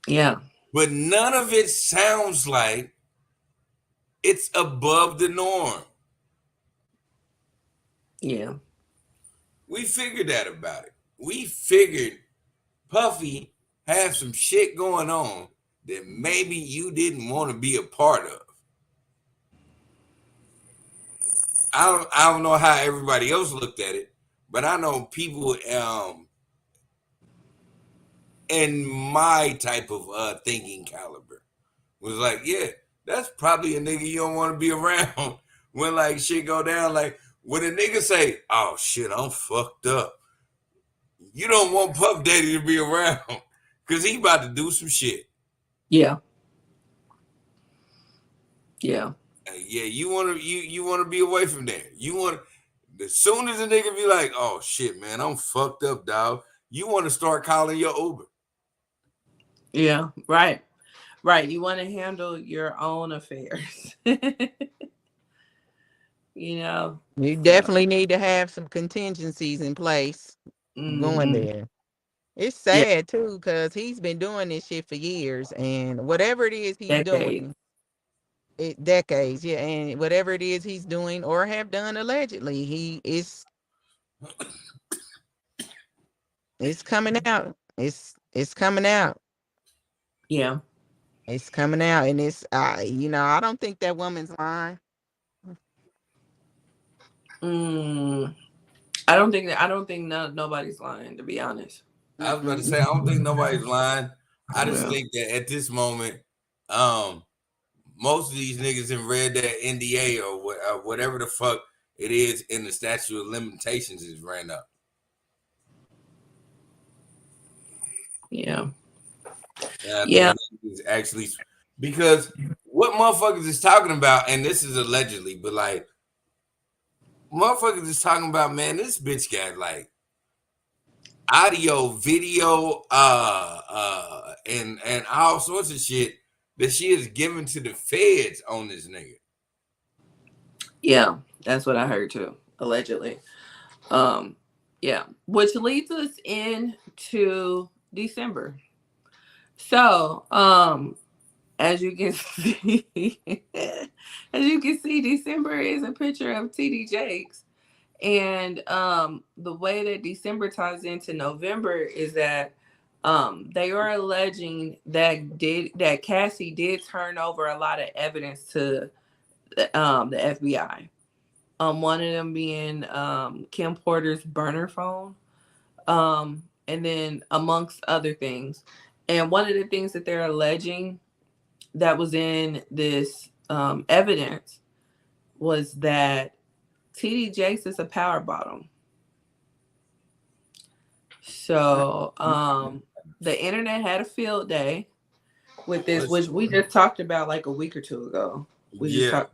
Yeah. But none of it sounds like it's above the norm. Yeah. We figured that about it. We figured Puffy had some shit going on that maybe you didn't want to be a part of. I don't know how everybody else looked at it, but I know people in my type of thinking caliber was like, yeah, that's probably a nigga you don't want to be around when like shit go down. Like when a nigga say, oh shit, I'm fucked up, you don't want Puff Daddy to be around because he about to do some shit. Yeah. Yeah. Yeah, you want to be away from there. You want to, as soon as a nigga be like, oh shit, man, I'm fucked up, dog, you want to start calling your Uber. Yeah, right. You want to handle your own affairs. You know, you definitely need to have some contingencies in place going there. It's sad too, because he's been doing this shit for years, and whatever it is he's doing, decades, yeah, and whatever it is he's doing or have done allegedly, it's coming out. It's coming out. Yeah. It's coming out, and it's I don't think that woman's lying. I don't think nobody's lying, to be honest. I was about to say, I don't think nobody's lying. I just think that at this moment, most of these niggas have read that NDA or whatever the fuck it is in the statute of limitations is ran up. Yeah. Yeah. Actually, because what motherfuckers is talking about, and this is allegedly, but like motherfuckers is talking about, man, this bitch got like audio, video, and all sorts of shit that she is giving to the feds on this nigga. Yeah, that's what I heard too, allegedly. Yeah, which leads us into December. So, as you can see, December is a picture of TD Jakes. And the way that December ties into November is that they are alleging that Cassie did turn over a lot of evidence to the FBI. One of them being Kim Porter's burner phone, and then amongst other things. And one of the things that they're alleging that was in this evidence was that TD Jakes is a power bottom. So the internet had a field day with this, which we just talked about like a week or two ago. Matter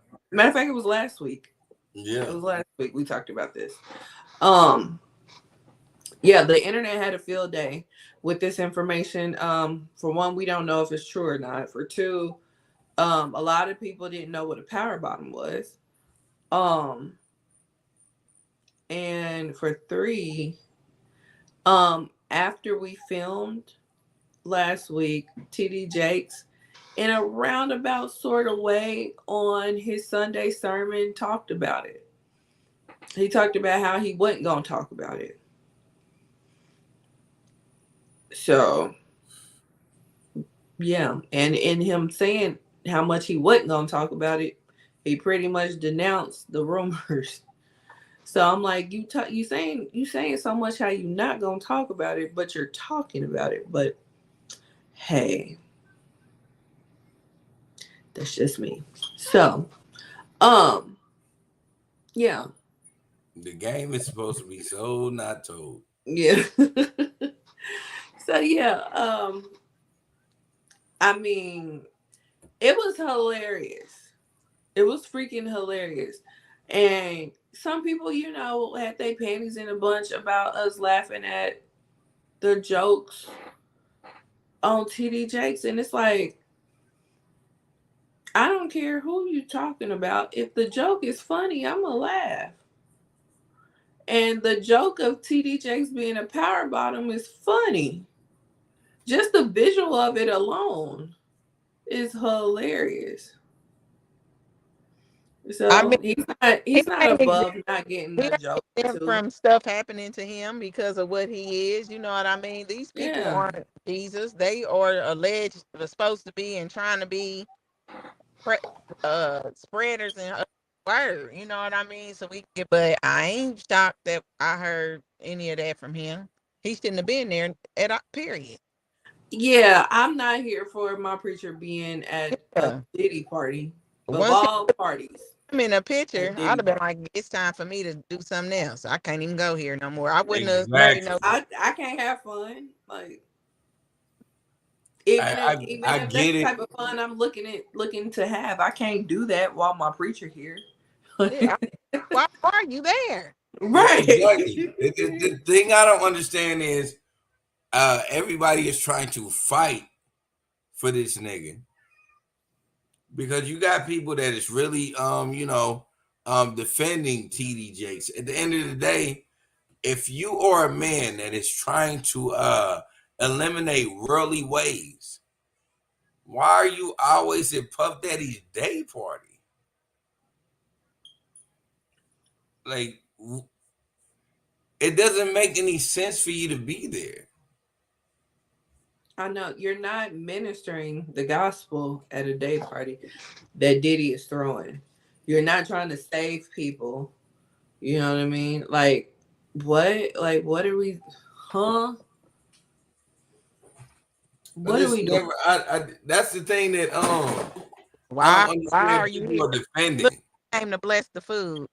of fact, it was last week. Yeah. It was last week we talked about this. Yeah, the internet had a field day with this information. For one, we don't know if it's true or not. For two, a lot of people didn't know what a power bottom was. And for three, after we filmed last week, TD Jakes, in a roundabout sort of way on his Sunday sermon, talked about it. He talked about how he wasn't going to talk about it. So, yeah. And in him saying how much he wasn't going to talk about it, he pretty much denounced the rumors. So I'm like, you saying so much how you not going to talk about it, but you're talking about it. But hey, that's just me. So, yeah. The game is supposed to be so not told. Yeah. So yeah, I mean, it was hilarious. It was freaking hilarious. And some people, you know, had their panties in a bunch about us laughing at the jokes on TD Jakes. And it's like, I don't care who you talking about. If the joke is funny, I'm gonna laugh. And the joke of TD Jakes being a power bottom is funny. Just the visual of it alone is hilarious. So I mean, he's not above not getting the joke from stuff happening to him because of what he is. You know what I mean? These people aren't Jesus. They are alleged supposed to be and trying to be spreaders and word. You know what I mean? So but I ain't shocked that I heard any of that from him. He shouldn't have been there at a period. Yeah, I'm not here for my preacher being at a Diddy party. Of all parties. I'm in a picture. I'd have been like, it's time for me to do something else. I can't even go here no more. I wouldn't have married no. I can't have fun. Like even if that's the type of fun I'm looking to have, I can't do that while my preacher here. Yeah, why are you there? Right. Exactly. The thing I don't understand is everybody is trying to fight for this nigga. Because you got people that is really defending TD Jakes. At the end of the day, if you are a man that is trying to eliminate worldly ways, why are you always at Puff Daddy's day party? Like, it doesn't make any sense for you to be there. I know you're not ministering the gospel at a day party that Diddy is throwing. You're not trying to save people. You know what I mean? Like, what? Like, what are we? Huh? What are we doing? That's the thing that why are you defending? Came to bless the food.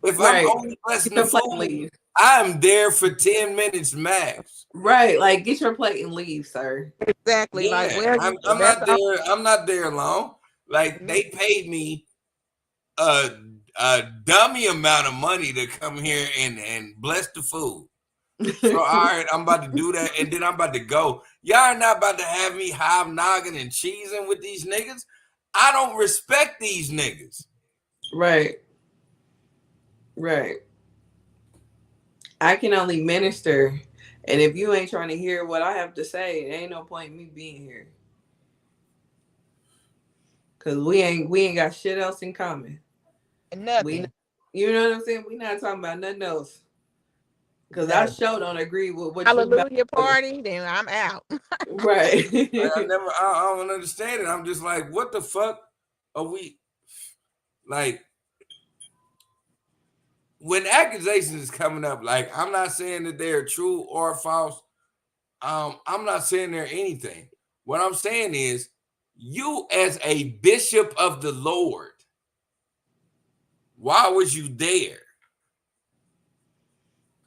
If I'm only blessing the food, I'm there for 10 minutes max. Right, like get your plate and leave, sir. Exactly. Yeah, like I'm not there. I'm not there long. Like they paid me a dummy amount of money to come here and bless the food. So all right, I'm about to do that, and then I'm about to go. Y'all are not about to have me hobnogging and cheesing with these niggas. I don't respect these niggas. Right. Right. I can only minister, and if you ain't trying to hear what I have to say, it ain't no point in me being here. Cause we ain't got shit else in common. Nothing. You know what I'm saying? We not talking about nothing else. Cause I sure don't agree with what Hallelujah party, then I'm out. Right. I don't understand it. I'm just like, what the fuck? we like when accusations is coming up? Like, I'm not saying that they're true or false. I'm not saying they're anything. What I'm saying is, you as a bishop of the Lord, why was you there?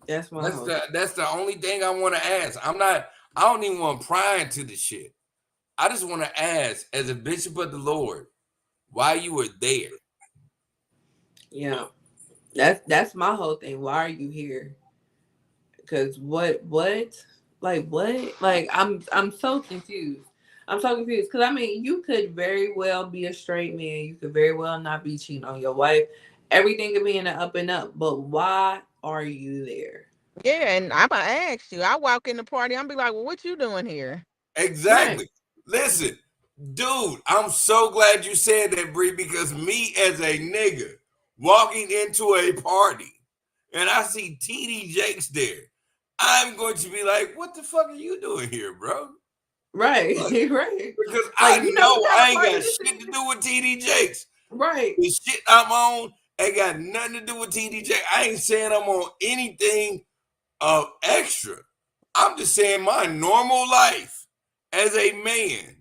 That's my That's the only thing I want to ask. I don't even want to pry into the shit. I just want to ask, as a bishop of the Lord, why you were there. Yeah. That's my whole thing. Why are you here? Because what? Like what? Like I'm so confused. I'm so confused. Because I mean, you could very well be a straight man. You could very well not be cheating on your wife. Everything could be in the up and up. But why are you there? Yeah, and I'm gonna ask you. I walk in the party, I'm be like, well, what you doing here? Exactly. Right. Listen, dude, I'm so glad you said that, Bree, because me as a nigga walking into a party and I see TD Jakes there, I'm going to be like, what the fuck are you doing here, bro? Right, like, right. Because like, I know I ain't got shit to do with TD Jakes. Right. The shit I'm on ain't got nothing to do with TD Jakes. I ain't saying I'm on anything extra. I'm just saying my normal life as a man.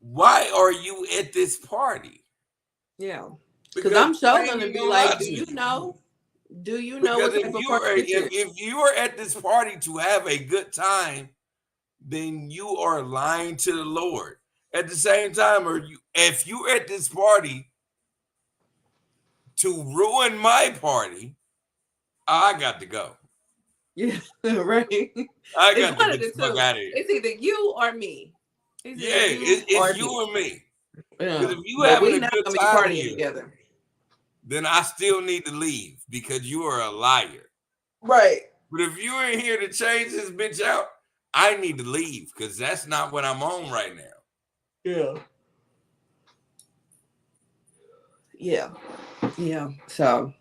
Why are you at this party? Yeah. Because I'm sure gonna be like, do you know? Because if you are at this party to have a good time, then you are lying to the Lord. At the same time, if you're at this party to ruin my party, I got to go. Yeah, right. I got to get the fuck out of here. It's either you or me. It's you or me. Because if you having a good time here, together, then I still need to leave because you are a liar. Right. But if you ain't here to change this bitch out, I need to leave because that's not what I'm on right now. Yeah. Yeah. Yeah. So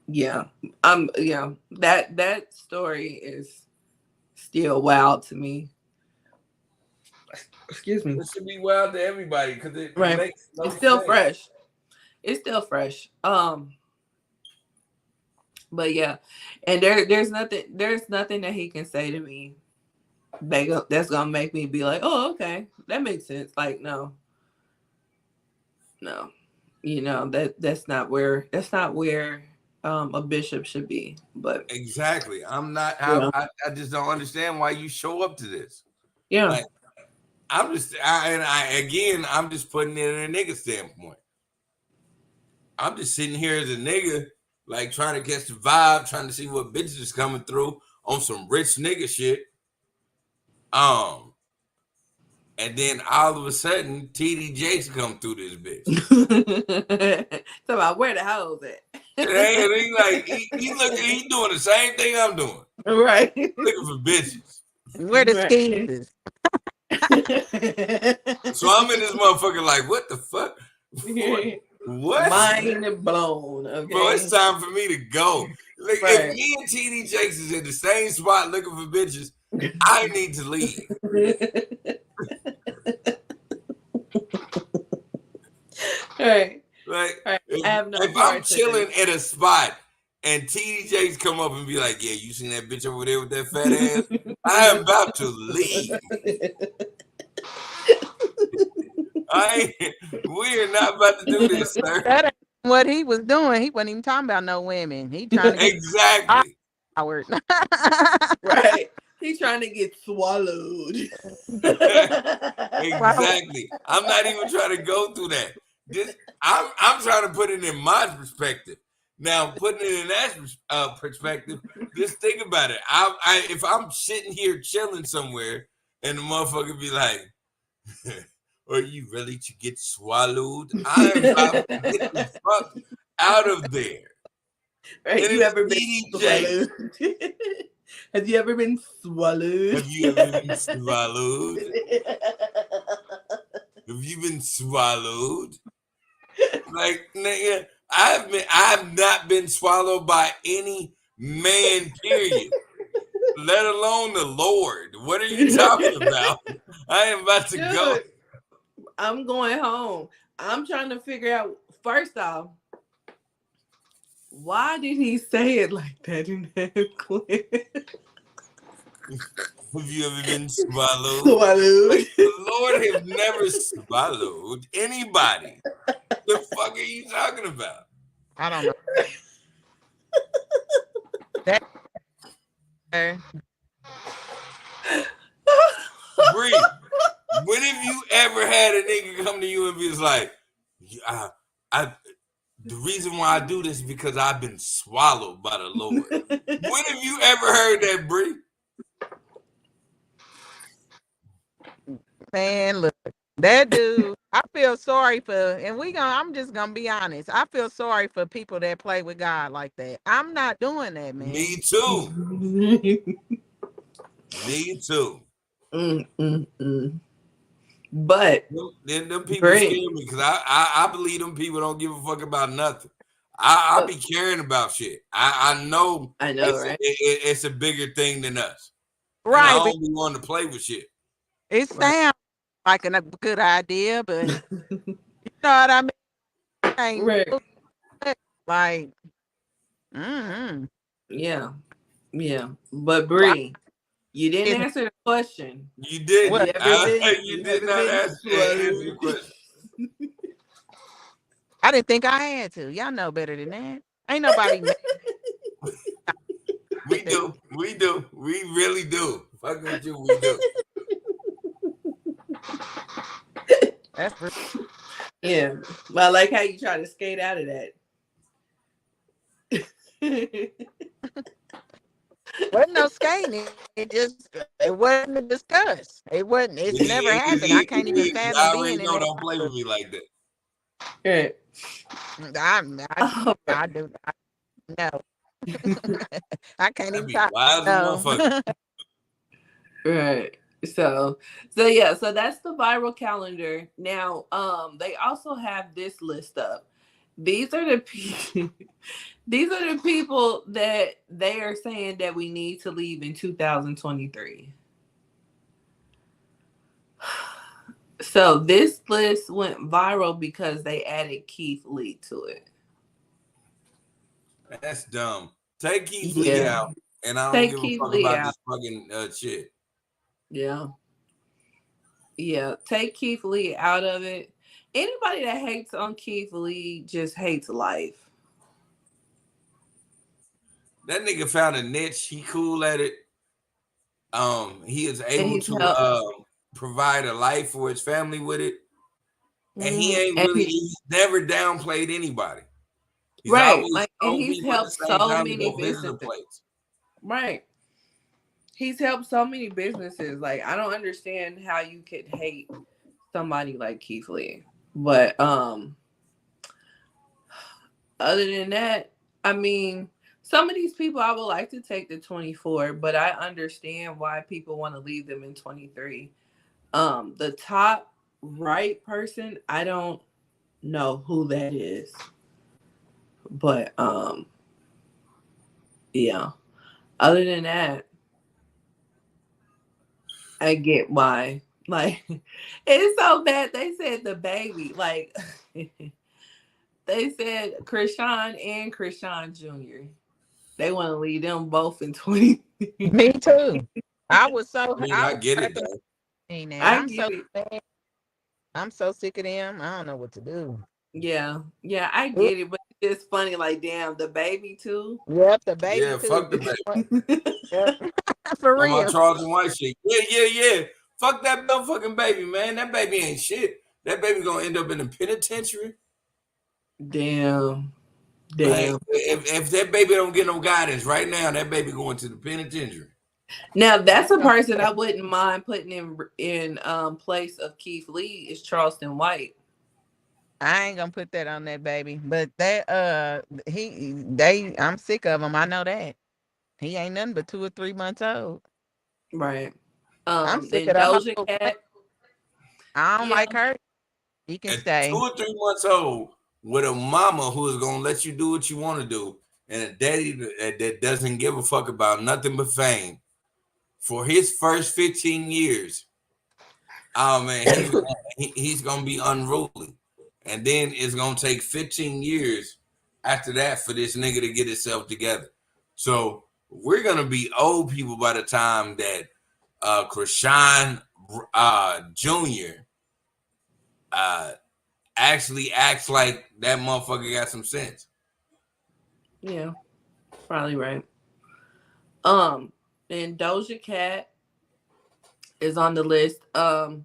yeah. That story is still wild to me. Excuse me. It should be wild to everybody because it makes no it's still sense. fresh. It's still fresh. But yeah, and there's nothing that he can say to me that's gonna make me be like, oh, okay, that makes sense. Like, no, you know, that's not where a bishop should be. But exactly, I'm not. I just don't understand why you show up to this. Yeah, like, I'm just I'm just putting it in a nigga standpoint. I'm just sitting here as a nigga, like trying to catch the vibe, trying to see what bitches is coming through on some rich nigga shit. And then all of a sudden, TD Jakes come through this bitch. So about where the hell is it? And he doing the same thing I'm doing. Right. Looking for bitches. Where the schemes is. So I'm in this motherfucker like, what the fuck? What? Mind blown. Okay. Bro, it's time for me to go. Like, if me and TD Jakes is in the same spot looking for bitches, I need to leave. Right. Like, right. If I'm chilling at a spot and TD Jakes come up and be like, yeah, you seen that bitch over there with that fat ass? I am about to leave. We are not about to do this, sir. That ain't what he was doing. He wasn't even talking about no women. He trying to get exactly. Right. He's trying to get swallowed. Exactly. I'm not even trying to go through that. I'm trying to put it in my perspective. Now, putting it in that perspective, just think about it. If I'm sitting here chilling somewhere and the motherfucker be like, are you ready to get swallowed? I'm about to get the fuck out of there. Right. Have you ever been swallowed? Have you ever been swallowed? Have you ever been swallowed? Have you been swallowed? Like, nigga, I've not been swallowed by any man, period. Let alone the Lord. What are you talking about? I am about to go. I'm going home. I'm trying to figure out, first off, why did he say it like that in that clip? Have you ever been swallowed? Swallowed. The Lord have never swallowed anybody. The fuck are you talking about? I don't know. That Bree, when have you ever had a nigga come to you and be like, the reason why I do this is because I've been swallowed by the Lord. When have you ever heard that, Bree? man, look, that dude. I feel sorry for, and I'm just gonna be honest. I feel sorry for people that play with God like that. I'm not doing that, man. Me too. Me too. But Them people scare me because I believe them people don't give a fuck about nothing. I be caring about shit. I know right? It's a bigger thing than us. Right. And I don't be wanting to play with shit. It sounds like a good idea, but you know what I mean? Right. Like, yeah. But Bree, you didn't answer the question. You did. You did not answer the question. I didn't think I had to. Y'all know better than that. Ain't nobody. We do. We really do. Fuck with you, we do. That's yeah. Well, I like how you try to skate out of that. Wasn't no skating. It wasn't a discuss. It's never happened. I can't even fathom being in that. Don't play with me like that. Right. I do. No. I can't even talk. Right. So yeah, so that's the viral calendar. Now, they also have this list up. These are the people that they are saying that we need to leave in 2023. So this list went viral because they added Keith Lee to it. That's dumb. Take Keith Lee out, and I don't give a fuck about this fucking shit. Yeah. Take Keith Lee out of it. Anybody that hates on Keith Lee just hates life. That nigga found a niche. He cool at it. He is able to provide a life for his family with it. And he ain't he's never downplayed anybody. He's right. And he's helped so many businesses. Right. He's helped so many businesses. Like, I don't understand how you could hate somebody like Keith Lee. But other than that, I mean, some of these people I would like to take to 24, but I understand why people want to leave them in 23. The top right person, I don't know who that is. But yeah. Other than that, I get why. Like, it's so bad. They said the baby, like, they said Krishan and Krishan Jr. They want to leave them both in 20. Me too. I was so. I get it though. I'm so sick of them. I don't know what to do. Yeah, I get it, but it's funny. Like, damn, the baby too. Yep, the baby. Yeah, too. Fuck the baby. For real. On my Charles and White shit. Yeah. Fuck that motherfucking baby, man. That baby ain't shit. That baby gonna end up in the penitentiary. Damn. Like, if that baby don't get no guidance right now, that baby going to the penitentiary. Now that's a person I wouldn't mind putting in place of Keith Lee is Charleston White. I ain't gonna put that on that baby, but that I'm sick of him. I know that he ain't nothing but 2 or 3 months old. Right. I'm sick of Doja Cat. I don't like her. You can stay 2 or 3 months old with a mama who is gonna let you do what you want to do, and a daddy that doesn't give a fuck about nothing but fame. For his first 15 years, Oh man, he's gonna be unruly, and then it's gonna take 15 years after that for this nigga to get himself together. So we're gonna be old people by the time that Krishan Jr. Actually acts like that motherfucker got some sense. Yeah, probably right. And Doja Cat is on the list. I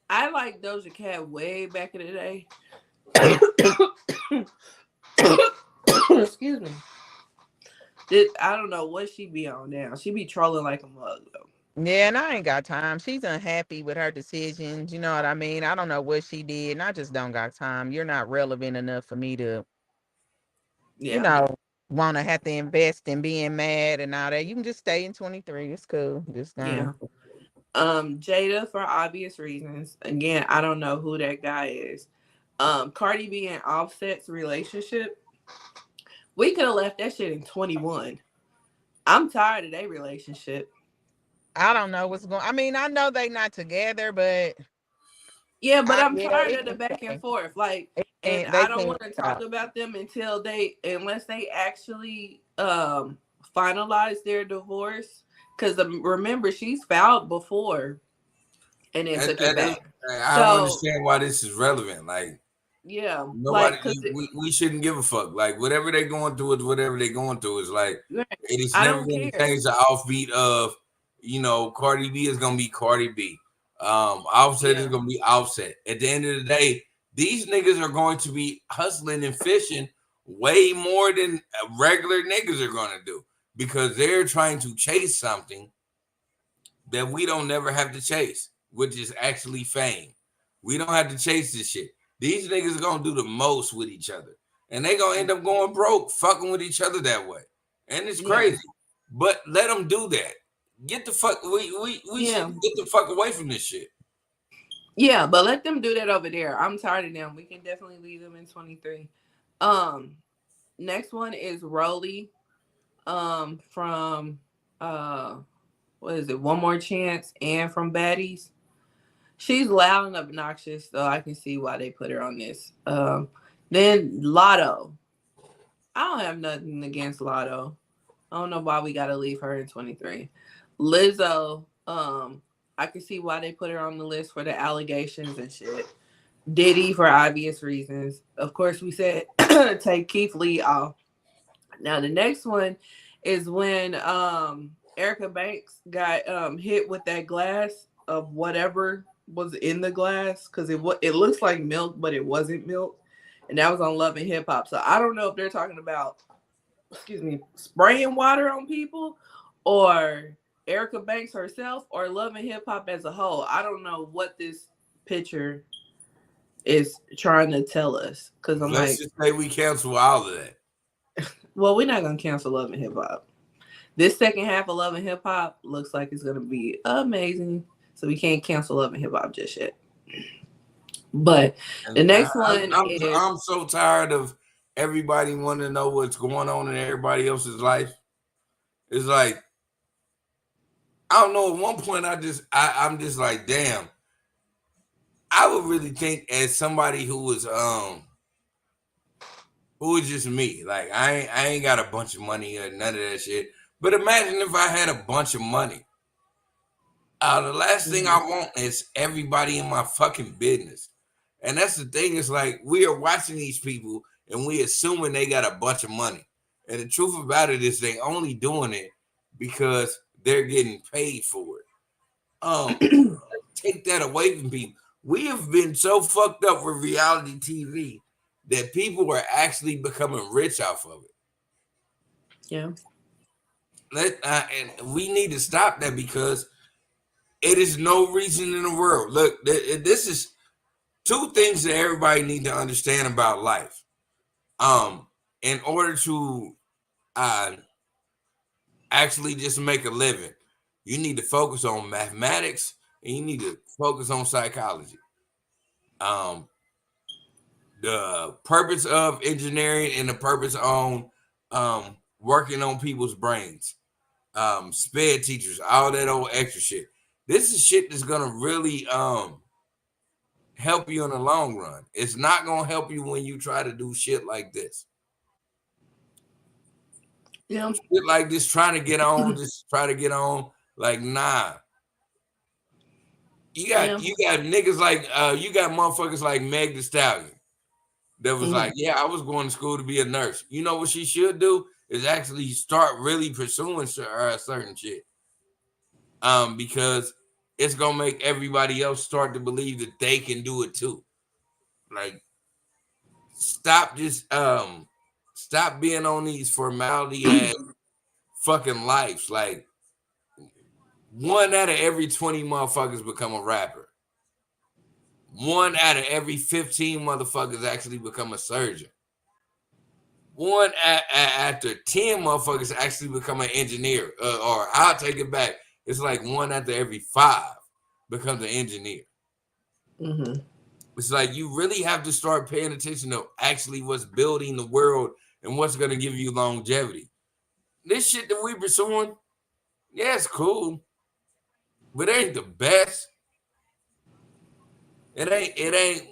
like Doja Cat way back in the day. Excuse me. I don't know what she be on now. She be trolling like a mug though. Yeah, and I ain't got time. She's unhappy with her decisions. You know what I mean? I don't know what she did, and I just don't got time. You're not relevant enough for me to, you know, want to have to invest in being mad and all that. You can just stay in 23. It's cool. Just yeah. Jada, for obvious reasons. Again, I don't know who that guy is. Cardi B and Offset's relationship. We could have left that shit in 21. I'm tired of their relationship. I don't know what's going. I mean, I know they not together, but yeah, but I'm tired of the back and forth. Like, and I don't want to talk stop. about them unless they actually finalize their divorce. Because remember, she's filed before, and then took it back. I don't understand why this is relevant. Like, yeah, nobody. We shouldn't give a fuck. Like, whatever they're going through is whatever they're going through. Is like it is never going to change the offbeat of, you know, Cardi B is going to be Cardi B. Offset is going to be Offset. At the end of the day, these niggas are going to be hustling and fishing way more than regular niggas are going to do, because they're trying to chase something that we don't never have to chase, which is actually fame. We don't have to chase this shit. These niggas are going to do the most with each other, and they going to end up going broke, fucking with each other that way. And it's crazy, but let them do that. Get the fuck, we should get the fuck away from this shit. Yeah, but let them do that over there. I'm tired of them. We can definitely leave them in 23. Next one is Rolly, from what is it? One More Chance, and from Baddies. She's loud and obnoxious, so I can see why they put her on this. Then Lotto. I don't have nothing against Lotto. I don't know why we gotta leave her in 23. Lizzo, I can see why they put her on the list for the allegations and shit. Diddy, for obvious reasons. Of course, we said take Keith Lee off. Now the next one is when Erica Banks got hit with that glass of whatever was in the glass, because it looks like milk, but it wasn't milk, and that was on Love and Hip Hop. So I don't know if they're talking about, spraying water on people, or Erica Banks herself, or Love and Hip Hop as a whole. I don't know what this picture is trying to tell us, because Let's just say we cancel all of that. Well, we're not gonna cancel Love and Hip Hop. This second half of Love and Hip Hop looks like it's gonna be amazing, so we can't cancel Love and Hip Hop just yet. But the next one is, I'm so tired of everybody wanting to know what's going on in everybody else's life. It's like, I don't know. At one point, I'm just like, damn. I would really think, as somebody who was just me, like I ain't got a bunch of money or none of that shit. But imagine if I had a bunch of money. The last thing I want is everybody in my fucking business. And that's the thing. It's like, we are watching these people and we assuming they got a bunch of money. And the truth about it is they only doing it because they're getting paid for it. Take that away from people. We have been so fucked up with reality TV that people are actually becoming rich off of it. Yeah. And we need to stop that, because it is no reason in the world. Look, this is two things that everybody need to understand about life. In order to actually just make a living, you need to focus on mathematics and you need to focus on psychology. The purpose of engineering and the purpose on working on people's brains, sped teachers, all that old extra shit. This is shit that's gonna really help you in the long run. It's not gonna help you when you try to do shit like this. Yeah. Shit like this, trying to get on, just try to get on. Like, nah. You got niggas like you got motherfuckers like Meg Thee Stallion that was like, yeah, I was going to school to be a nurse. You know what she should do is actually start really pursuing certain shit. Because it's gonna make everybody else start to believe that they can do it too. Like, stop being on these formality and fucking lives. Like, 1 out of every 20 motherfuckers become a rapper. 1 out of every 15 motherfuckers actually become a surgeon. 1 after 10 motherfuckers actually become an engineer. Or I'll take it back. It's like 1 after every 5 becomes an engineer. Mm-hmm. It's like you really have to start paying attention to actually what's building the world and what's going to give you longevity. This shit that we pursuing, yeah, it's cool, but it ain't the best. It ain't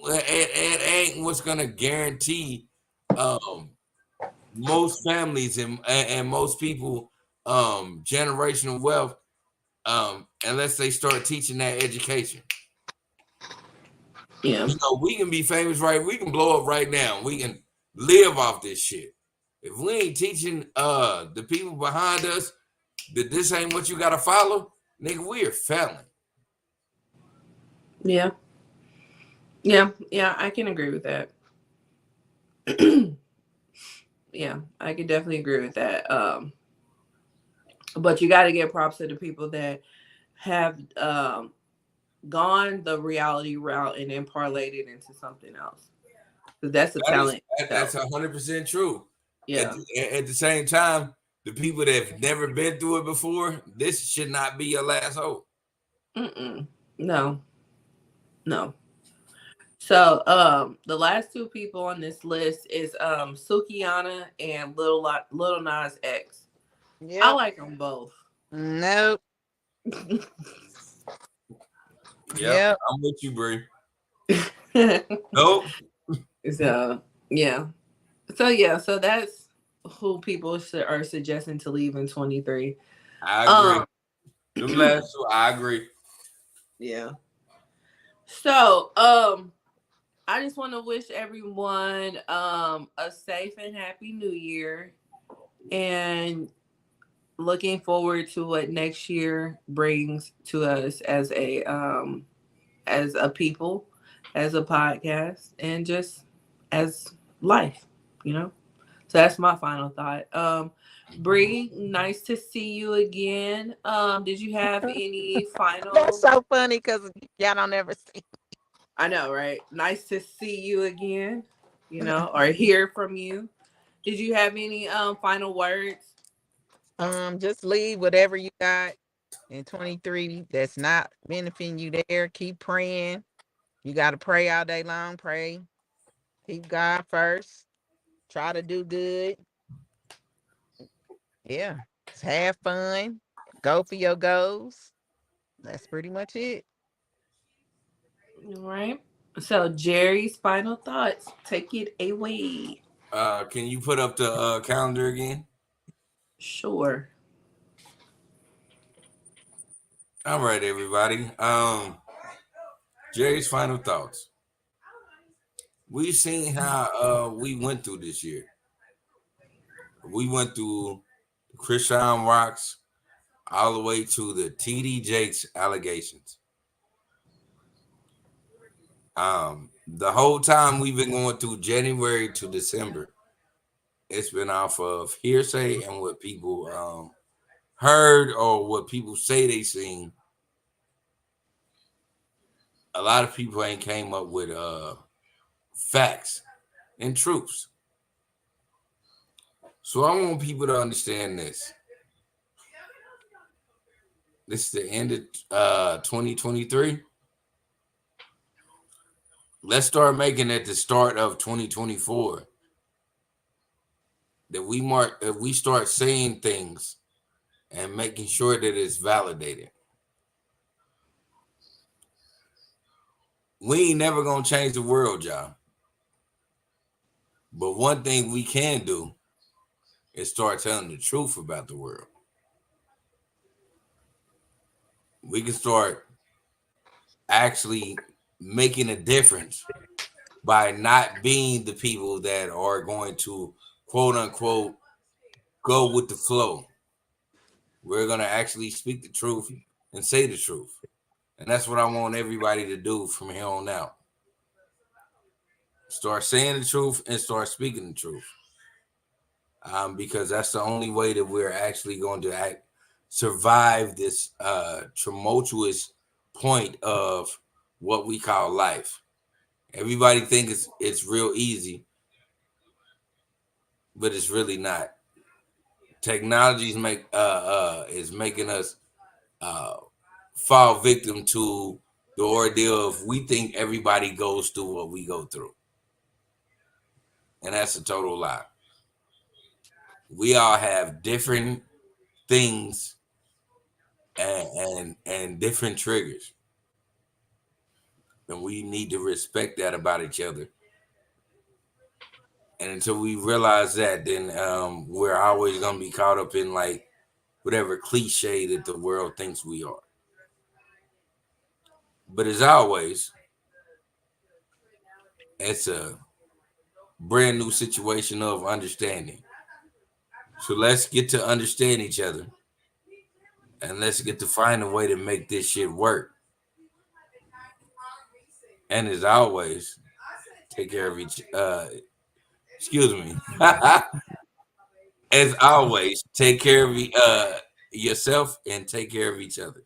what's going to guarantee most families and most people generational wealth unless they start teaching that education. Yeah. You know, we can be famous, right? We can blow up right now. We can live off this shit. If we ain't teaching the people behind us that this ain't what you gotta follow, nigga, we are failing. Yeah. Yeah, I can agree with that. Yeah, I can definitely agree with that. But you got to give props to the people that have gone the reality route and then parlayed it into something else. Because that's a talent. That's 100% true. Yeah. At the same time, the people that have never been through it before, this should not be your last hope. No. So the last 2 people on this list is Sukihana and Lil Nas X. Yep. I like them both. Nope. Yep. I'm with you, Brie. Nope. So that's who people are suggesting to leave in 23. I agree. Them last 2, I agree. Yeah. So I just want to wish everyone a safe and happy New Year, and looking forward to what next year brings to us as a people, as a podcast, and just as life, you know. So that's my final thought. Bree, nice to see you again. Did you have any final? That's so funny because y'all don't ever see. I know, right? Nice to see you again, you know, or hear from you. Did you have any final words? Just leave whatever you got in 23 that's not benefiting you there. Keep praying. You got to pray all day long. Pray. Keep God first. Try to do good. Yeah. Just have fun. Go for your goals. That's pretty much it. All right. So Jerry's final thoughts. Take it away. Can you put up the calendar again? Sure. All right, everybody. Jerry's final thoughts. We've seen how we went through this year. We went through the Chrisean Rocks all the way to the TD Jakes allegations. The whole time we've been going through January to December, it's been off of hearsay and what people heard or what people say they seen. A lot of people ain't came up with facts and truths. So I want people to understand this. This is the end of 2023. Let's start making it the start of 2024. That we start saying things and making sure that it's validated. We ain't never gonna change the world, y'all. But one thing we can do is start telling the truth about the world. We can start actually making a difference by not being the people that are going to, quote unquote, go with the flow. We're going to actually speak the truth and say the truth. And that's what I want everybody to do from here on out. Start saying the truth and start speaking the truth. Because that's the only way that we're actually going to survive this tumultuous point of what we call life. Everybody thinks it's real easy, but it's really not. Technology is making us fall victim to the ordeal of we think everybody goes through what we go through, and that's a total lie. We all have different things and different triggers, and we need to respect that about each other. And until we realize that, then we're always going to be caught up in like whatever cliche that the world thinks we are. But as always, it's a brand new situation of understanding. So let's get to understand each other, and let's get to find a way to make this shit work. And as always, take care of each excuse me. As always, take care of yourself and take care of each other.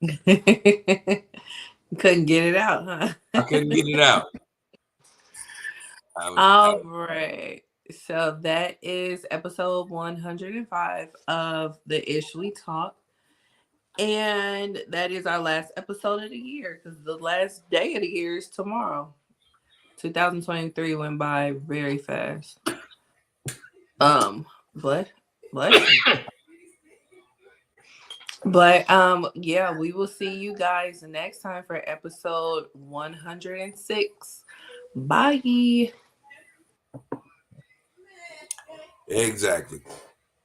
Couldn't get it out, huh? I couldn't get it out. All right. So that is episode 105 of the Ish We Talk. And that is our last episode of the year because the last day of the year is tomorrow. 2023 went by very fast. But yeah, we will see you guys next time for episode 106. Bye. Exactly.